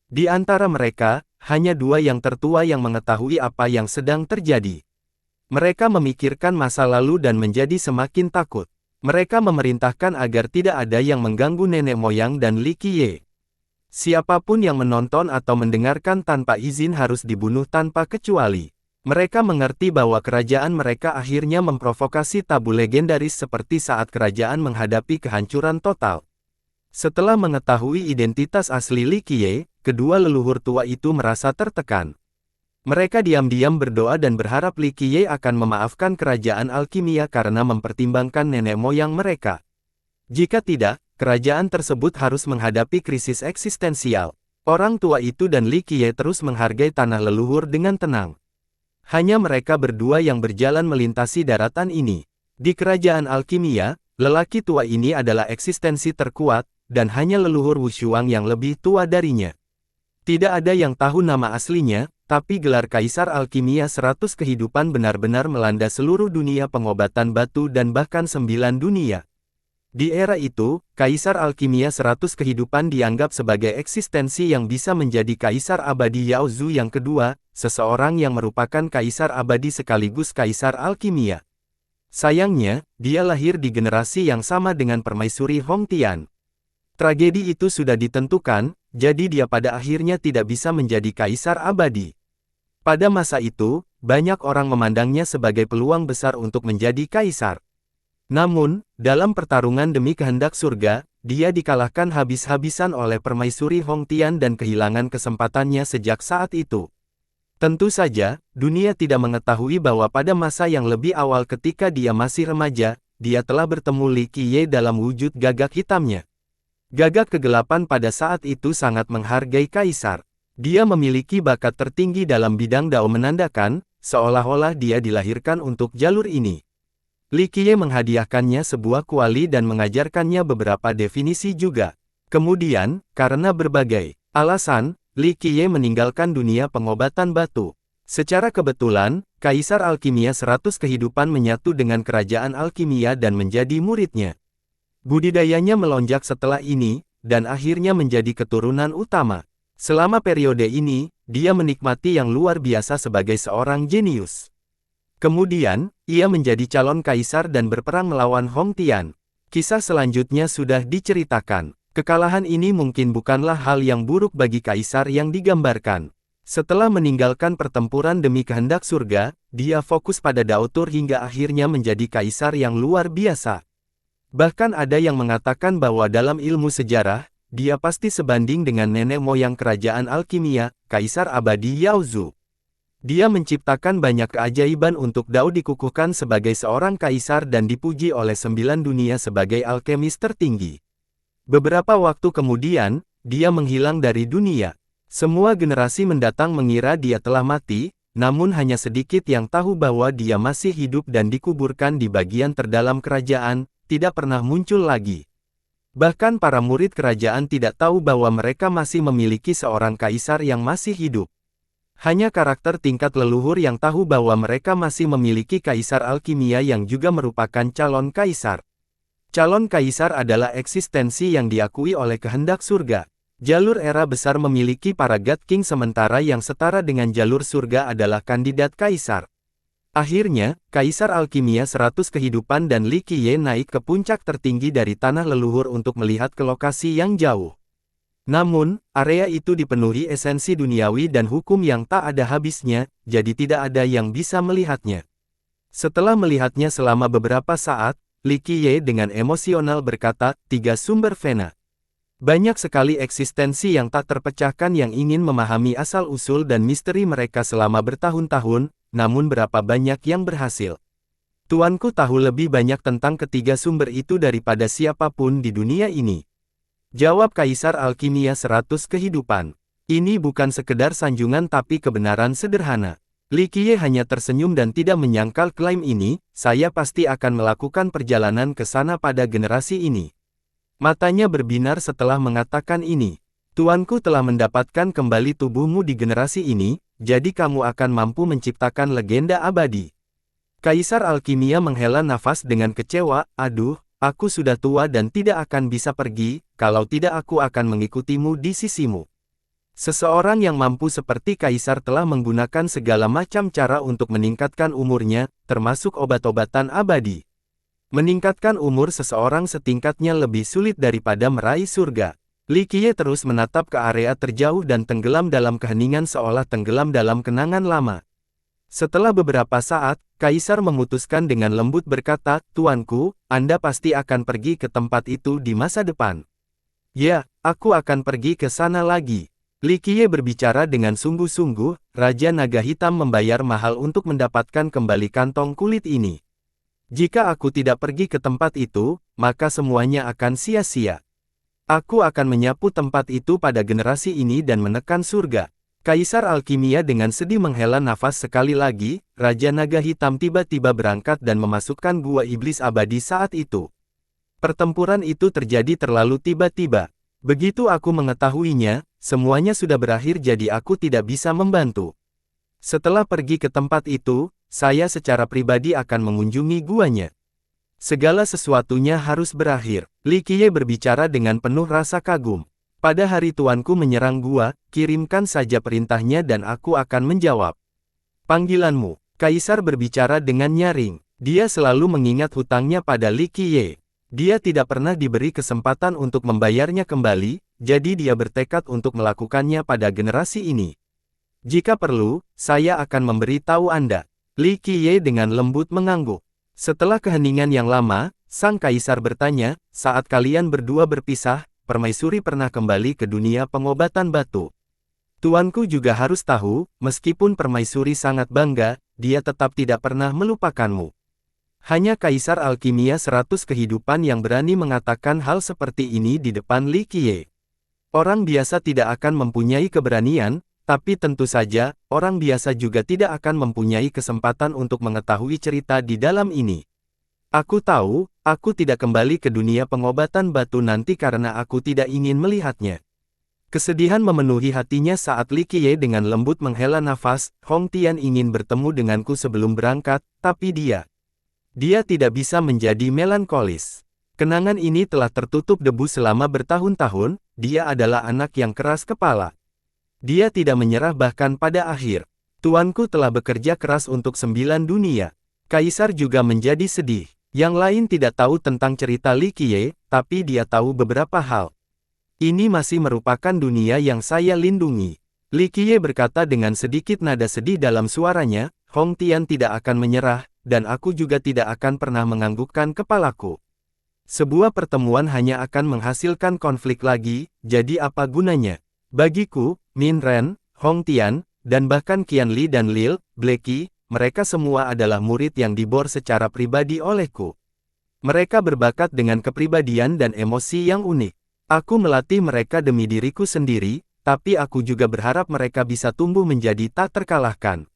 Di antara mereka, hanya dua yang tertua yang mengetahui apa yang sedang terjadi. Mereka memikirkan masa lalu dan menjadi semakin takut. Mereka memerintahkan agar tidak ada yang mengganggu nenek moyang dan Li Qiye. Siapapun yang menonton atau mendengarkan tanpa izin harus dibunuh tanpa kecuali. Mereka mengerti bahwa kerajaan mereka akhirnya memprovokasi tabu legendaris seperti saat kerajaan menghadapi kehancuran total. Setelah mengetahui identitas asli Li Qiye, kedua leluhur tua itu merasa tertekan. Mereka diam-diam berdoa dan berharap Li Qiye akan memaafkan kerajaan alkimia karena mempertimbangkan nenek moyang mereka. Jika tidak, kerajaan tersebut harus menghadapi krisis eksistensial. Orang tua itu dan Li Qiye terus menghargai tanah leluhur dengan tenang. Hanya mereka berdua yang berjalan melintasi daratan ini. Di kerajaan alkimia, lelaki tua ini adalah eksistensi terkuat, dan hanya leluhur Wu Shuang yang lebih tua darinya. Tidak ada yang tahu nama aslinya, tapi gelar Kaisar Alkimia 100 kehidupan benar-benar melanda seluruh dunia pengobatan batu dan bahkan 9 dunia. Di era itu, Kaisar Alkimia 100 kehidupan dianggap sebagai eksistensi yang bisa menjadi Kaisar Abadi Yao Zhu yang kedua, seseorang yang merupakan Kaisar Abadi sekaligus Kaisar Alkimia. Sayangnya, dia lahir di generasi yang sama dengan Permaisuri Hong Tian. Tragedi itu sudah ditentukan, jadi dia pada akhirnya tidak bisa menjadi Kaisar Abadi. Pada masa itu, banyak orang memandangnya sebagai peluang besar untuk menjadi Kaisar. Namun, dalam pertarungan demi kehendak surga, dia dikalahkan habis-habisan oleh Permaisuri Hong Tian dan kehilangan kesempatannya sejak saat itu. Tentu saja, dunia tidak mengetahui bahwa pada masa yang lebih awal ketika dia masih remaja, dia telah bertemu Li Qiye dalam wujud gagak hitamnya. Gagak kegelapan pada saat itu sangat menghargai Kaisar. Dia memiliki bakat tertinggi dalam bidang Dao menandakan, seolah-olah dia dilahirkan untuk jalur ini. Li Qiye menghadiahkannya sebuah kuali dan mengajarkannya beberapa definisi juga. Kemudian, karena berbagai alasan, Li Qiye meninggalkan dunia pengobatan batu. Secara kebetulan, Kaisar Alkimia 100 kehidupan menyatu dengan kerajaan alkimia dan menjadi muridnya. Budidayanya melonjak setelah ini, dan akhirnya menjadi keturunan utama. Selama periode ini, dia menikmati yang luar biasa sebagai seorang jenius. Kemudian, ia menjadi calon kaisar dan berperang melawan Hong Tian. Kisah selanjutnya sudah diceritakan. Kekalahan ini mungkin bukanlah hal yang buruk bagi kaisar yang digambarkan. Setelah meninggalkan pertempuran demi kehendak surga, dia fokus pada Daotur hingga akhirnya menjadi kaisar yang luar biasa. Bahkan ada yang mengatakan bahwa dalam ilmu sejarah, dia pasti sebanding dengan nenek moyang kerajaan alkimia, Kaisar Abadi Yao Zhu. Dia menciptakan banyak keajaiban untuk Dao dikukuhkan sebagai seorang kaisar dan dipuji oleh 9 dunia sebagai alkemis tertinggi. Beberapa waktu kemudian, dia menghilang dari dunia. Semua generasi mendatang mengira dia telah mati, namun hanya sedikit yang tahu bahwa dia masih hidup dan dikuburkan di bagian terdalam kerajaan, tidak pernah muncul lagi. Bahkan para murid kerajaan tidak tahu bahwa mereka masih memiliki seorang kaisar yang masih hidup. Hanya karakter tingkat leluhur yang tahu bahwa mereka masih memiliki kaisar alkimia yang juga merupakan calon kaisar. Calon kaisar adalah eksistensi yang diakui oleh kehendak surga. Jalur era besar memiliki para God King sementara yang setara dengan jalur surga adalah kandidat kaisar. Akhirnya, Kaisar Alkimia 100 kehidupan dan Li Qiye naik ke puncak tertinggi dari tanah leluhur untuk melihat ke lokasi yang jauh. Namun, area itu dipenuhi esensi duniawi dan hukum yang tak ada habisnya, jadi tidak ada yang bisa melihatnya. Setelah melihatnya selama beberapa saat, Li Qiye dengan emosional berkata, 3 sumber Vena. Banyak sekali eksistensi yang tak terpecahkan yang ingin memahami asal-usul dan misteri mereka selama bertahun-tahun, namun berapa banyak yang berhasil. Tuanku tahu lebih banyak tentang ketiga sumber itu daripada siapapun di dunia ini. Jawab Kaisar Alkimia 100 kehidupan. Ini bukan sekedar sanjungan tapi kebenaran sederhana. Li Qiye hanya tersenyum dan tidak menyangkal klaim ini, saya pasti akan melakukan perjalanan ke sana pada generasi ini. Matanya berbinar setelah mengatakan ini. Tuanku telah mendapatkan kembali tubuhmu di generasi ini, jadi kamu akan mampu menciptakan legenda abadi. Kaisar Alkimia menghela nafas dengan kecewa, aduh, aku sudah tua dan tidak akan bisa pergi, kalau tidak aku akan mengikutimu di sisimu. Seseorang yang mampu seperti Kaisar telah menggunakan segala macam cara untuk meningkatkan umurnya, termasuk obat-obatan abadi. Meningkatkan umur seseorang setingkatnya lebih sulit daripada meraih surga. Li Qiye terus menatap ke area terjauh dan tenggelam dalam keheningan seolah tenggelam dalam kenangan lama. Setelah beberapa saat, Kaisar memutuskan dengan lembut berkata, Tuanku, Anda pasti akan pergi ke tempat itu di masa depan. Ya, aku akan pergi ke sana lagi. Li Qiye berbicara dengan sungguh-sungguh, Raja Naga Hitam membayar mahal untuk mendapatkan kembali kantong kulit ini. Jika aku tidak pergi ke tempat itu, maka semuanya akan sia-sia. Aku akan menyapu tempat itu pada generasi ini dan menekan surga. Kaisar Alkimia dengan sedih menghela nafas sekali lagi, Raja Naga Hitam tiba-tiba berangkat dan memasukkan gua iblis abadi saat itu. Pertempuran itu terjadi terlalu tiba-tiba. Begitu aku mengetahuinya, semuanya sudah berakhir jadi aku tidak bisa membantu. Setelah pergi ke tempat itu, saya secara pribadi akan mengunjungi guanya. Segala sesuatunya harus berakhir. Li Qiye berbicara dengan penuh rasa kagum. Pada hari tuanku menyerang gua, kirimkan saja perintahnya dan aku akan menjawab. Panggilanmu. Kaisar berbicara dengan nyaring. Dia selalu mengingat hutangnya pada Li Qiye. Dia tidak pernah diberi kesempatan untuk membayarnya kembali, jadi dia bertekad untuk melakukannya pada generasi ini. Jika perlu, saya akan memberitahu Anda. Li Qiye dengan lembut mengangguk. Setelah keheningan yang lama, sang kaisar bertanya, saat kalian berdua berpisah, Permaisuri pernah kembali ke dunia pengobatan batu. Tuanku juga harus tahu, meskipun Permaisuri sangat bangga, dia tetap tidak pernah melupakanmu. Hanya Kaisar Alkimia 100 kehidupan yang berani mengatakan hal seperti ini di depan Li Qiye. Orang biasa tidak akan mempunyai keberanian, tapi tentu saja, orang biasa juga tidak akan mempunyai kesempatan untuk mengetahui cerita di dalam ini. Aku tahu, aku tidak kembali ke dunia pengobatan batu nanti karena aku tidak ingin melihatnya. Kesedihan memenuhi hatinya saat Li Qiye dengan lembut menghela nafas, Hong Tian ingin bertemu denganku sebelum berangkat, tapi dia tidak bisa menjadi melankolis. Kenangan ini telah tertutup debu selama bertahun-tahun, dia adalah anak yang keras kepala. Dia tidak menyerah bahkan pada akhir. Tuanku telah bekerja keras untuk 9 dunia. Kaisar juga menjadi sedih. Yang lain tidak tahu tentang cerita Li Qiye, tapi dia tahu beberapa hal. Ini masih merupakan dunia yang saya lindungi. Li Qiye berkata dengan sedikit nada sedih dalam suaranya, Hong Tian tidak akan menyerah, dan aku juga tidak akan pernah menganggukkan kepalaku. Sebuah pertemuan hanya akan menghasilkan konflik lagi, jadi apa gunanya? Bagiku, Min Ren, Hong Tian, dan bahkan Qian Li dan Lil, Blackie, mereka semua adalah murid yang dibor secara pribadi olehku. Mereka berbakat dengan kepribadian dan emosi yang unik. Aku melatih mereka demi diriku sendiri, tapi aku juga berharap mereka bisa tumbuh menjadi tak terkalahkan.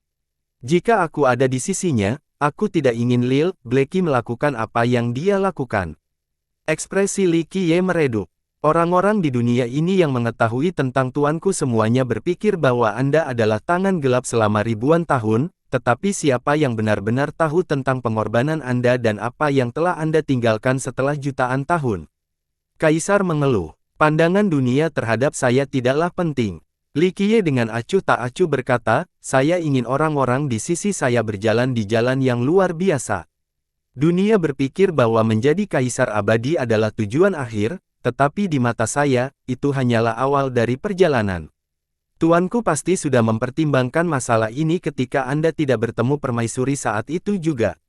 Jika aku ada di sisinya, aku tidak ingin Lil Blacky melakukan apa yang dia lakukan. Ekspresi Li Qiye meredup. Orang-orang di dunia ini yang mengetahui tentang tuanku semuanya berpikir bahwa Anda adalah tangan gelap selama ribuan tahun, tetapi siapa yang benar-benar tahu tentang pengorbanan Anda dan apa yang telah Anda tinggalkan setelah jutaan tahun? Kaisar mengeluh. Pandangan dunia terhadap saya tidaklah penting. Li Qiye dengan acuh tak acuh berkata, saya ingin orang-orang di sisi saya berjalan di jalan yang luar biasa. Dunia berpikir bahwa menjadi kaisar abadi adalah tujuan akhir, tetapi di mata saya, itu hanyalah awal dari perjalanan. Tuanku pasti sudah mempertimbangkan masalah ini ketika Anda tidak bertemu permaisuri saat itu juga.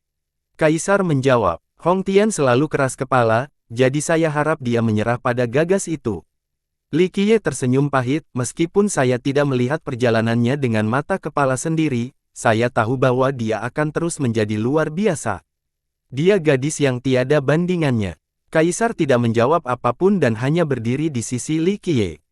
Kaisar menjawab, Hong Tian selalu keras kepala, jadi saya harap dia menyerah pada gagas itu. Li Qiye tersenyum pahit, meskipun saya tidak melihat perjalanannya dengan mata kepala sendiri, saya tahu bahwa dia akan terus menjadi luar biasa. Dia gadis yang tiada bandingannya. Kaisar tidak menjawab apapun dan hanya berdiri di sisi Li Qiye.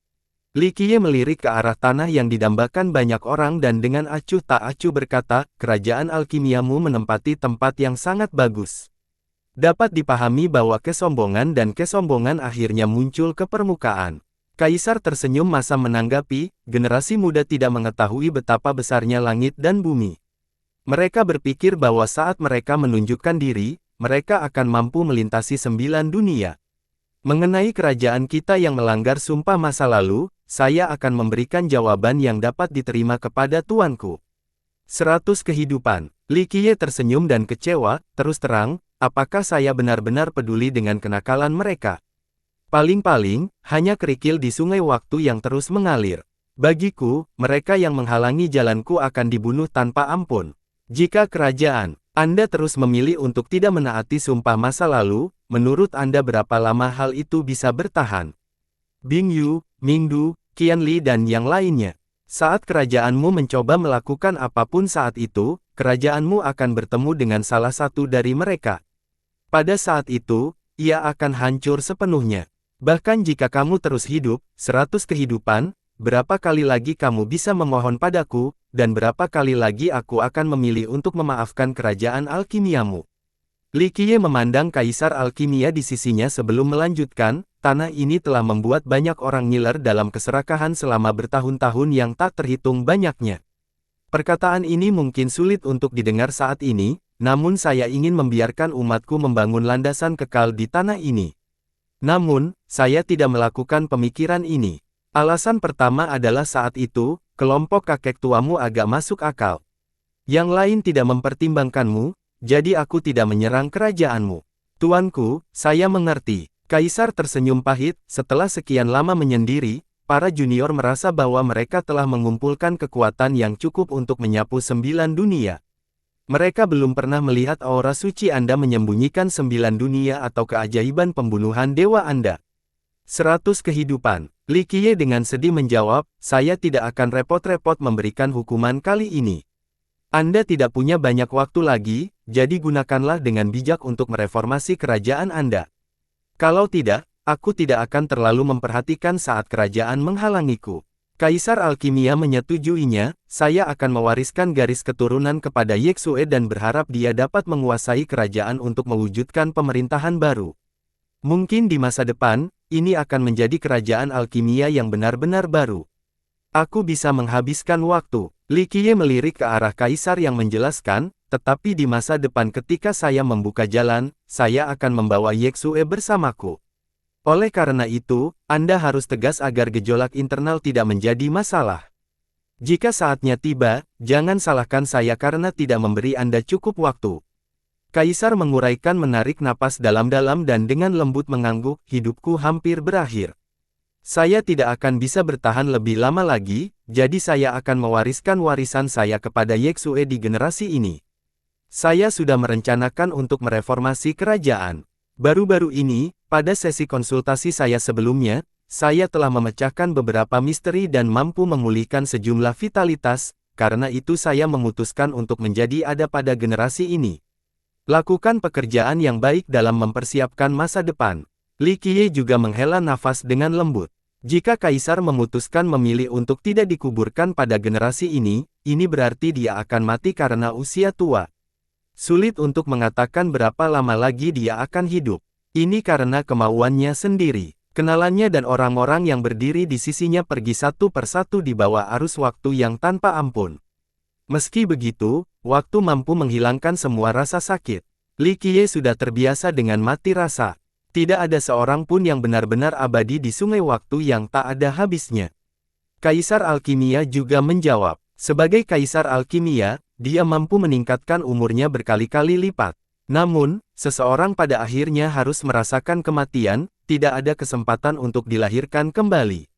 Li Qiye melirik ke arah tanah yang didambakan banyak orang dan dengan acuh tak acuh berkata, kerajaan alkimiamu menempati tempat yang sangat bagus. Dapat dipahami bahwa kesombongan dan kesombongan akhirnya muncul ke permukaan. Kaisar tersenyum masa menanggapi, generasi muda tidak mengetahui betapa besarnya langit dan bumi. Mereka berpikir bahwa saat mereka menunjukkan diri, mereka akan mampu melintasi 9 dunia. Mengenai kerajaan kita yang melanggar sumpah masa lalu, saya akan memberikan jawaban yang dapat diterima kepada tuanku. 100 kehidupan. Li Qiye tersenyum dan kecewa, terus terang, apakah saya benar-benar peduli dengan kenakalan mereka? Paling-paling, hanya kerikil di sungai waktu yang terus mengalir. Bagiku, mereka yang menghalangi jalanku akan dibunuh tanpa ampun. Jika kerajaan Anda terus memilih untuk tidak menaati sumpah masa lalu, menurut Anda berapa lama hal itu bisa bertahan? Bing Yu, Ming Du, Qian Li dan yang lainnya. Saat kerajaanmu mencoba melakukan apapun saat itu, kerajaanmu akan bertemu dengan salah satu dari mereka. Pada saat itu, ia akan hancur sepenuhnya. Bahkan jika kamu terus hidup, 100 kehidupan, berapa kali lagi kamu bisa memohon padaku, dan berapa kali lagi aku akan memilih untuk memaafkan kerajaan alkimiamu? Li Qiye memandang kaisar alkimia di sisinya sebelum melanjutkan, tanah ini telah membuat banyak orang ngiler dalam keserakahan selama bertahun-tahun yang tak terhitung banyaknya. Perkataan ini mungkin sulit untuk didengar saat ini, namun saya ingin membiarkan umatku membangun landasan kekal di tanah ini. Namun, saya tidak melakukan pemikiran ini. Alasan pertama adalah saat itu, kelompok kakek tuamu agak masuk akal. Yang lain tidak mempertimbangkanmu, jadi aku tidak menyerang kerajaanmu. Tuanku, saya mengerti. Kaisar tersenyum pahit, setelah sekian lama menyendiri, para junior merasa bahwa mereka telah mengumpulkan kekuatan yang cukup untuk menyapu 9 dunia. Mereka belum pernah melihat aura suci Anda menyembunyikan 9 dunia atau keajaiban pembunuhan dewa Anda. 100 kehidupan. Li Qiye dengan sedih menjawab, saya tidak akan repot-repot memberikan hukuman kali ini. Anda tidak punya banyak waktu lagi, jadi gunakanlah dengan bijak untuk mereformasi kerajaan Anda. Kalau tidak, aku tidak akan terlalu memperhatikan saat kerajaan menghalangiku. Kaisar alkimia menyetujuinya, saya akan mewariskan garis keturunan kepada Yexue dan berharap dia dapat menguasai kerajaan untuk mewujudkan pemerintahan baru. Mungkin di masa depan, ini akan menjadi kerajaan alkimia yang benar-benar baru. Aku bisa menghabiskan waktu. Li Qiye melirik ke arah kaisar yang menjelaskan, tetapi di masa depan ketika saya membuka jalan, saya akan membawa Yexue bersamaku. Oleh karena itu, Anda harus tegas agar gejolak internal tidak menjadi masalah. Jika saatnya tiba, jangan salahkan saya karena tidak memberi Anda cukup waktu. Kaisar menguraikan menarik napas dalam-dalam dan dengan lembut mengangguk, hidupku hampir berakhir. Saya tidak akan bisa bertahan lebih lama lagi, jadi saya akan mewariskan warisan saya kepada Yexue di generasi ini. Saya sudah merencanakan untuk mereformasi kerajaan. Baru-baru ini, pada sesi konsultasi saya sebelumnya, saya telah memecahkan beberapa misteri dan mampu memulihkan sejumlah vitalitas, karena itu saya memutuskan untuk menjadi ada pada generasi ini. Lakukan pekerjaan yang baik dalam mempersiapkan masa depan. Li Qiye juga menghela nafas dengan lembut. Jika Kaisar memutuskan memilih untuk tidak dikuburkan pada generasi ini berarti dia akan mati karena usia tua. Sulit untuk mengatakan berapa lama lagi dia akan hidup. Ini karena kemauannya sendiri. Kenalannya dan orang-orang yang berdiri di sisinya pergi satu persatu di bawah arus waktu yang tanpa ampun. Meski begitu, waktu mampu menghilangkan semua rasa sakit. Li Qiye sudah terbiasa dengan mati rasa. Tidak ada seorang pun yang benar-benar abadi di sungai waktu yang tak ada habisnya. Kaisar Alkimia juga menjawab. Sebagai Kaisar Alkimia, dia mampu meningkatkan umurnya berkali-kali lipat. Namun, seseorang pada akhirnya harus merasakan kematian, tidak ada kesempatan untuk dilahirkan kembali.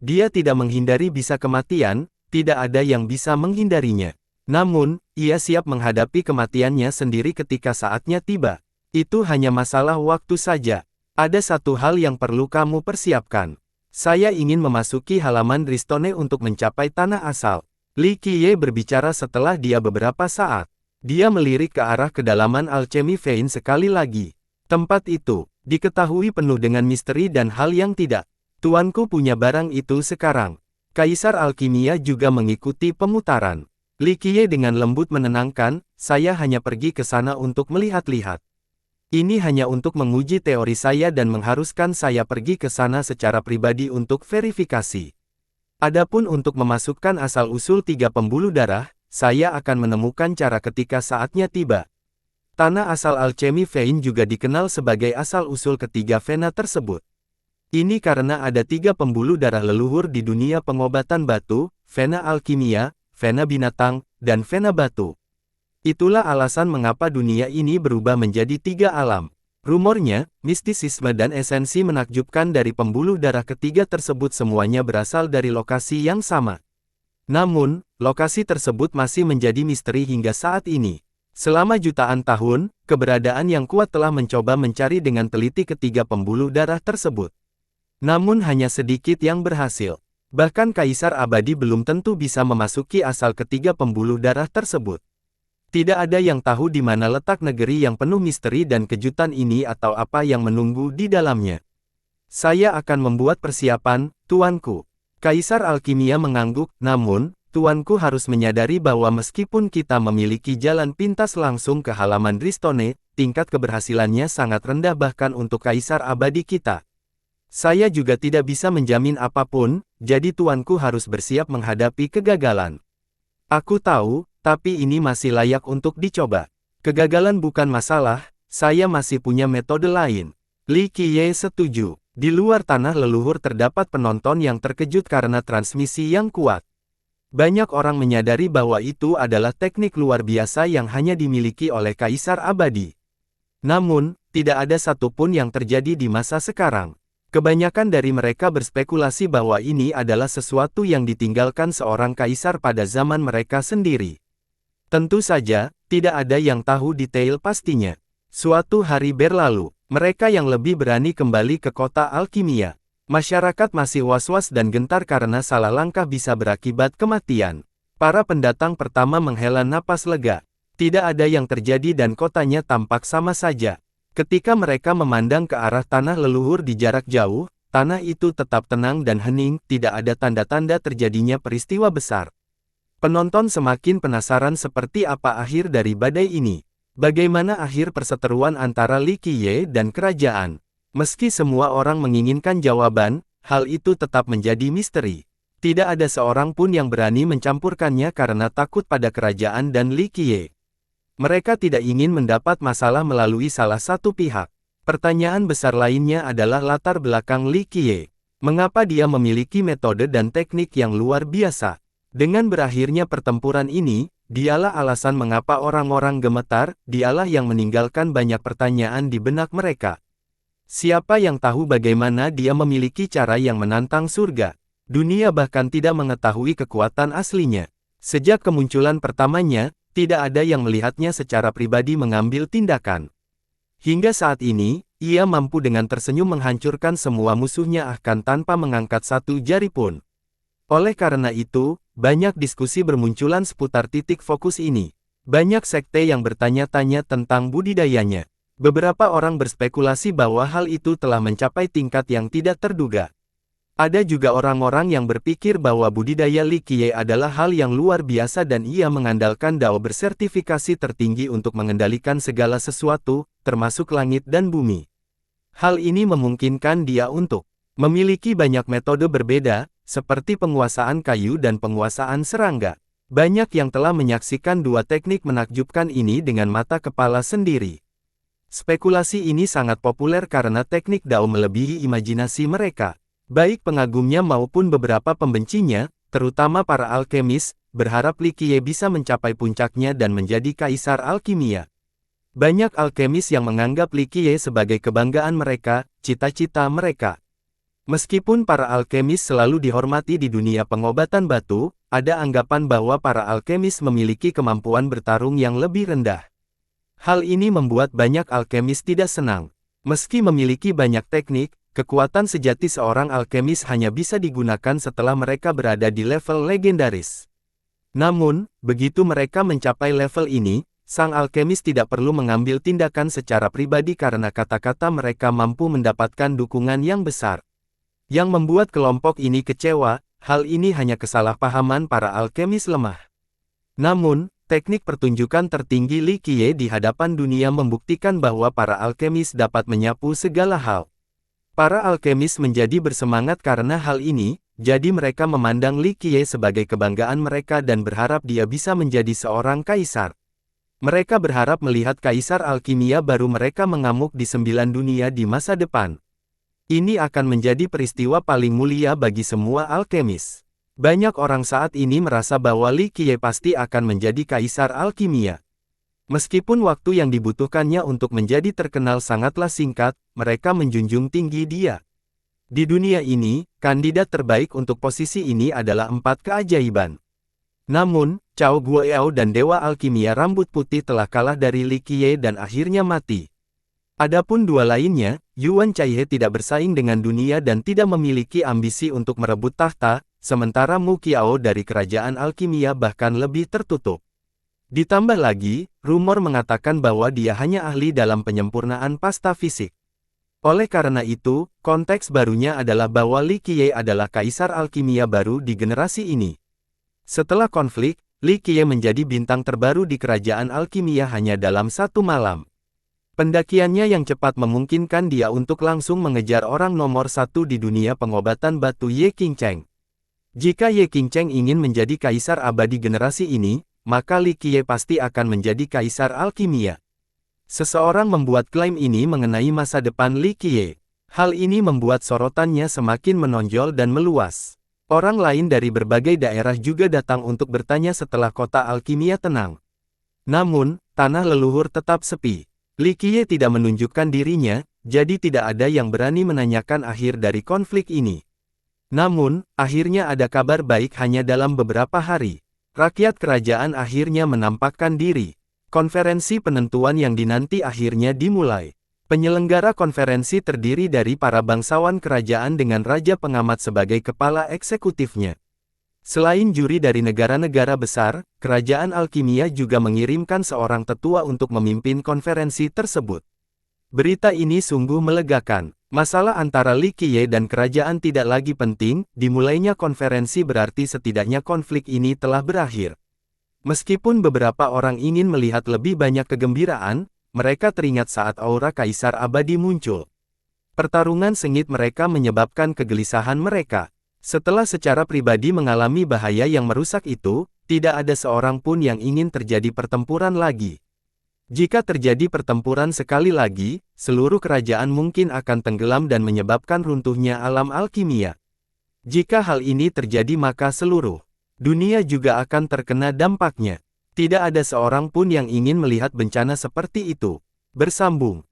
Dia tidak menghindari bisa kematian, tidak ada yang bisa menghindarinya. Namun, ia siap menghadapi kematiannya sendiri ketika saatnya tiba. Itu hanya masalah waktu saja. Ada satu hal yang perlu kamu persiapkan. Saya ingin memasuki halaman Dristone untuk mencapai tanah asal. Li Qiye berbicara setelah dia beberapa saat. Dia melirik ke arah kedalaman alchemy vein sekali lagi. Tempat itu diketahui penuh dengan misteri dan hal yang tidak. Tuanku punya barang itu sekarang. Kaisar Alkimia juga mengikuti pemutaran. Li Qiye dengan lembut menenangkan, saya hanya pergi ke sana untuk melihat-lihat. Ini hanya untuk menguji teori saya dan mengharuskan saya pergi ke sana secara pribadi untuk verifikasi. Adapun untuk memasukkan asal-usul 3 pembuluh darah, saya akan menemukan cara ketika saatnya tiba. Tanah asal alchemy vein juga dikenal sebagai asal-usul ketiga vena tersebut. Ini karena ada 3 pembuluh darah leluhur di dunia pengobatan batu, vena alkimia, vena binatang, dan vena batu. Itulah alasan mengapa dunia ini berubah menjadi 3 alam. Rumornya, mistisisme dan esensi menakjubkan dari pembuluh darah ketiga tersebut semuanya berasal dari lokasi yang sama. Namun, lokasi tersebut masih menjadi misteri hingga saat ini. Selama jutaan tahun, keberadaan yang kuat telah mencoba mencari dengan teliti ketiga pembuluh darah tersebut. Namun hanya sedikit yang berhasil. Bahkan Kaisar Abadi belum tentu bisa memasuki asal ketiga pembuluh darah tersebut. Tidak ada yang tahu di mana letak negeri yang penuh misteri dan kejutan ini atau apa yang menunggu di dalamnya. Saya akan membuat persiapan, tuanku. Kaisar Alkimia mengangguk, namun, tuanku harus menyadari bahwa meskipun kita memiliki jalan pintas langsung ke halaman Dristone, tingkat keberhasilannya sangat rendah bahkan untuk Kaisar Abadi kita. Saya juga tidak bisa menjamin apapun, jadi tuanku harus bersiap menghadapi kegagalan. Aku tahu, tapi ini masih layak untuk dicoba. Kegagalan bukan masalah, saya masih punya metode lain. Li Qiye setuju. Di luar tanah leluhur terdapat penonton yang terkejut karena transmisi yang kuat. Banyak orang menyadari bahwa itu adalah teknik luar biasa yang hanya dimiliki oleh Kaisar Abadi. Namun, tidak ada satupun yang terjadi di masa sekarang. Kebanyakan dari mereka berspekulasi bahwa ini adalah sesuatu yang ditinggalkan seorang kaisar pada zaman mereka sendiri. Tentu saja, tidak ada yang tahu detail pastinya. Suatu hari berlalu, mereka yang lebih berani kembali ke kota Alkimia. Masyarakat masih was-was dan gentar karena salah langkah bisa berakibat kematian. Para pendatang pertama menghela napas lega. Tidak ada yang terjadi dan kotanya tampak sama saja. Ketika mereka memandang ke arah tanah leluhur di jarak jauh, tanah itu tetap tenang dan hening, tidak ada tanda-tanda terjadinya peristiwa besar. Penonton semakin penasaran seperti apa akhir dari badai ini. Bagaimana akhir perseteruan antara Li Qiye dan kerajaan? Meski semua orang menginginkan jawaban, hal itu tetap menjadi misteri. Tidak ada seorang pun yang berani mencampurkannya karena takut pada kerajaan dan Li Qiye. Mereka tidak ingin mendapat masalah melalui salah satu pihak. Pertanyaan besar lainnya adalah latar belakang Li Qiye. Mengapa dia memiliki metode dan teknik yang luar biasa? Dengan berakhirnya pertempuran ini, dialah alasan mengapa orang-orang gemetar, dialah yang meninggalkan banyak pertanyaan di benak mereka. Siapa yang tahu bagaimana dia memiliki cara yang menantang surga? Dunia bahkan tidak mengetahui kekuatan aslinya. Sejak kemunculan pertamanya, tidak ada yang melihatnya secara pribadi mengambil tindakan. Hingga saat ini, ia mampu dengan tersenyum menghancurkan semua musuhnya bahkan tanpa mengangkat satu jari pun. Oleh karena itu, banyak diskusi bermunculan seputar titik fokus ini. Banyak sekte yang bertanya-tanya tentang budidayanya. Beberapa orang berspekulasi bahwa hal itu telah mencapai tingkat yang tidak terduga. Ada juga orang-orang yang berpikir bahwa budidaya Li Qiye adalah hal yang luar biasa dan ia mengandalkan Dao bersertifikasi tertinggi untuk mengendalikan segala sesuatu, termasuk langit dan bumi. Hal ini memungkinkan dia untuk memiliki banyak metode berbeda, seperti penguasaan kayu dan penguasaan serangga. Banyak yang telah menyaksikan dua teknik menakjubkan ini dengan mata kepala sendiri. Spekulasi ini sangat populer karena teknik Dao melebihi imajinasi mereka. Baik pengagumnya maupun beberapa pembencinya, terutama para alkemis, berharap Li Qiye bisa mencapai puncaknya dan menjadi kaisar alkimia. Banyak alkemis yang menganggap Li Qiye sebagai kebanggaan mereka, cita-cita mereka. Meskipun para alkemis selalu dihormati di dunia pengobatan batu, ada anggapan bahwa para alkemis memiliki kemampuan bertarung yang lebih rendah. Hal ini membuat banyak alkemis tidak senang. Meski memiliki banyak teknik, kekuatan sejati seorang alkemis hanya bisa digunakan setelah mereka berada di level legendaris. Namun, begitu mereka mencapai level ini, sang alkemis tidak perlu mengambil tindakan secara pribadi karena kata-kata mereka mampu mendapatkan dukungan yang besar. Yang membuat kelompok ini kecewa, hal ini hanya kesalahpahaman para alkemis lemah. Namun, teknik pertunjukan tertinggi Li Qiye di hadapan dunia membuktikan bahwa para alkemis dapat menyapu segala hal. Para alkemis menjadi bersemangat karena hal ini, jadi mereka memandang Li Qiye sebagai kebanggaan mereka dan berharap dia bisa menjadi seorang kaisar. Mereka berharap melihat kaisar alkimia baru mereka mengamuk di 9 dunia di masa depan. Ini akan menjadi peristiwa paling mulia bagi semua alkemis. Banyak orang saat ini merasa bahwa Li Qiye pasti akan menjadi kaisar alkimia. Meskipun waktu yang dibutuhkannya untuk menjadi terkenal sangatlah singkat, mereka menjunjung tinggi dia. Di dunia ini, kandidat terbaik untuk posisi ini adalah 4 keajaiban. Namun, Cao Guoyao dan Dewa Alkimia Rambut Putih telah kalah dari Li Qiye dan akhirnya mati. Adapun dua lainnya, Yuan Caihe tidak bersaing dengan dunia dan tidak memiliki ambisi untuk merebut tahta, sementara Mu Qiao dari kerajaan alkimia bahkan lebih tertutup. Ditambah lagi, rumor mengatakan bahwa dia hanya ahli dalam penyempurnaan pasta fisik. Oleh karena itu, konteks barunya adalah bahwa Li Qiye adalah kaisar alkimia baru di generasi ini. Setelah konflik, Li Qiye menjadi bintang terbaru di kerajaan alkimia hanya dalam 1 malam. Pendakiannya yang cepat memungkinkan dia untuk langsung mengejar orang nomor 1 di dunia pengobatan batu Ye Qingcheng. Jika Ye Qingcheng ingin menjadi kaisar abadi generasi ini, maka Li Qiye pasti akan menjadi kaisar alkimia. Seseorang membuat klaim ini mengenai masa depan Li Qiye. Hal ini membuat sorotannya semakin menonjol dan meluas. Orang lain dari berbagai daerah juga datang untuk bertanya setelah kota alkimia tenang. Namun, tanah leluhur tetap sepi. Li Qiye tidak menunjukkan dirinya, jadi tidak ada yang berani menanyakan akhir dari konflik ini. Namun, akhirnya ada kabar baik hanya dalam beberapa hari. Rakyat kerajaan akhirnya menampakkan diri. Konferensi penentuan yang dinanti akhirnya dimulai. Penyelenggara konferensi terdiri dari para bangsawan kerajaan dengan Raja Pengamat sebagai kepala eksekutifnya. Selain juri dari negara-negara besar, kerajaan alkimia juga mengirimkan seorang tetua untuk memimpin konferensi tersebut. Berita ini sungguh melegakan. Masalah antara Li Qiye dan kerajaan tidak lagi penting, dimulainya konferensi berarti setidaknya konflik ini telah berakhir. Meskipun beberapa orang ingin melihat lebih banyak kegembiraan, mereka teringat saat aura kaisar abadi muncul. Pertarungan sengit mereka menyebabkan kegelisahan mereka. Setelah secara pribadi mengalami bahaya yang merusak itu, tidak ada seorang pun yang ingin terjadi pertempuran lagi. Jika terjadi pertempuran sekali lagi, seluruh kerajaan mungkin akan tenggelam dan menyebabkan runtuhnya alam alkimia. Jika hal ini terjadi maka seluruh dunia juga akan terkena dampaknya. Tidak ada seorang pun yang ingin melihat bencana seperti itu. Bersambung.